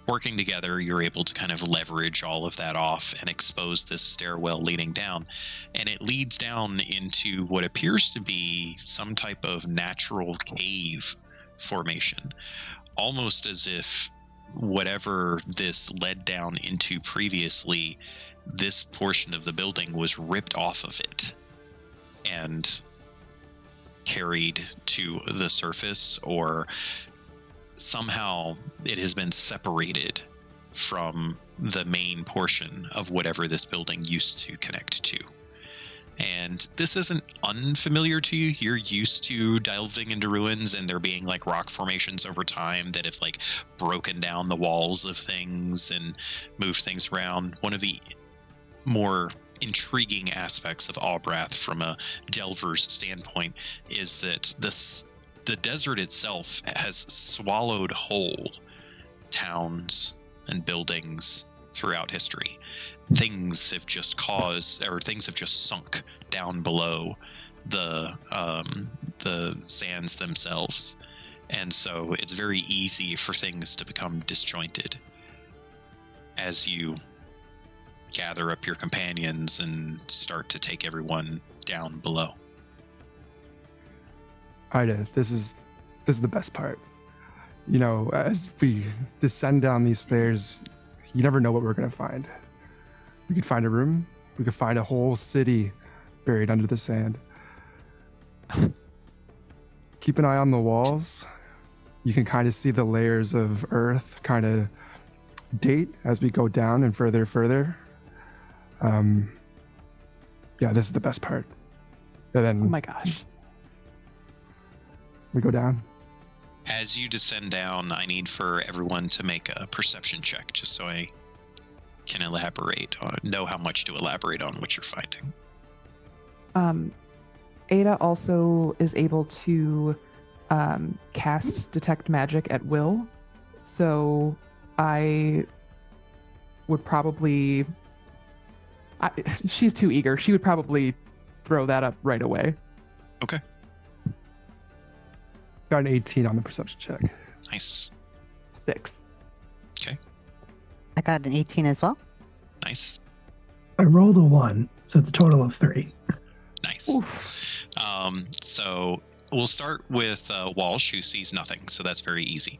Working together, you're able to kind of leverage all of that off and expose this stairwell leading down. And it leads down into what appears to be some type of natural cave formation, almost as if whatever this led down into previously, this portion of the building was ripped off of it and carried to the surface, or somehow it has been separated from the main portion of whatever this building used to connect to. And this isn't unfamiliar to you. You're used to delving into ruins and there being like rock formations over time that have like broken down the walls of things and moved things around. One of the more intriguing aspects of Albrath from a delver's standpoint is that the desert itself has swallowed whole towns and buildings throughout history. Things have just sunk down below the sands themselves, And so it's very easy for things to become disjointed as you gather up your companions and start to take everyone down below. Ida, this is the best part. You know, as we descend down these stairs, you never know what we're going to find. We could find a room. We could find a whole city buried under the sand. Keep an eye on the walls. You can kind of see the layers of earth kind of date as we go down and further. Yeah, this is the best part. And then Oh my gosh. we go down. As you descend down, I need for everyone to make a perception check, just so I can know how much to elaborate on what you're finding. Ada also is able to cast detect magic at will, so I would probably she's too eager. She would probably throw that up right away. Okay. Got an 18 on the perception check. Nice. 6. Okay. I got an 18 as well. Nice. I rolled a 1, so it's a total of 3. Nice. Oof. So we'll start with Walsh, who sees nothing, so that's very easy.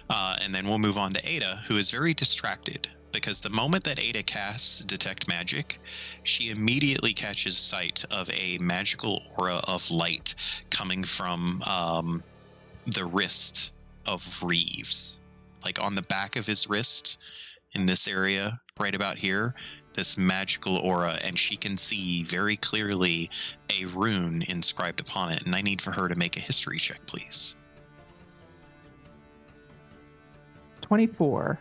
And then we'll move on to Ada, who is very distracted, because the moment that Ada casts Detect Magic, she immediately catches sight of a magical aura of light coming from the wrist of Reeves. Like on the back of his wrist, in this area, right about here, this magical aura, and she can see very clearly a rune inscribed upon it. And I need for her to make a history check, please. 24.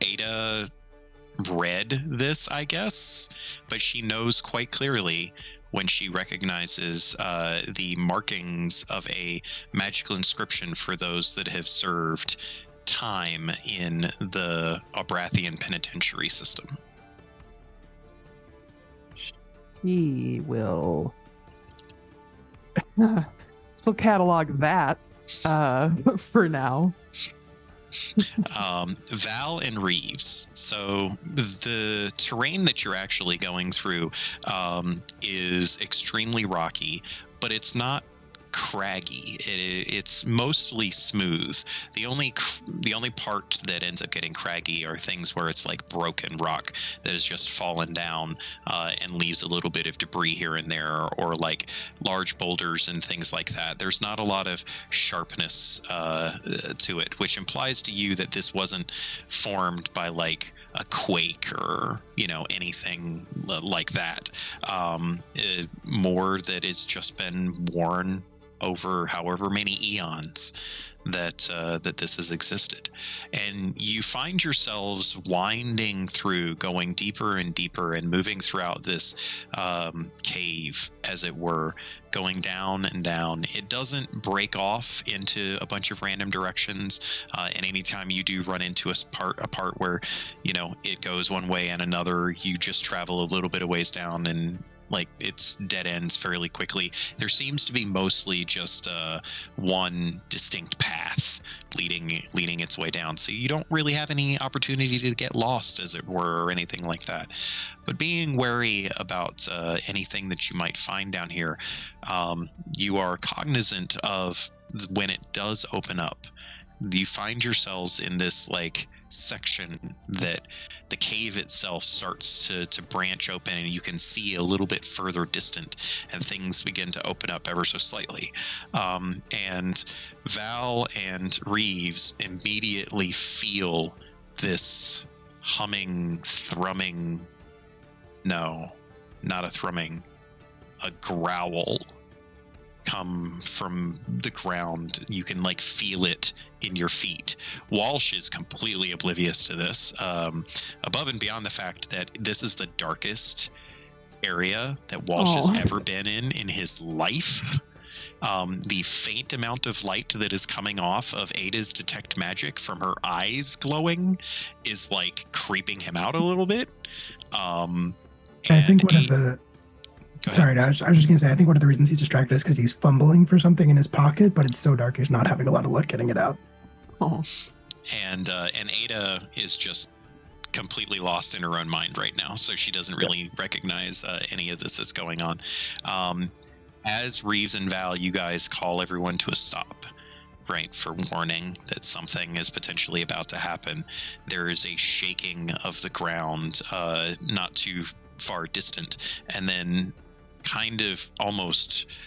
Ada read this, I guess, but she knows quite clearly when she recognizes the markings of a magical inscription for those that have served time in the Abrathian penitentiary system. She will she'll catalog that for now. Val and Reeves. So the terrain that you're actually going through is extremely rocky, but it's not craggy. It's mostly smooth. The only part that ends up getting craggy are things where it's like broken rock that has just fallen down and leaves a little bit of debris here and there, or like large boulders and things like that. There's not a lot of sharpness to it, which implies to you that this wasn't formed by like a quake or anything like that. More that it's just been worn over however many eons that this has existed. And you find yourselves winding through, going deeper and deeper and moving throughout this cave, as it were, going down and down. It doesn't break off into a bunch of random directions, and anytime you do run into a part where it goes one way and another, you just travel a little bit of ways down and it's dead ends fairly quickly. There seems to be mostly just one distinct path leading its way down, so you don't really have any opportunity to get lost, as it were, or anything like that. But being wary about anything that you might find down here, you are cognizant of when it does open up. You find yourselves in this section that the cave itself starts to branch open, and you can see a little bit further distant, and things begin to open up ever so slightly. And Val and Reeves immediately feel this humming, thrumming, no, not a thrumming, a growl come from the ground. You can feel it in your feet. Walsh is completely oblivious to this, above and beyond the fact that this is the darkest area that Walsh has ever been in his life. The faint amount of light that is coming off of Ada's detect magic from her eyes glowing is creeping him out a little bit. I think one of the Go ahead. Sorry, I was just gonna say, I think one of the reasons he's distracted is because he's fumbling for something in his pocket, but it's so dark he's not having a lot of luck getting it out. Oh, And Ada is just completely lost in her own mind right now, so she doesn't really recognize any of this that's going on. As Reeves and Val, you guys call everyone to a stop, right, for warning that something is potentially about to happen. There is a shaking of the ground not too far distant, and then kind of almost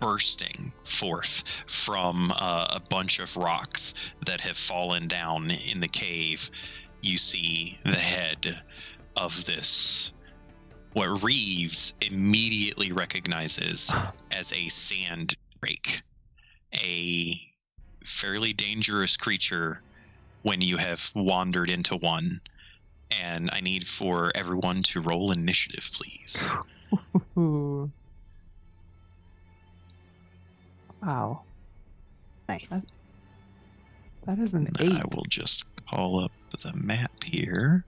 bursting forth from a bunch of rocks that have fallen down in the cave. You see the head of this, what Reeves immediately recognizes as a sand drake, a fairly dangerous creature when you have wandered into one. And I need for everyone to roll initiative, please. Ooh. Wow. Nice. That is an And 8. I will just call up the map here.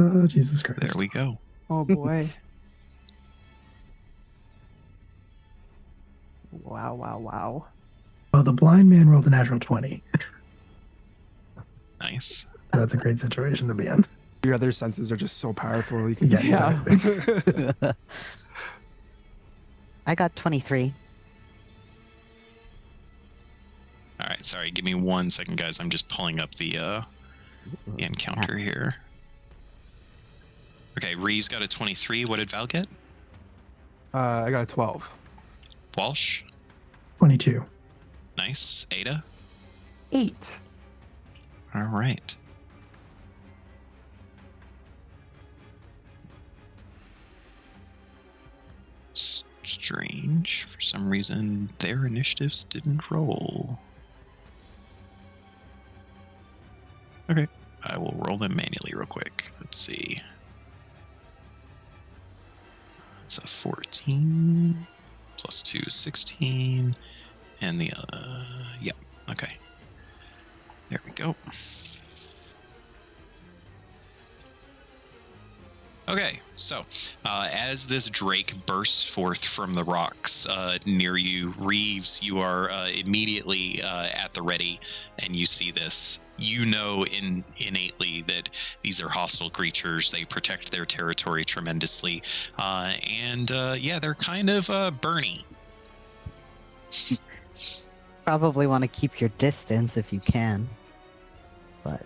Oh, Jesus Christ. There we go. Oh boy. Wow. Well, the blind man rolled a natural 20. Nice. So that's a great situation to be in. Your other senses are just so powerful. You can Yeah, exactly. I got 23. All right, sorry. Give me 1 second, guys. I'm just pulling up the encounter here. Okay, Reeves got a 23. What did Val get? I got a 12. Walsh? 22. Nice. Ada? 8. All right. Strange. For some reason, their initiatives didn't roll. Okay. I will roll them manually real quick. Let's see. It's a 14 plus 2 is 16. And the yep. Okay. There we go. Okay, so as this drake bursts forth from the rocks near you, Reeves, you are immediately at the ready, and you see this. You know innately that these are hostile creatures. They protect their territory tremendously, and yeah, they're kind of Bernie. Probably want to keep your distance if you can. But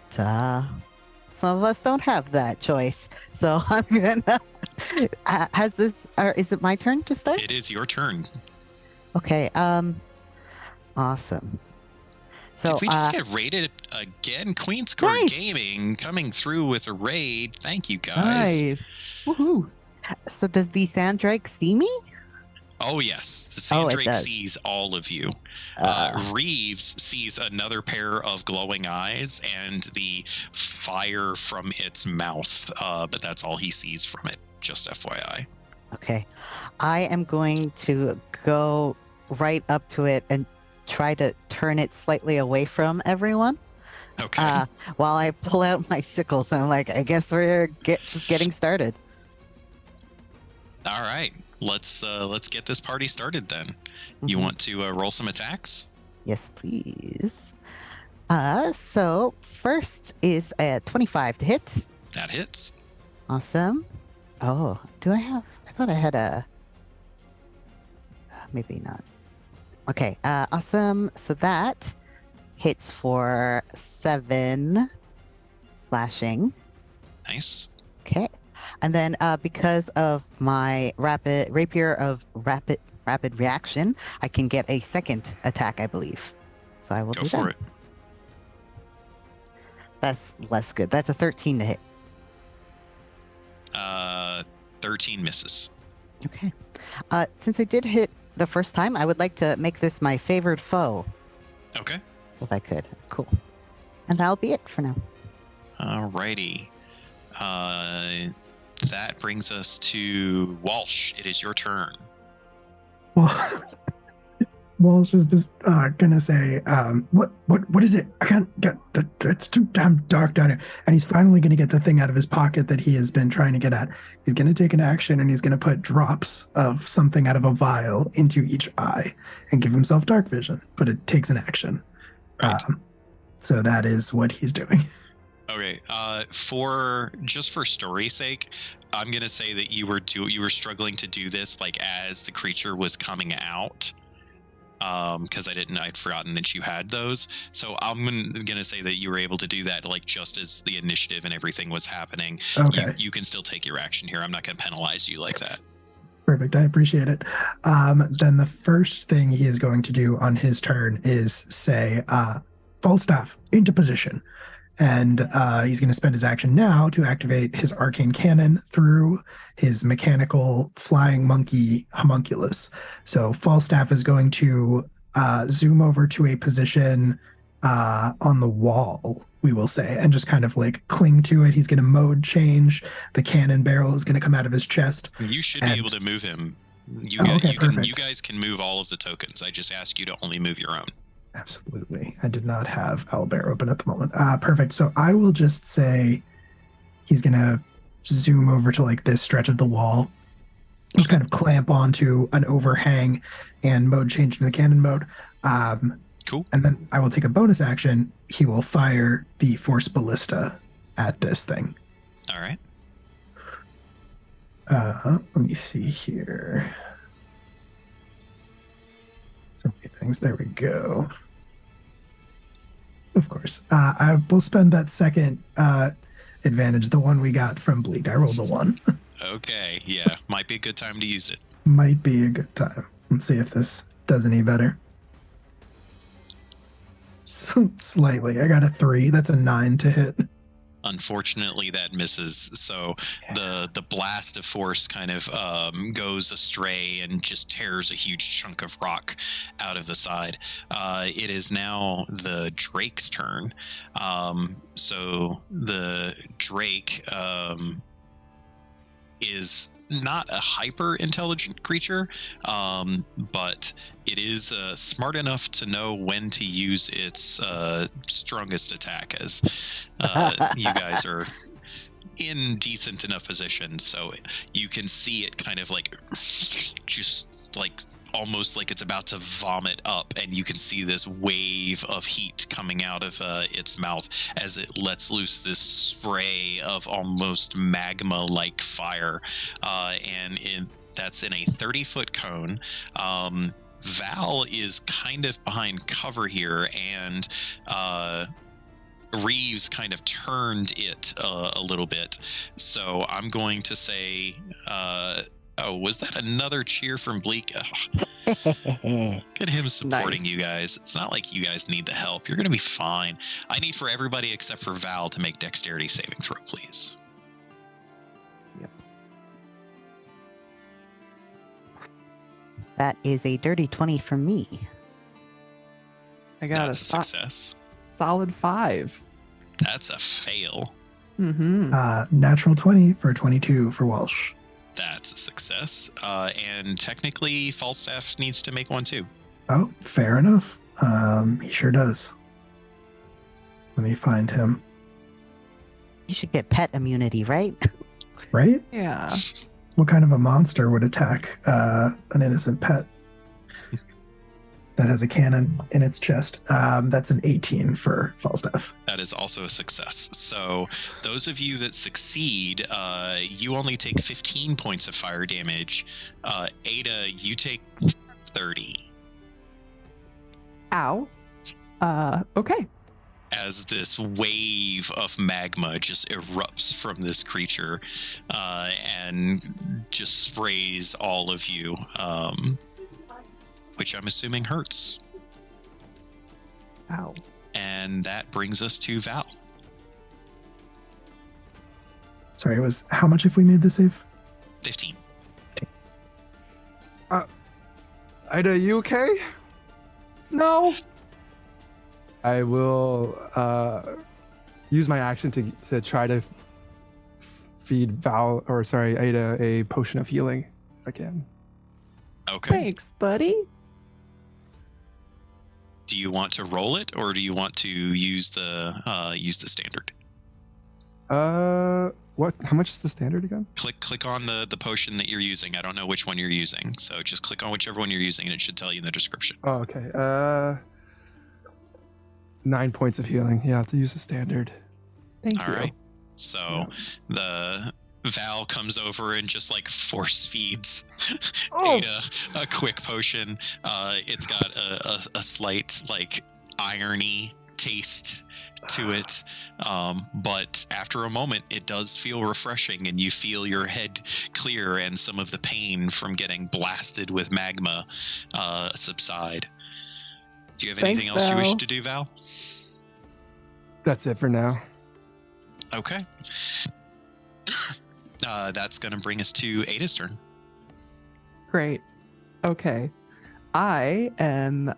some of us don't have that choice. So I'm gonna has this or is it my turn to start? It is your turn. Okay, awesome. So Did we just get raided again? Queen Score Nice. Gaming coming through with a raid. Thank you, guys. Nice. Woohoo. so does the sand drake see me? Oh yes, the Oh, it Sandrake does. sees all of you. Reeves sees another pair of glowing eyes and the fire from its mouth, but that's all he sees from it. Just FYI. Okay. I am going to go right up to it and try to turn it slightly away from everyone. Okay. While I pull out my sickles. I'm like, I guess we're just getting started. All right. Let's get this party started then. You Mhm. want to roll some attacks? Yes, please. So first is a 25 to hit. That hits. Awesome. Oh, do I have? I thought I had a. Maybe not. Okay. Awesome. So that hits for 7 slashing. Nice. Okay. And then because of my rapier of rapid reaction, I can get a second attack, I believe. So I will Go do for that. it. That's less good. That's a 13 to hit. 13 misses. Okay. Since I did hit the first time, I would like to make this my favored foe, Okay. if I could. Cool. And that'll be it for now. Alrighty. That brings us to Walsh. It is your turn. Well, Walsh is just gonna say, what is it? I can't get it's too damn dark down here. And he's finally gonna get the thing out of his pocket that he has been trying to get at. He's gonna take an action and he's gonna put drops of something out of a vial into each eye and give himself dark vision. But it takes an action. Right. So that is what he's doing. Okay. For story's sake, I'm gonna say that you were struggling to do this like as the creature was coming out. Because I'd forgotten that you had those. So I'm gonna say that you were able to do that like just as the initiative and everything was happening. Okay. You can still take your action here. I'm not gonna penalize you like that. Perfect. I appreciate it. Then the first thing he is going to do on his turn is say, Falstaff, into position. And he's going to spend his action now to activate his arcane cannon through his mechanical flying monkey homunculus. So Falstaff is going to zoom over to a position on the wall, we will say, and just kind of like cling to it. He's going to mode change. The cannon barrel is going to come out of his chest. You should be able to move him. You guys can move all of the tokens. I just ask you to only move your own. Absolutely. I did not have Owlbear open at the moment. Perfect. So I will just say he's going to zoom over to like this stretch of the wall, just kind of clamp onto an overhang and mode change into the cannon mode. Cool. And then I will take a bonus action. He will fire the Force Ballista at this thing. All right. Let me see here. So many things. There we go. Of course. I will spend that second advantage, the one we got from Bleak. I rolled a 1. Okay. Yeah. Might be a good time to use it. Might be a good time. Let's see if this does any better. So, slightly. I got a 3. That's a 9 to hit. Unfortunately, that misses. So the blast of force kind of goes astray and just tears a huge chunk of rock out of the side. It is now the Drake's turn. So the Drake is not a hyper intelligent creature, but it is smart enough to know when to use its strongest attack, as you guys are in decent enough position, so you can see it kind of like just like almost like it's about to vomit up, and you can see this wave of heat coming out of its mouth as it lets loose this spray of almost magma-like fire, that's in a 30-foot cone. Val is kind of behind cover here, and Reeves kind of turned it a little bit. So I'm going to say, was that another cheer from Bleak? Look at him supporting Nice. you guys. It's not like you guys need the help. You're going to be fine. I need for everybody except for Val to make dexterity saving throw, please. That is a dirty 20 from me. I got That's a a success. solid 5. That's a fail. Mm-hmm. Natural 20 for 22 for Walsh. That's a success. And technically, Falstaff needs to make one too. Oh, fair enough. He sure does. Let me find him. You should get pet immunity, right? Right? Yeah. What kind of a monster would attack an innocent pet that has a cannon in its chest? That's an 18 for Falstaff. That is also a success. So those of you that succeed, you only take 15 points of fire damage. Ada, you take 30. Ow. Okay. As this wave of magma just erupts from this creature and just sprays all of you, which I'm assuming hurts. Ow. And that brings us to Val. Sorry, it was how much if we made the save? 15. Ida, you okay? No. I will use my action to try to feed Ada a potion of healing if I can. Okay. Thanks, buddy. do you want to roll it, or do you want to use the standard? What? How much is the standard again? Click on the potion that you're using. I don't know which one you're using, so just click on whichever one you're using, and it should tell you in the description. Oh, okay. 9 points of healing. Yeah, I have to use the standard. Thank All you. right. So the Val comes over and just like force feeds Ada a quick potion. It's got a slight like irony taste to it, but after a moment it does feel refreshing, and you feel your head clear and some of the pain from getting blasted with magma subside. Do you have anything Thanks, else you wish Val. to do, Val? That's it for now. Okay. That's going to bring us to Ada's turn. Great. Okay. I am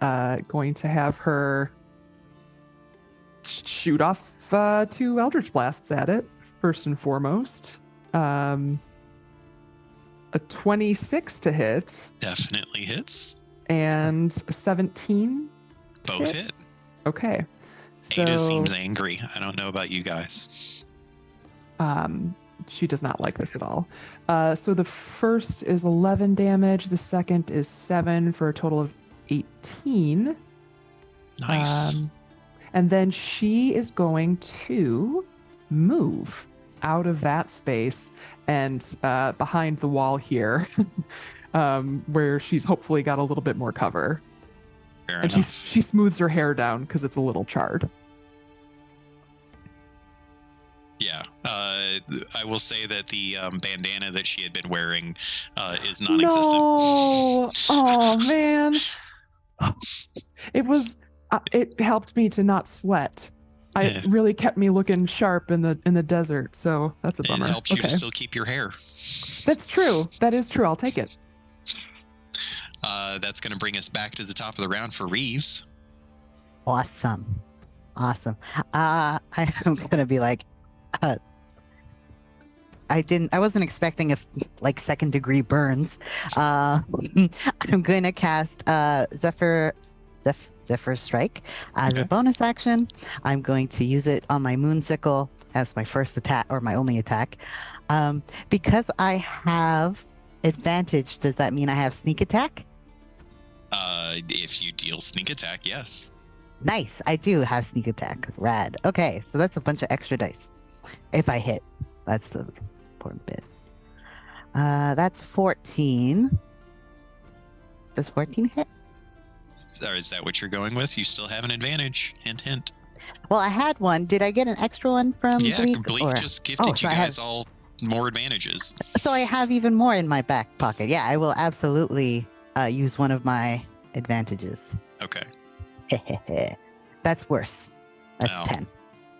going to have her shoot off 2 Eldritch Blasts at it, first and foremost. A 26 to hit Definitely hits. and a 17. Both hit. Okay. So Ada seems angry. I don't know about you guys. she does not like this at all. So the first is 11 damage. The second is 7 for a total of 18. Nice. And then she is going to move out of that space and behind the wall here, where she's hopefully got a little bit more cover. Fair And enough. she smooths her hair down because it's a little charred. Yeah. I will say that the bandana that she had been wearing is non-existent. No! Oh man! It was. It helped me to not sweat. It really kept me looking sharp in the desert. So that's a bummer. It helps you to still keep your hair. That's true. That is true. I'll take it. That's going to bring us back to the top of the round for Reeves. Awesome. I am gonna be like, I wasn't expecting like 2nd degree burns. I'm gonna cast Zephyr Strike as a bonus action. I'm going to use it on my Moonsicle as my first attack, or my only attack. Because I have advantage, does that mean I have sneak attack? If you deal sneak attack, yes. Nice, I do have sneak attack. Rad. Okay, so that's a bunch of extra dice. If I hit, that's the important bit. That's 14. Does 14 hit? Or is that what you're going with? You still have an advantage. Hint, hint. Well, I had one. Did I get an extra one from Bleak? Bleak or- just gifted Oh, you so I guys all more advantages. So I have even more in my back pocket. Yeah, I will absolutely use one of my advantages. Okay. That's worse. That's Wow. 10.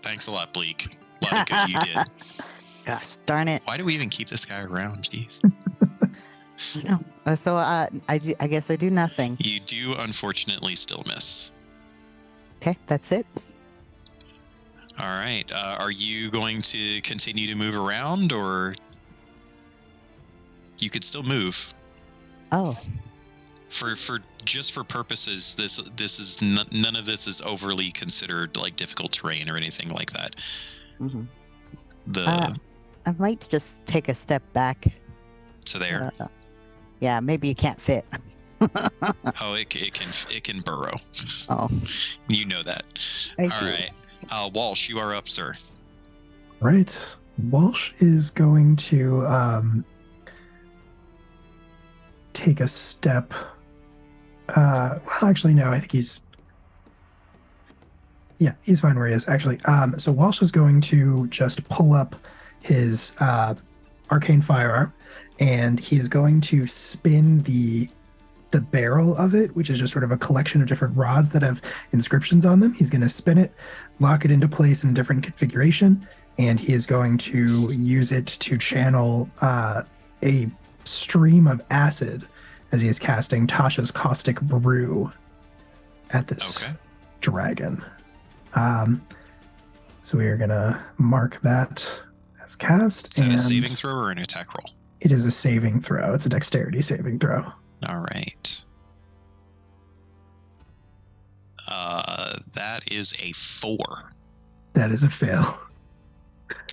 Thanks a lot, Bleak. A lot of good you did. Gosh, darn it. Why do we even keep this guy around? Jeez. So I guess I do nothing. You do unfortunately still miss. Okay, that's it. All right. Are you going to continue to move around, or you could still move? Oh, For just for purposes, this is none of this is overly considered like difficult terrain or anything like that. mhm. The I might just take a step back. to there. Yeah, maybe you can't fit. Oh, it can burrow. Oh, You know that. I All do. right. Walsh, you are up, sir. Right. Walsh is going to take a step. Well, actually, no. I think he's fine where he is. Actually, so Walsh is going to just pull up his arcane firearm, and he is going to spin the barrel of it, which is just sort of a collection of different rods that have inscriptions on them. He's going to spin it, lock it into place in a different configuration, and he is going to use it to channel a stream of acid as he is casting Tasha's Caustic Brew at this dragon. So we are going to mark that as cast. Is that a saving throw or an attack roll? It is a saving throw. It's a dexterity saving throw. All right. That is a 4. That is a fail.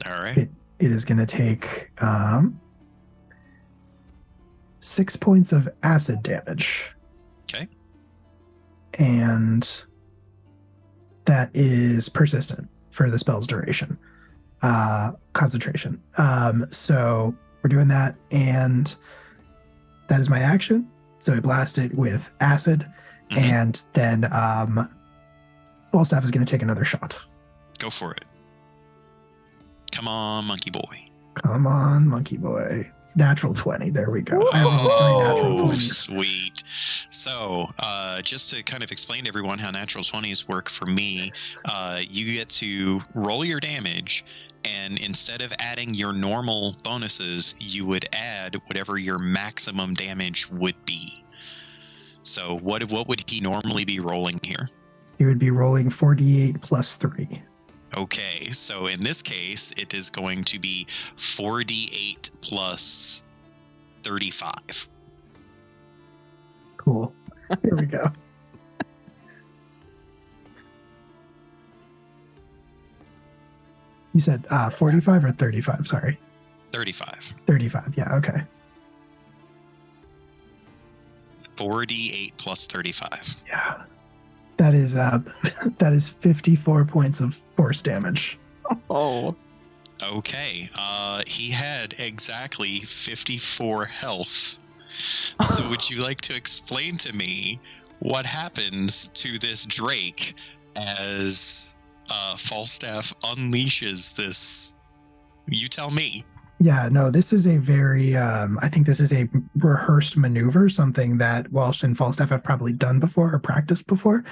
All right. It is going to take 6 points of acid damage. Okay. And that is persistent for the spell's duration. Concentration. So we're doing that, and that is my action. So I blast it with acid, and then Falstaff is going to take another shot. Go for it. Come on, monkey boy. Come on, monkey boy. Natural 20. There we go. I have all 3 natural 20s. Sweet. So, just to kind of explain to everyone how natural 20s work for me, you get to roll your damage, and instead of adding your normal bonuses, you would add whatever your maximum damage would be. So, what would he normally be rolling here? He would be rolling 4d8 plus 3. Okay, so in this case, it is going to be 4d8 plus 35. Cool. Here we go. You said 45 or 35? Sorry. 35. 35. Yeah. Okay. 4d8 plus 35. Yeah. That is that is 54 points of force damage. Oh. Okay, he had exactly 54 health. So would you like to explain to me what happens to this Drake as Falstaff unleashes this? You tell me. Yeah, no, this is a very, I think this is a rehearsed maneuver, something that Walsh and Falstaff have probably done before or practiced before.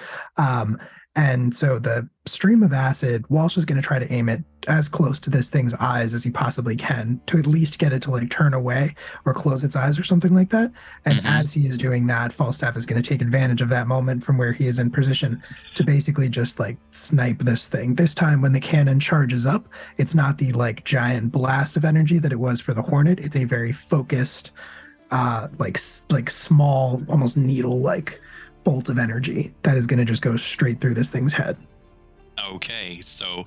And so the stream of acid, Walsh is going to try to aim it as close to this thing's eyes as he possibly can to at least get it to like turn away or close its eyes or something like that. And as he is doing that, Falstaff is going to take advantage of that moment from where he is in position to basically just like snipe this thing. This time when the cannon charges up, it's not the like giant blast of energy that it was for the Hornet. It's a very focused, like small, almost needle-like bolt of energy that is going to just go straight through this thing's head. Okay, so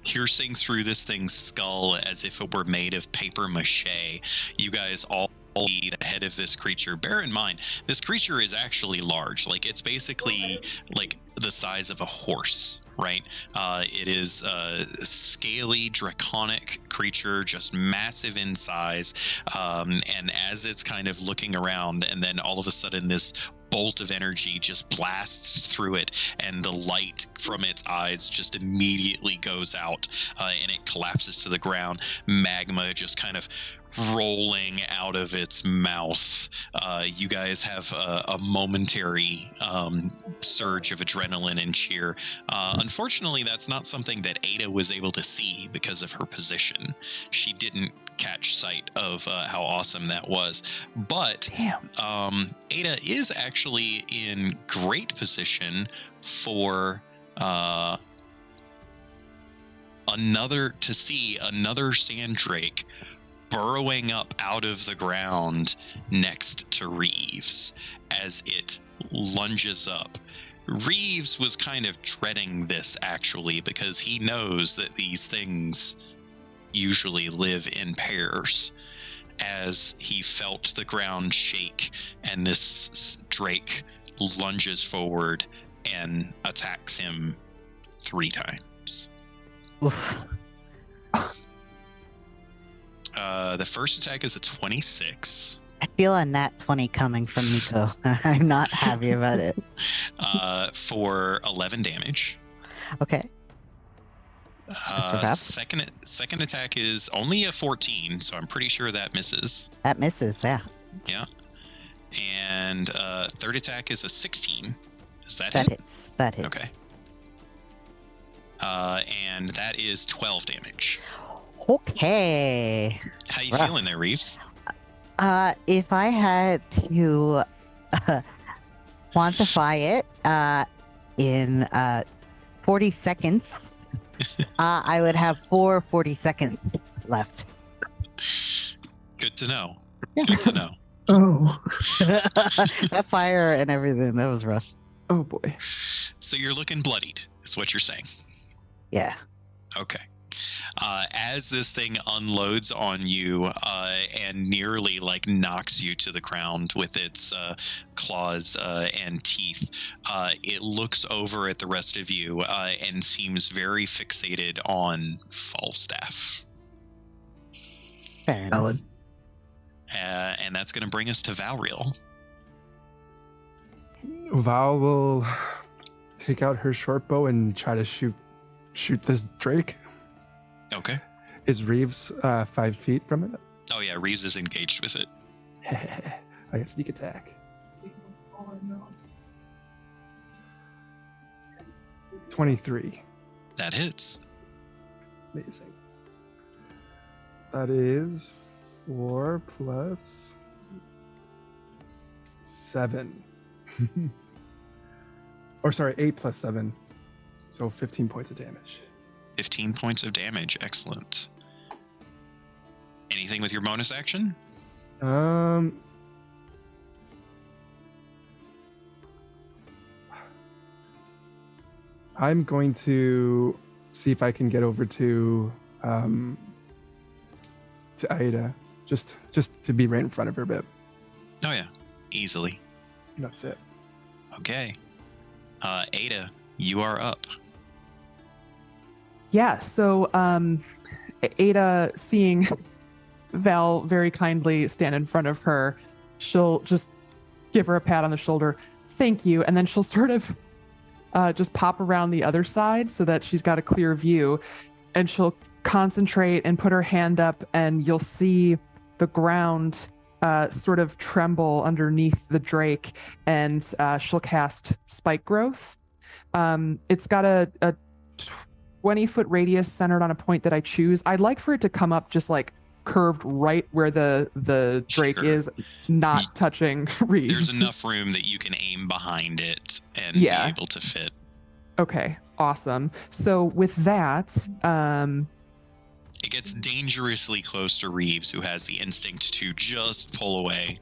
piercing through this thing's skull as if it were made of paper mache. You guys all see the head of this creature. Bear in mind, this creature is actually large. Like, it's basically like the size of a horse, right? It is a scaly, draconic creature, just massive in size. And as it's kind of looking around, and then all of a sudden this bolt of energy just blasts through it, and the light from its eyes just immediately goes out, and it collapses to the ground. Magma just kind of rolling out of its mouth. You guys have a momentary surge of adrenaline and cheer. Unfortunately, that's not something that Ada was able to see because of her position. She didn't catch sight of how awesome that was. But Ada is actually in great position for see another sand drake burrowing up out of the ground next to Reeves as it lunges up. Reeves was kind of dreading this, actually, because he knows that these things usually live in pairs. As he felt the ground shake, and this drake lunges forward and attacks him 3 times. Oof. The first attack is a 26. I feel a nat 20 coming from Miko. I'm not happy about it. For 11 damage. Okay. Second attack is only a 14, so I'm pretty sure that misses. That misses, yeah. Yeah. And third attack is a 16. Does that That hit? hits. That hits. Okay. And that is 12 damage. Okay. How you Rough. feeling there, Reeves? If I had to quantify it in 40 seconds, I would have 4 40 seconds left. Good to know. Yeah. Good to know. Oh, That fire and everything, that was rough. Oh boy. So you're looking bloodied, is what you're saying. Yeah. Okay. As this thing unloads on you and nearly like knocks you to the ground with its claws and teeth, it looks over at the rest of you and seems very fixated on Falstaff. Fair enough. Valid. And that's going to bring us to Valriel. Val will take out her short bow and try to shoot this drake. Okay. Is Reeves 5 feet from it? Oh yeah, Reeves is engaged with it. I got sneak attack. 23. That hits. Amazing. That is 4 plus 7. Or sorry, 8 plus 7. So 15 points of damage. 15 points of damage. Excellent. Anything with your bonus action? I'm going to see if I can get over to Aida, just to be right in front of her a bit. Oh yeah, easily. That's it. Okay. Ada, you are up. Yeah, so Ada, seeing Val very kindly stand in front of her, she'll just give her a pat on the shoulder. Thank you. And then she'll sort of just pop around the other side so that she's got a clear view. And she'll concentrate and put her hand up, and you'll see the ground sort of tremble underneath the drake, and she'll cast Spike Growth. It's got a 20-foot radius centered on a point that I choose. I'd like for it to come up just like curved right where the drake Sure. is, not touching Reeves. There's enough room that you can aim behind it and Yeah. be able to fit. Okay, awesome. So with that, It gets dangerously close to Reeves, who has the instinct to just pull away.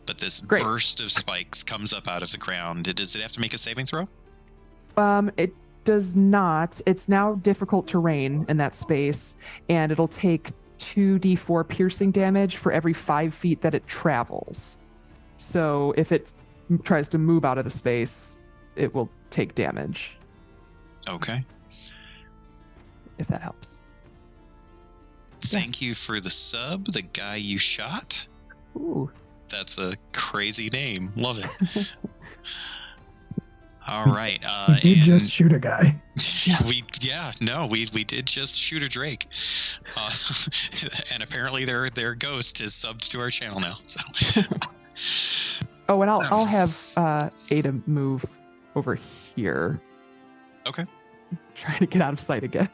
But this Great. burst of spikes comes up out of the ground. Does it have to make a saving throw? it does not. It's now difficult terrain in that space, and it'll take 2d4 piercing damage for every 5 feet that it travels. So if it tries to move out of the space, it will take damage, Okay. if that helps. Thank you for the sub, the guy you shot. Ooh. That's a crazy name. Love it. All right. We did and just shoot a guy. we did just shoot a drake. And apparently their ghost is subbed to our channel now. So Oh, and I'll have Ada move over here. Okay. Trying to get out of sight again.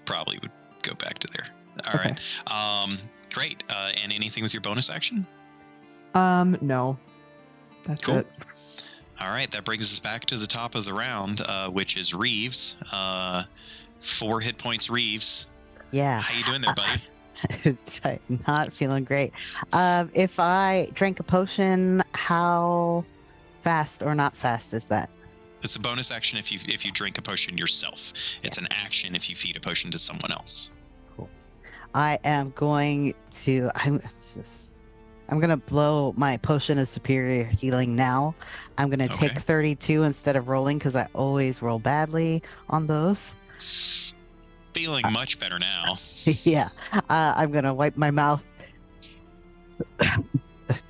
probably would go back to there. All Okay. right. Great. And anything with your bonus action? No. That's Cool. it. All right, that brings us back to the top of the round, which is Reeves. 4 hit points, Reeves. Yeah. How you doing there, buddy? Not feeling great. If I drank a potion, how fast or not fast is that? It's a bonus action if you drink a potion yourself. It's an action if you feed a potion to someone else. Cool. I am going to. I'm gonna blow my potion of superior healing now. I'm gonna Okay. take 32 instead of rolling because I always roll badly on those. Feeling much better now. Yeah. I'm gonna wipe my mouth.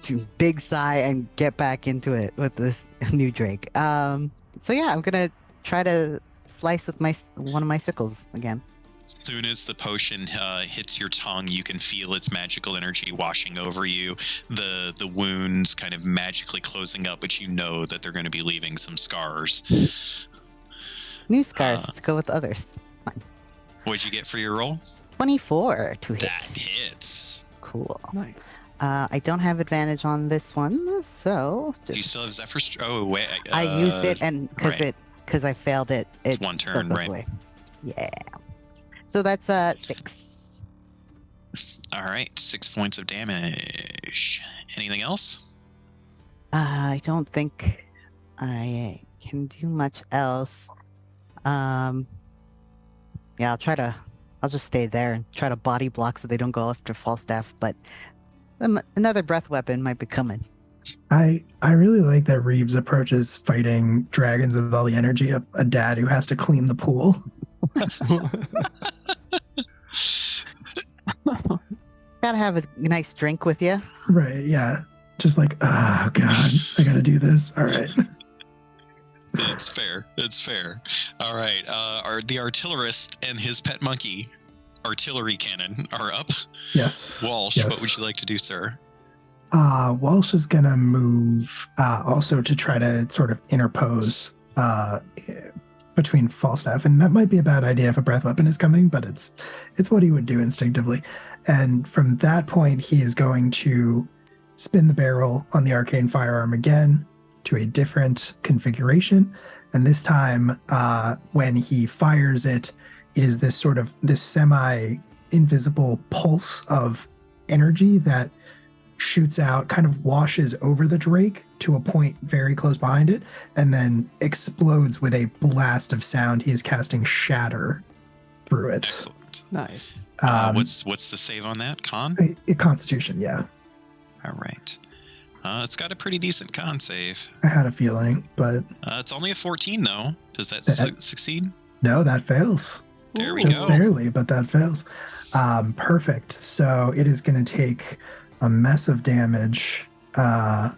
Do big sigh and get back into it with this new drake. So yeah, I'm gonna try to slice with one of my sickles again. As soon as the potion hits your tongue, you can feel its magical energy washing over you. The wounds kind of magically closing up, but you know that they're going to be leaving some scars. New scars to go with others. It's fine. What'd you get for your roll? 24 to hit. That hits. Cool. Nice. I don't have advantage on this one, so Do you still have Zephyr? Oh wait, I used it, and right. because I failed it, It's it one still turn, goes right? away. Yeah. So that's 6. All right, 6 points of damage. Anything else? I don't think I can do much else. Yeah, I'll just stay there and try to body block so they don't go after Falstaff, but another breath weapon might be coming. I really like that Reeves approaches fighting dragons with all the energy of a dad who has to clean the pool. Gotta have a nice drink with you. Right, yeah. Just like, oh God, I gotta do this. All right. It's fair. It's fair. All right. The artillerist and his pet monkey, artillery cannon, are up. Yes. Walsh, Yes. what would you like to do, sir? Walsh is gonna move also to try to sort of interpose between Falstaff, and that might be a bad idea if a breath weapon is coming, but it's what he would do instinctively. And from that point, he is going to spin the barrel on the arcane firearm again to a different configuration, and this time, when he fires it, it is this semi-invisible pulse of energy that shoots out, kind of washes over the Drake to a point very close behind it, and then explodes with a blast of sound. He is casting Shatter through it. Excellent. Nice. What's the save on that? Con? A Constitution, yeah. All right. It's got a pretty decent con save. I had a feeling, but It's only a 14, though. Does that succeed? no, that fails. There we Just go. barely, but that fails. Perfect. So it is going to take a mess of damage. A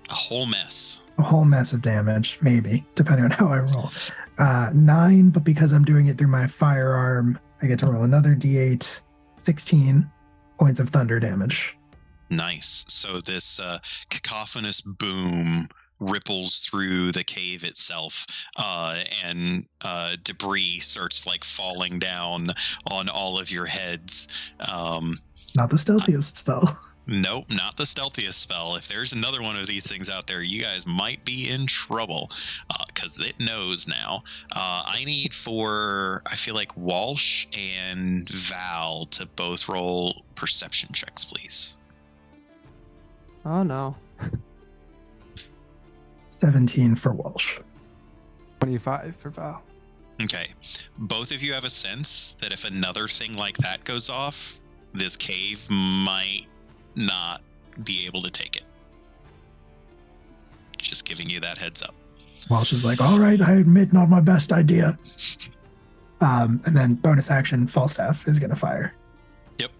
whole mess. A whole mess of damage, maybe, depending on how I roll. 9, but because I'm doing it through my firearm, I get to roll another d8, 16 points of thunder damage. Nice. So this cacophonous boom ripples through the cave itself, and debris starts like falling down on all of your heads. Not the stealthiest spell. Nope, not the stealthiest spell. If there's another one of these things out there, you guys might be in trouble, because it knows now. I need I feel like Walsh and Val to both roll perception checks, please. Oh no. 17 for Walsh. 25 for Val. Okay. Both of you have a sense that if another thing like that goes off, this cave might not be able to take it. Just giving you that heads up. Walsh is like, all right, I admit, not my best idea. And then bonus action, Falstaff is going to fire. Yep.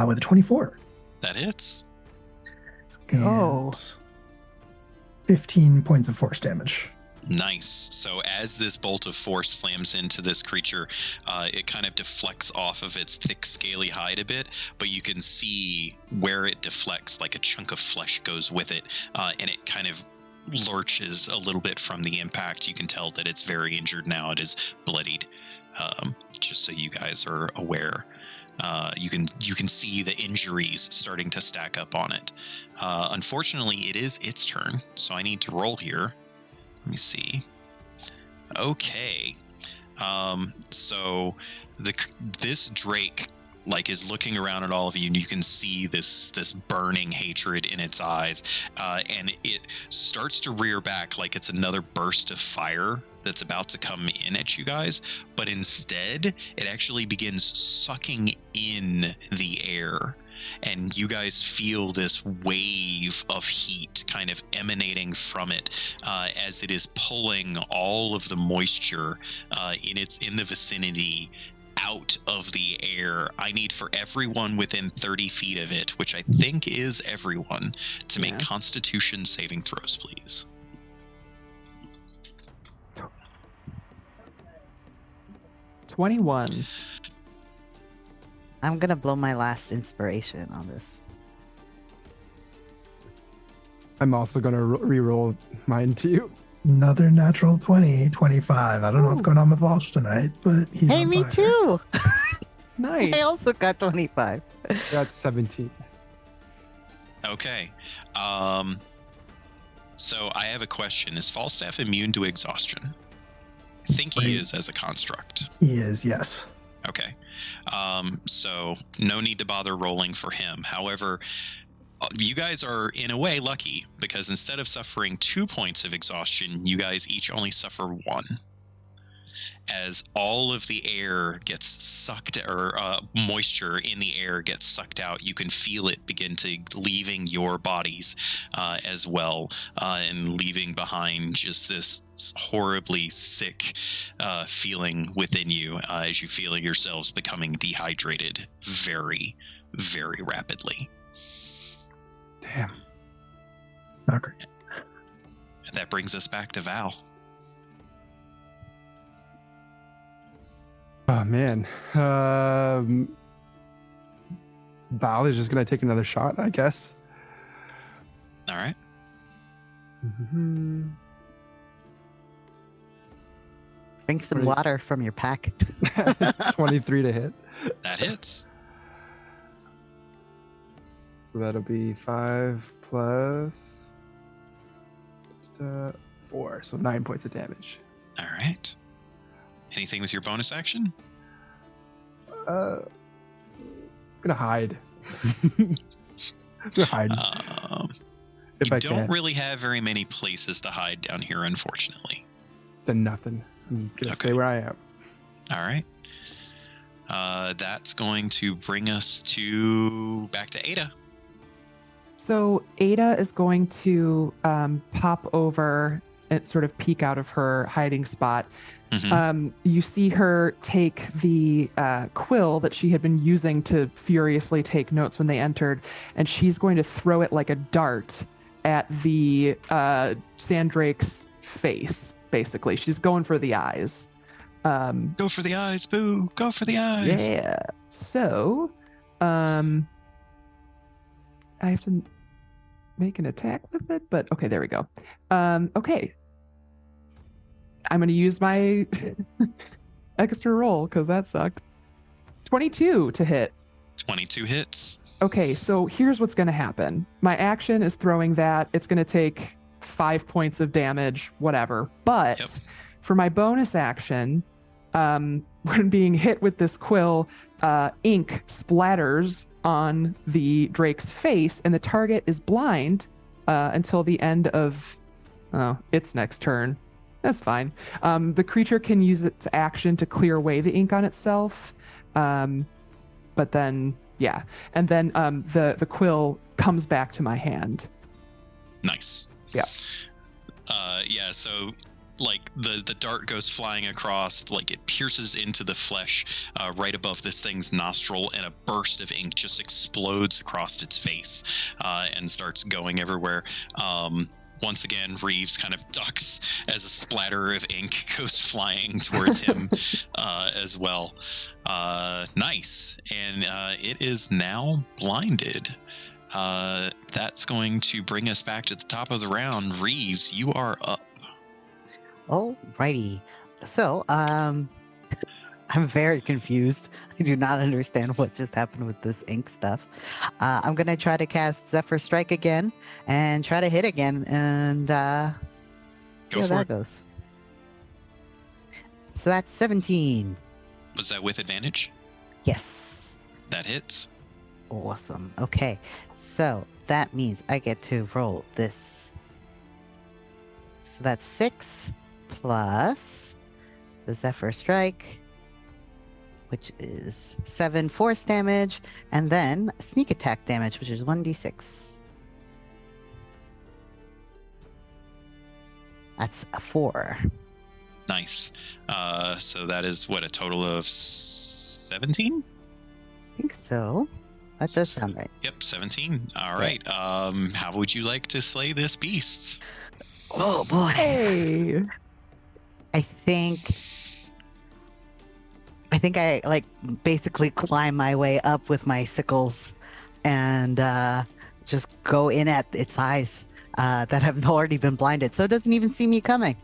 With a 24. That hits. go. And 15 points of force damage. Nice. So as this bolt of force slams into this creature, it kind of deflects off of its thick, scaly hide a bit, but you can see where it deflects, like a chunk of flesh goes with it, and it kind of lurches a little bit from the impact. You can tell that it's very injured now. It is bloodied, just so you guys are aware. You can see the injuries starting to stack up on it. Unfortunately, it is its turn, so I need to roll here. Let me see. Okay. So this Drake is looking around at all of you, and you can see this burning hatred in its eyes, and it starts to rear back like it's another burst of fire that's about to come in at you guys, but instead it actually begins sucking in the air, and you guys feel this wave of heat kind of emanating from it, as it is pulling all of the moisture in the vicinity out of the air. I need for everyone within 30 feet of it, which I think is everyone, to make Constitution saving throws, please. $21. I'm gonna blow my last inspiration on this. I'm also going to re-roll mine too. Another natural 20, 25. I don't know what's going on with Walsh tonight, but he's Hey, on me fire. too. Nice. I also got 25. That's 17. Okay. So I have a question. Is Falstaff immune to exhaustion? I think he is as a construct. He is, yes. Okay. So no need to bother rolling for him. However, You guys are, in a way, lucky, because instead of suffering 2 points of exhaustion, you guys each only suffer 1. As all of the air gets sucked, or moisture in the air gets sucked out, you can feel it begin to leaving your bodies as well, and leaving behind just this horribly sick feeling within you as you feel yourselves becoming dehydrated very, very rapidly. Damn. Not great. That brings us back to Val. Oh man. Val is just gonna take another shot, I guess. All right. Drink some Right. water from your pack. 23 to hit. That hits. So that'll be 5 plus 4. So 9 points of damage. All right. Anything with your bonus action? I'm gonna hide. I'm gonna hide if You I don't can. really have very many places to hide down here, unfortunately. Then nothing. I'm gonna Okay. stay where I am. All right. That's going to bring us to back to Ada. So Ada is going to pop over and sort of peek out of her hiding spot. Mhm. You see her take the quill that she had been using to furiously take notes when they entered, and she's going to throw it like a dart at the Sandrake's face, basically. She's going for the eyes. Go for the eyes, Boo. Go for the eyes. Yeah. So, I have to make an attack with it, but okay, there we go. Okay. I'm going to use my extra roll because that sucked. 22 to hit. 22 hits. Okay, so here's what's going to happen. My action is throwing that. It's going to take 5 points of damage, whatever. But Yep. for my bonus action, when being hit with this quill, ink splatters on the Drake's face, and the target is blind until the end of its next turn. That's fine. The creature can use its action to clear away the ink on itself. But then, yeah. And then the quill comes back to my hand. Nice. Yeah. Yeah, so like the dart goes flying across, like it pierces into the flesh right above this thing's nostril, and a burst of ink just explodes across its face and starts going everywhere. Once again, Reeves kind of ducks as a splatter of ink goes flying towards him as well. Nice. And it is now blinded. That's going to bring us back to the top of the round. Reeves, you are up. Alrighty. So, I'm very confused. I do not understand what just happened with this ink stuff. I'm gonna try to cast Zephyr Strike again and try to hit again and see Go how for that it. goes. So that's 17. Was that with advantage? Yes. That hits. Awesome. Okay. So that means I get to roll this. So that's 6 plus the Zephyr Strike, which is 7 force damage, and then sneak attack damage, which is 1d6. That's a 4. Nice. So that is what, a total of 17? I think so. That does sound right. Yep, 17. All right. How would you like to slay this beast? Oh boy. Hey! I think I like basically climb my way up with my sickles and just go in at its eyes that have already been blinded, so it doesn't even see me coming.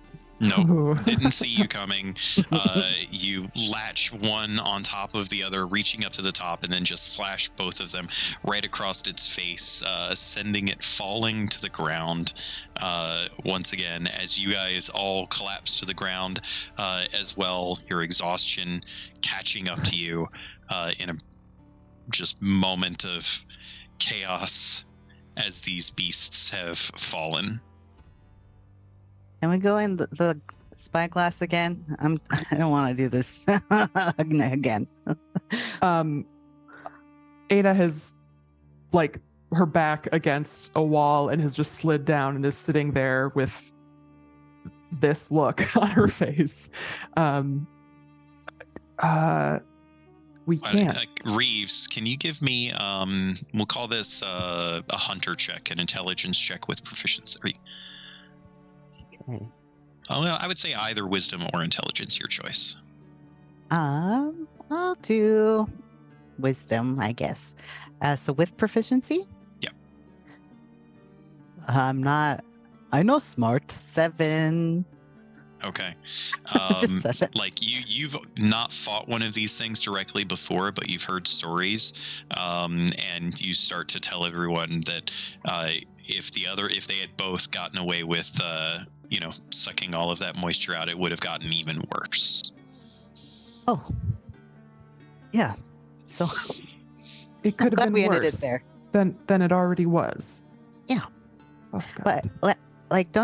No, didn't see you coming. You latch one on top of the other, reaching up to the top, and then just slash both of them right across its face, sending it falling to the ground. Once again, as you guys all collapse to the ground as well, your exhaustion catching up to you in a just moment of chaos as these beasts have fallen. Can we go in the spyglass again? I don't want to do this again. Ada has like her back against a wall and has just slid down and is sitting there with this look on her face. We can't. Reeves, can you give me, we'll call this a hunter check, an intelligence check with proficiency. Okay. Oh, well, I would say either wisdom or intelligence, your choice. I'll do wisdom, I guess. So with proficiency? Yep. I know smart. 7. Okay. Just such a- Like you've not fought one of these things directly before, but you've heard stories, and you start to tell everyone that if they had both gotten away with sucking all of that moisture out, it would have gotten even worse. Oh. Yeah. So It could have glad been we ended worse it there. than it already was. Yeah. Oh, God. But like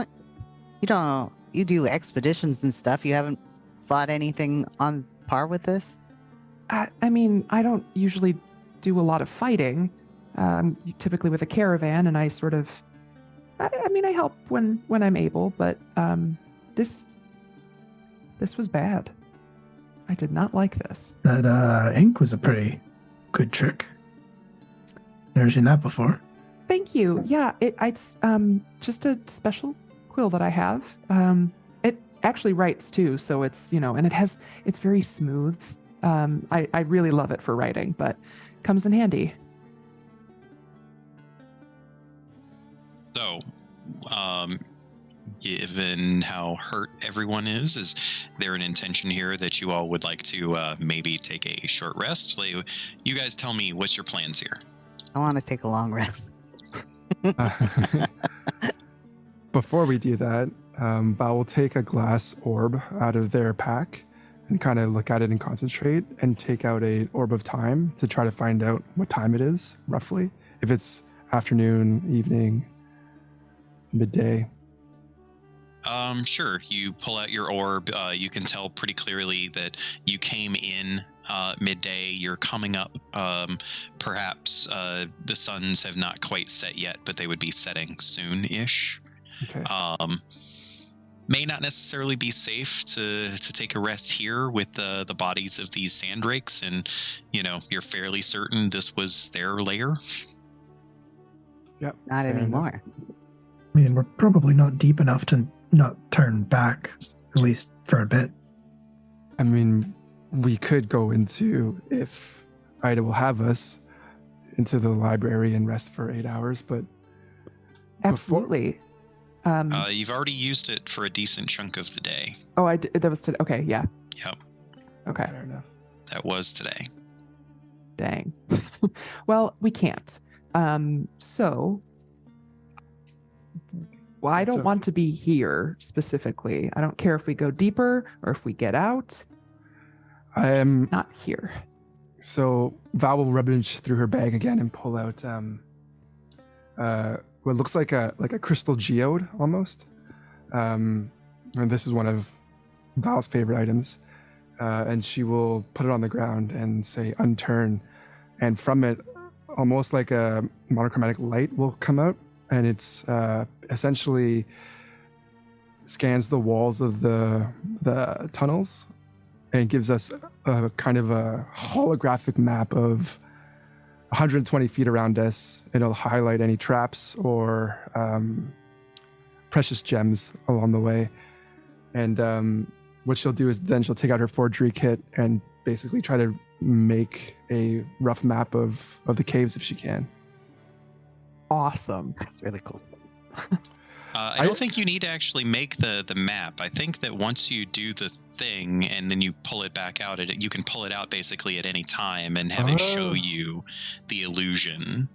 you do expeditions and stuff. You haven't fought anything on par with this? I mean, I don't usually do a lot of fighting, typically with a caravan, and I sort of, I mean, I help when I'm able, but this was bad. I did not like this. That ink was a pretty good trick. Never seen that before. Thank you. Yeah, it's just a special quill that I have. It actually writes too, so it's and it's very smooth. I really love it for writing, but comes in handy. So, given how hurt everyone is there an intention here that you all would like to maybe take a short rest? You guys tell me, what's your plans here? I want to take a long rest. Before we do that, Val will take a glass orb out of their pack and kind of look at it and concentrate and take out a orb of time to try to find out what time it is, roughly. If it's afternoon, evening, midday. Sure. You pull out your orb. You can tell pretty clearly that you came in midday. You're coming up. Perhaps the suns have not quite set yet, but they would be setting soon-ish. Okay. May not necessarily be safe to take a rest here with the bodies of these sandrakes, and you're fairly certain this was their lair. Yep. Not fair anymore. I mean, we're probably not deep enough to not turn back, at least for a bit. I mean, we could go into, if Ida will have us, into the library and rest for 8 hours, but Absolutely. You've already used it for a decent chunk of the day. Oh, I did. That was today. Okay, yeah. Yep, Okay. fair enough. that was today. Dang. Well, we can't. So, well, I That's don't okay. want to be here specifically. I don't care if we go deeper or if we get out. I am Not here. So Val will rummage through her bag again and pull out what looks like a crystal geode almost. And this is one of Val's favorite items. And she will put it on the ground and say unturn, and from it almost like a monochromatic light will come out, and it's essentially scans the walls of the tunnels and gives us a kind of a holographic map of 120 feet around us. It'll highlight any traps or precious gems along the way. And what she'll do is then she'll take out her forgery kit and basically try to make a rough map of the caves if she can. Awesome. That's really cool. I don't think you need to actually make the map. I think that once you do the thing and then you pull it back out, you can pull it out basically at any time and have it show you the illusion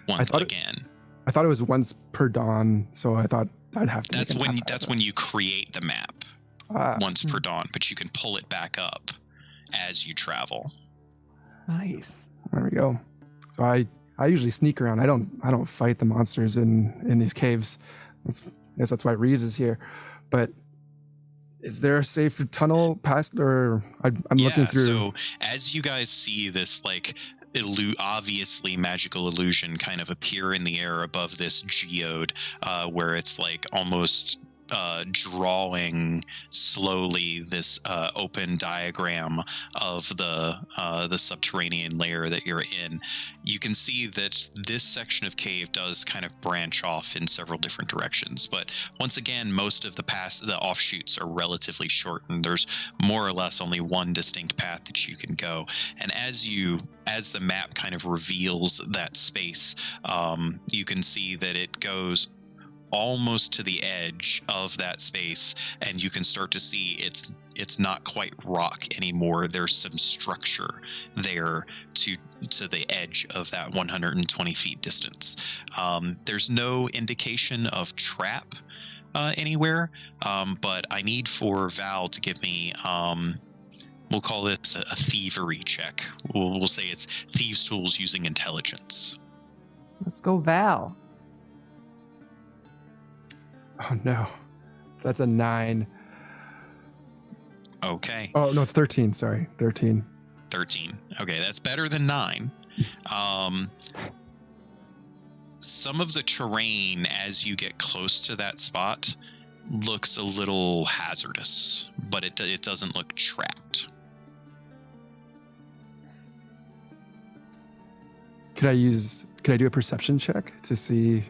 once again. I thought it was once per dawn, so I thought I'd have to. That's when you create the map once per dawn, but you can pull it back up as you travel. Nice. There we go. So I I usually sneak around. I don't fight the monsters in these caves. I guess that's why Reeves is here. But is there a safe tunnel past, or I'm looking through? So as you guys see this like obviously magical illusion kind of appear in the air above this geode, where it's like almost drawing slowly this open diagram of the subterranean layer that you're in, you can see that this section of cave does kind of branch off in several different directions. But once again, most of the offshoots are relatively short, and there's more or less only one distinct path that you can go. And as the map kind of reveals that space, you can see that it goes almost to the edge of that space, and you can start to see it's not quite rock anymore. There's some structure there to the edge of that 120 feet distance. There's no indication of trap anywhere, but I need for Val to give me we'll call this a thievery check. We'll say it's thieves tools using intelligence. Let's go, Val. Oh no, that's a 9. Okay. Oh no, it's 13. Sorry, 13. 13. Okay, that's better than 9. Some of the terrain as you get close to that spot looks a little hazardous, but it doesn't look trapped. Could I do a perception check to see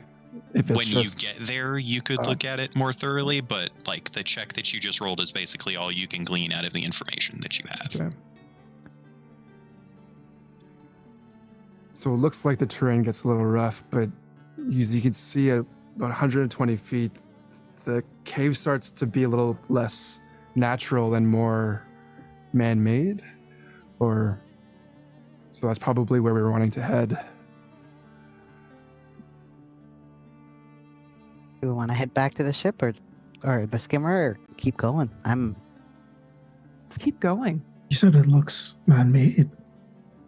if it's when you get there, you could look at it more thoroughly, but like the check that you just rolled is basically all you can glean out of the information that you have. Okay. So it looks like the terrain gets a little rough, but you can see at about 120 feet, the cave starts to be a little less natural and more man-made, so that's probably where we were wanting to head. Do we want to head back to the ship or the skimmer, or keep going? Let's keep going. You said it looks man-made.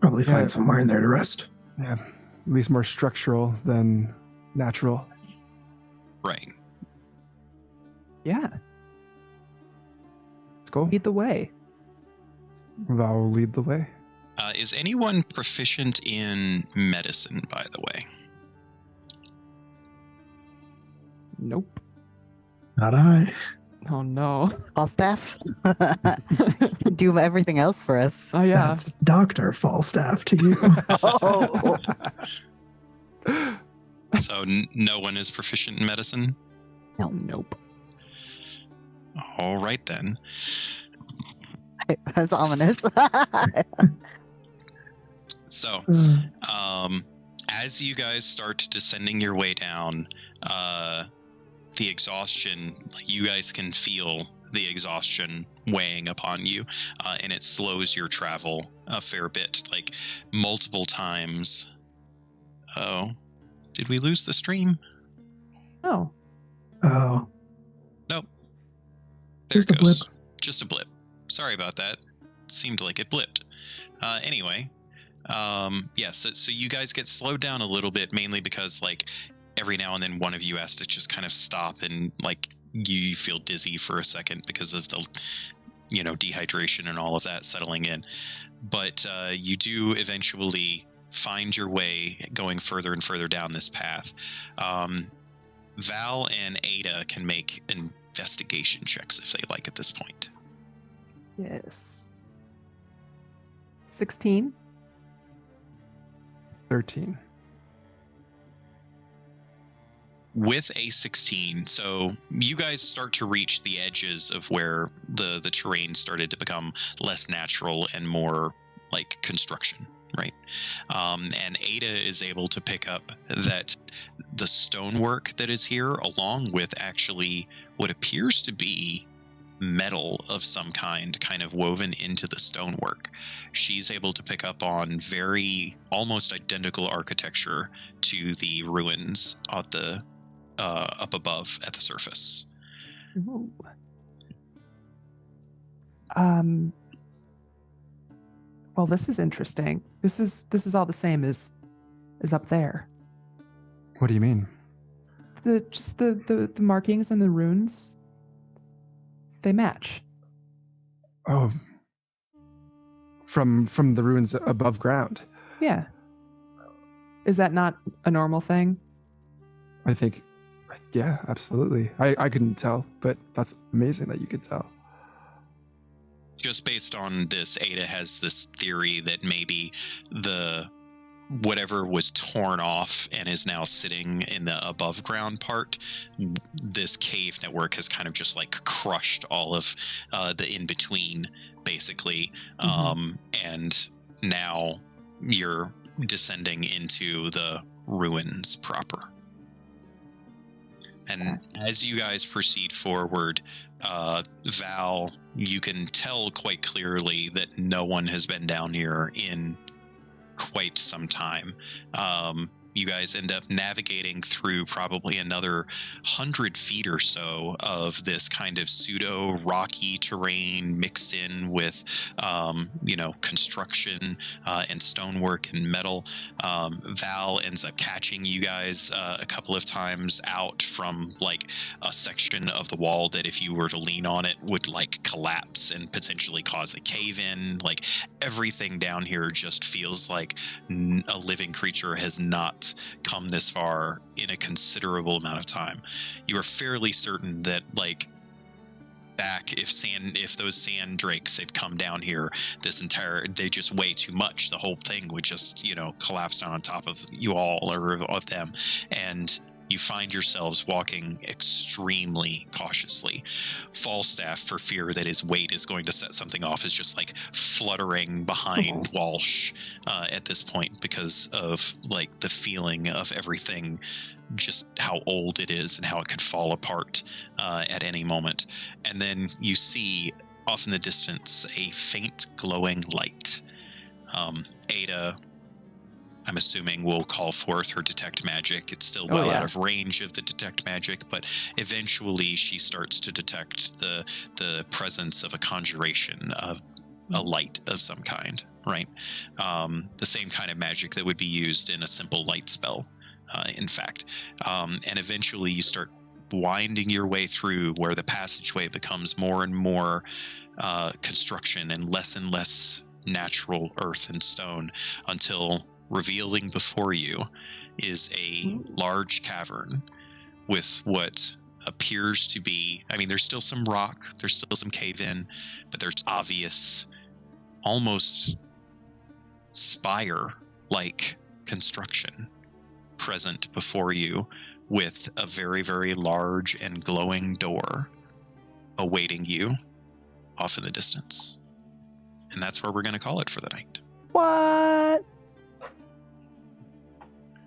Probably find somewhere in there to rest. Yeah, at least more structural than natural. Right. Yeah, Let's go. lead the way. Val will lead the way. Is anyone proficient in medicine, by the way? Nope. Not I. Oh no. Falstaff? Do everything else for us. Oh yeah. That's Dr. Falstaff to you. Oh. So no one is proficient in medicine? Nope. All right then. That's ominous. So, as you guys start descending your way down, the exhaustion, you guys can feel the exhaustion weighing upon you, and it slows your travel a fair bit, like multiple times. Oh, did we lose the stream? Oh. Oh. Nope. There Just it a goes. blip. Just a blip. Sorry about that. Seemed like it blipped. Anyway, so you guys get slowed down a little bit, mainly because like every now and then one of you has to just kind of stop and like you feel dizzy for a second because of the dehydration and all of that settling in. But you do eventually find your way going further and further down this path. Val and Ada can make investigation checks if they like at this point. Yes. 16. 13. With a 16, so you guys start to reach the edges of where the terrain started to become less natural and more like construction, right? And Ada is able to pick up that the stonework that is here, along with actually what appears to be metal of some kind of woven into the stonework. She's able to pick up on very almost identical architecture to the ruins of the up above at the surface. Ooh. Well, this is interesting. This is all the same as is up there. What do you mean? The markings and the runes, they match. Oh, from the ruins above ground. Yeah. Is that not a normal thing? I think, yeah, absolutely. I couldn't tell, but that's amazing that you could tell. Just based on this, Ada has this theory that maybe whatever was torn off and is now sitting in the above ground part, this cave network has kind of just like crushed all of the in between, basically. And now you're descending into the ruins proper. And as you guys proceed forward, Val, you can tell quite clearly that no one has been down here in quite some time. You guys end up navigating through probably another 100 feet or so of this kind of pseudo rocky terrain mixed in with, construction and stonework and metal. Val ends up catching you guys a couple of times out from like a section of the wall that if you were to lean on it would like collapse and potentially cause a cave in. Like everything down here just feels like a living creature has not come this far in a considerable amount of time. You are fairly certain that like back if those sand drakes had come down here, they just way too much, the whole thing would just collapse down on top of you all or of them, and you find yourselves walking extremely cautiously. Falstaff, for fear that his weight is going to set something off, is just like fluttering behind Walsh at this point because of like the feeling of everything, just how old it is and how it could fall apart at any moment. And then you see off in the distance a faint glowing light. Ada, I'm assuming, will call forth her detect magic. It's still well out of range of the detect magic, but eventually she starts to detect the presence of a conjuration of a light of some kind, right? The same kind of magic that would be used in a simple light spell, in fact. And eventually you start winding your way through where the passageway becomes more and more construction and less natural earth and stone, until revealing before you is a large cavern with what appears to be, there's still some rock, there's still some cave in, but there's obvious, almost spire-like construction present before you, with a very, very large and glowing door awaiting you off in the distance. And that's where we're going to call it for the night. What?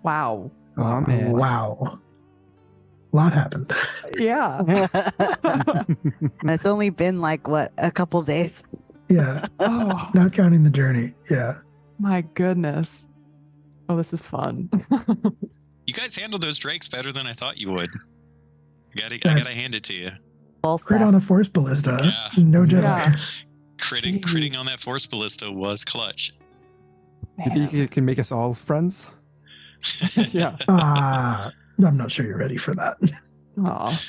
Wow. Oh, man. Wow. A lot happened. Yeah. And it's only been like, a couple days? Yeah. Oh, Not counting the journey. Yeah. my goodness. Oh, this is fun. You guys handled those drakes better than I thought you would. I gotta hand it to you. Crit on a force ballista. Yeah. No Jedi. Yeah. Critting on that force ballista was clutch. You think you can make us all friends? Yeah. I'm not sure you're ready for that. Aw.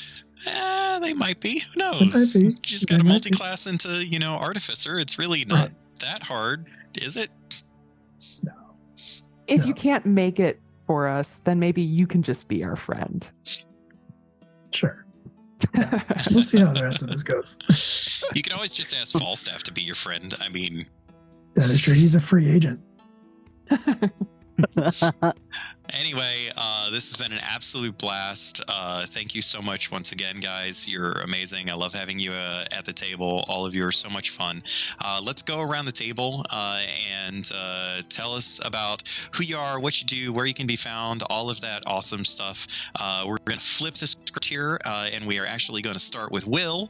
They might be. Who knows? They might be. Just got to multi-class into, Artificer. It's really not that hard, is it? No. If you can't make it for us, then maybe you can just be our friend. Sure. Yeah. We'll see how the rest of this goes. You can always just ask Falstaff to be your friend. That is true. He's a free agent. Anyway, this has been an absolute blast. Thank you so much once again, guys. You're amazing. I love having you at the table. All of you are so much fun. Let's go around the table and tell us about who you are, what you do, where you can be found, all of that awesome stuff. We're going to flip the script here, and we are actually going to start with Will.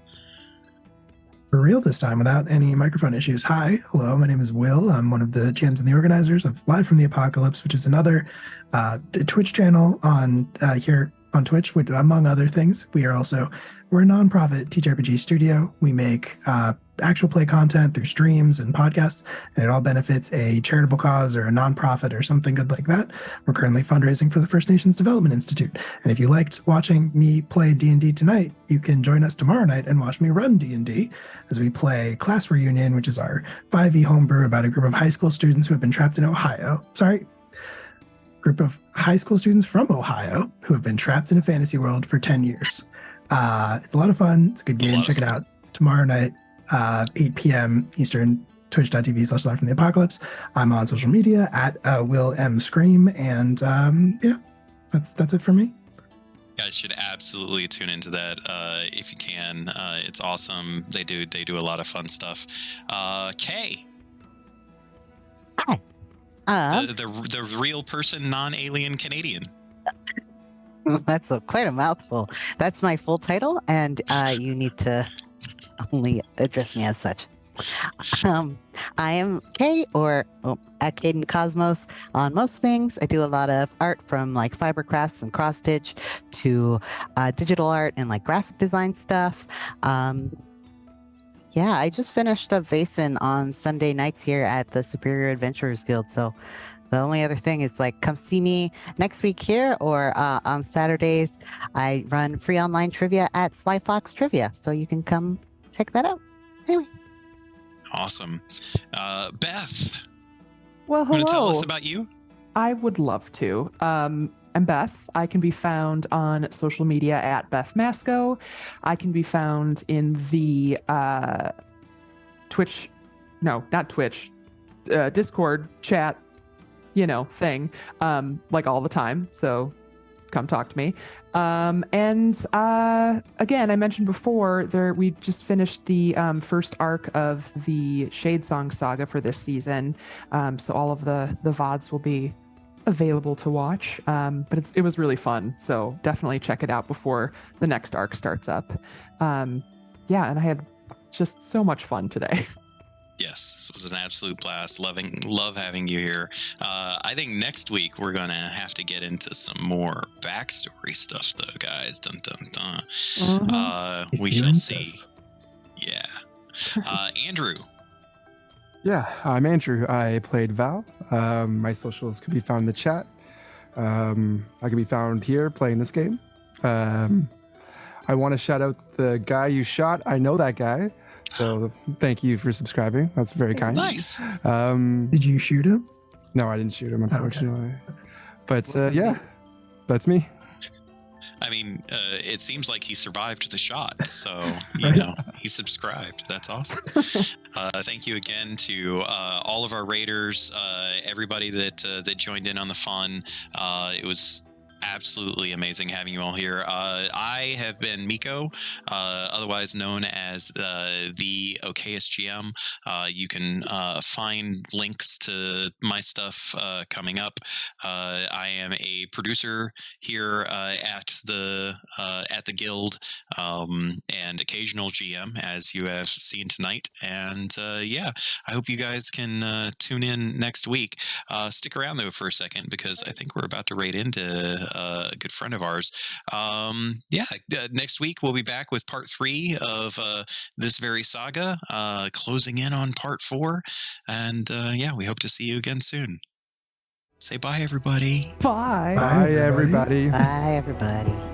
For real this time, without any microphone issues. Hi, hello, my name is Will. I'm one of the GMs and the organizers of Live from the Apocalypse, which is another Twitch channel on here on Twitch, which, among other things. We're a nonprofit TTRPG studio. We make actual play content through streams and podcasts, and it all benefits a charitable cause or a nonprofit or something good like that. We're currently fundraising for the First Nations Development Institute. And if you liked watching me play D&D tonight, you can join us tomorrow night and watch me run D&D as we play Class Reunion, which is our 5e homebrew about a group of high school students who have been trapped in Ohio. Group of high school students from Ohio who have been trapped in a fantasy world for 10 years. It's a lot of fun. It's a good game. Check it out tomorrow night, 8 p.m. Eastern, twitch.tv/Live from the Apocalypse. I'm on social media at Will M Scream, and yeah, that's it for me. You guys should absolutely tune into that if you can. It's awesome. They do a lot of fun stuff. Kay. Hi. The real person, non-alien Canadian. That's quite a mouthful. That's my full title, and you need to only address me as such. I am Kay, or at Caden Cosmos on most things. I do a lot of art, from like fiber crafts and cross stitch to digital art and like graphic design stuff. Yeah, I just finished up Vason on Sunday nights here at the Superior Adventurers Guild. So the only other thing is like come see me next week here, or on Saturdays I run free online trivia at Sly Fox Trivia. So you can come check that out. Anyway. Awesome. Beth. Well, hello. Want to tell us about you? I would love to. I'm Beth. I can be found on social media at Beth Masco. I can be found in the Twitch, no, not Twitch, Discord chat, thing, like all the time. So come talk to me. And again, I mentioned before, we just finished the first arc of the Shadesong saga for this season. So all of the VODs will be available to watch. But it was really fun. So definitely check it out before the next arc starts up. Yeah, and I had just so much fun today. Yes, this was an absolute blast. Love having you here. I think next week we're gonna have to get into some more backstory stuff, though, guys. Dun dun dun. We shall see. Yeah. Andrew. Yeah, I'm Andrew. I played Val. My socials can be found in the chat. I can be found here playing this game. I want to shout out the guy you shot. I know that guy. So thank you for subscribing. That's very kind. Nice. Did you shoot him? No, I didn't shoot him, unfortunately. Okay. But yeah, that's me. I mean, it seems like he survived the shot, so he subscribed. That's awesome. Thank you again to all of our raiders, everybody that joined in on the fun. It was absolutely amazing having you all here. I have been Miko, otherwise known as the okayest GM. You can find links to my stuff coming up. I am a producer here at the guild, and occasional GM, as you have seen tonight. And yeah, I hope you guys can tune in next week. Stick around though for a second, because I think we're about to raid into a good friend of ours. Next week we'll be back with part 3 of this very saga, closing in on part 4, and we hope to see you again soon. Say bye, everybody. Bye. Bye, everybody. Bye, everybody.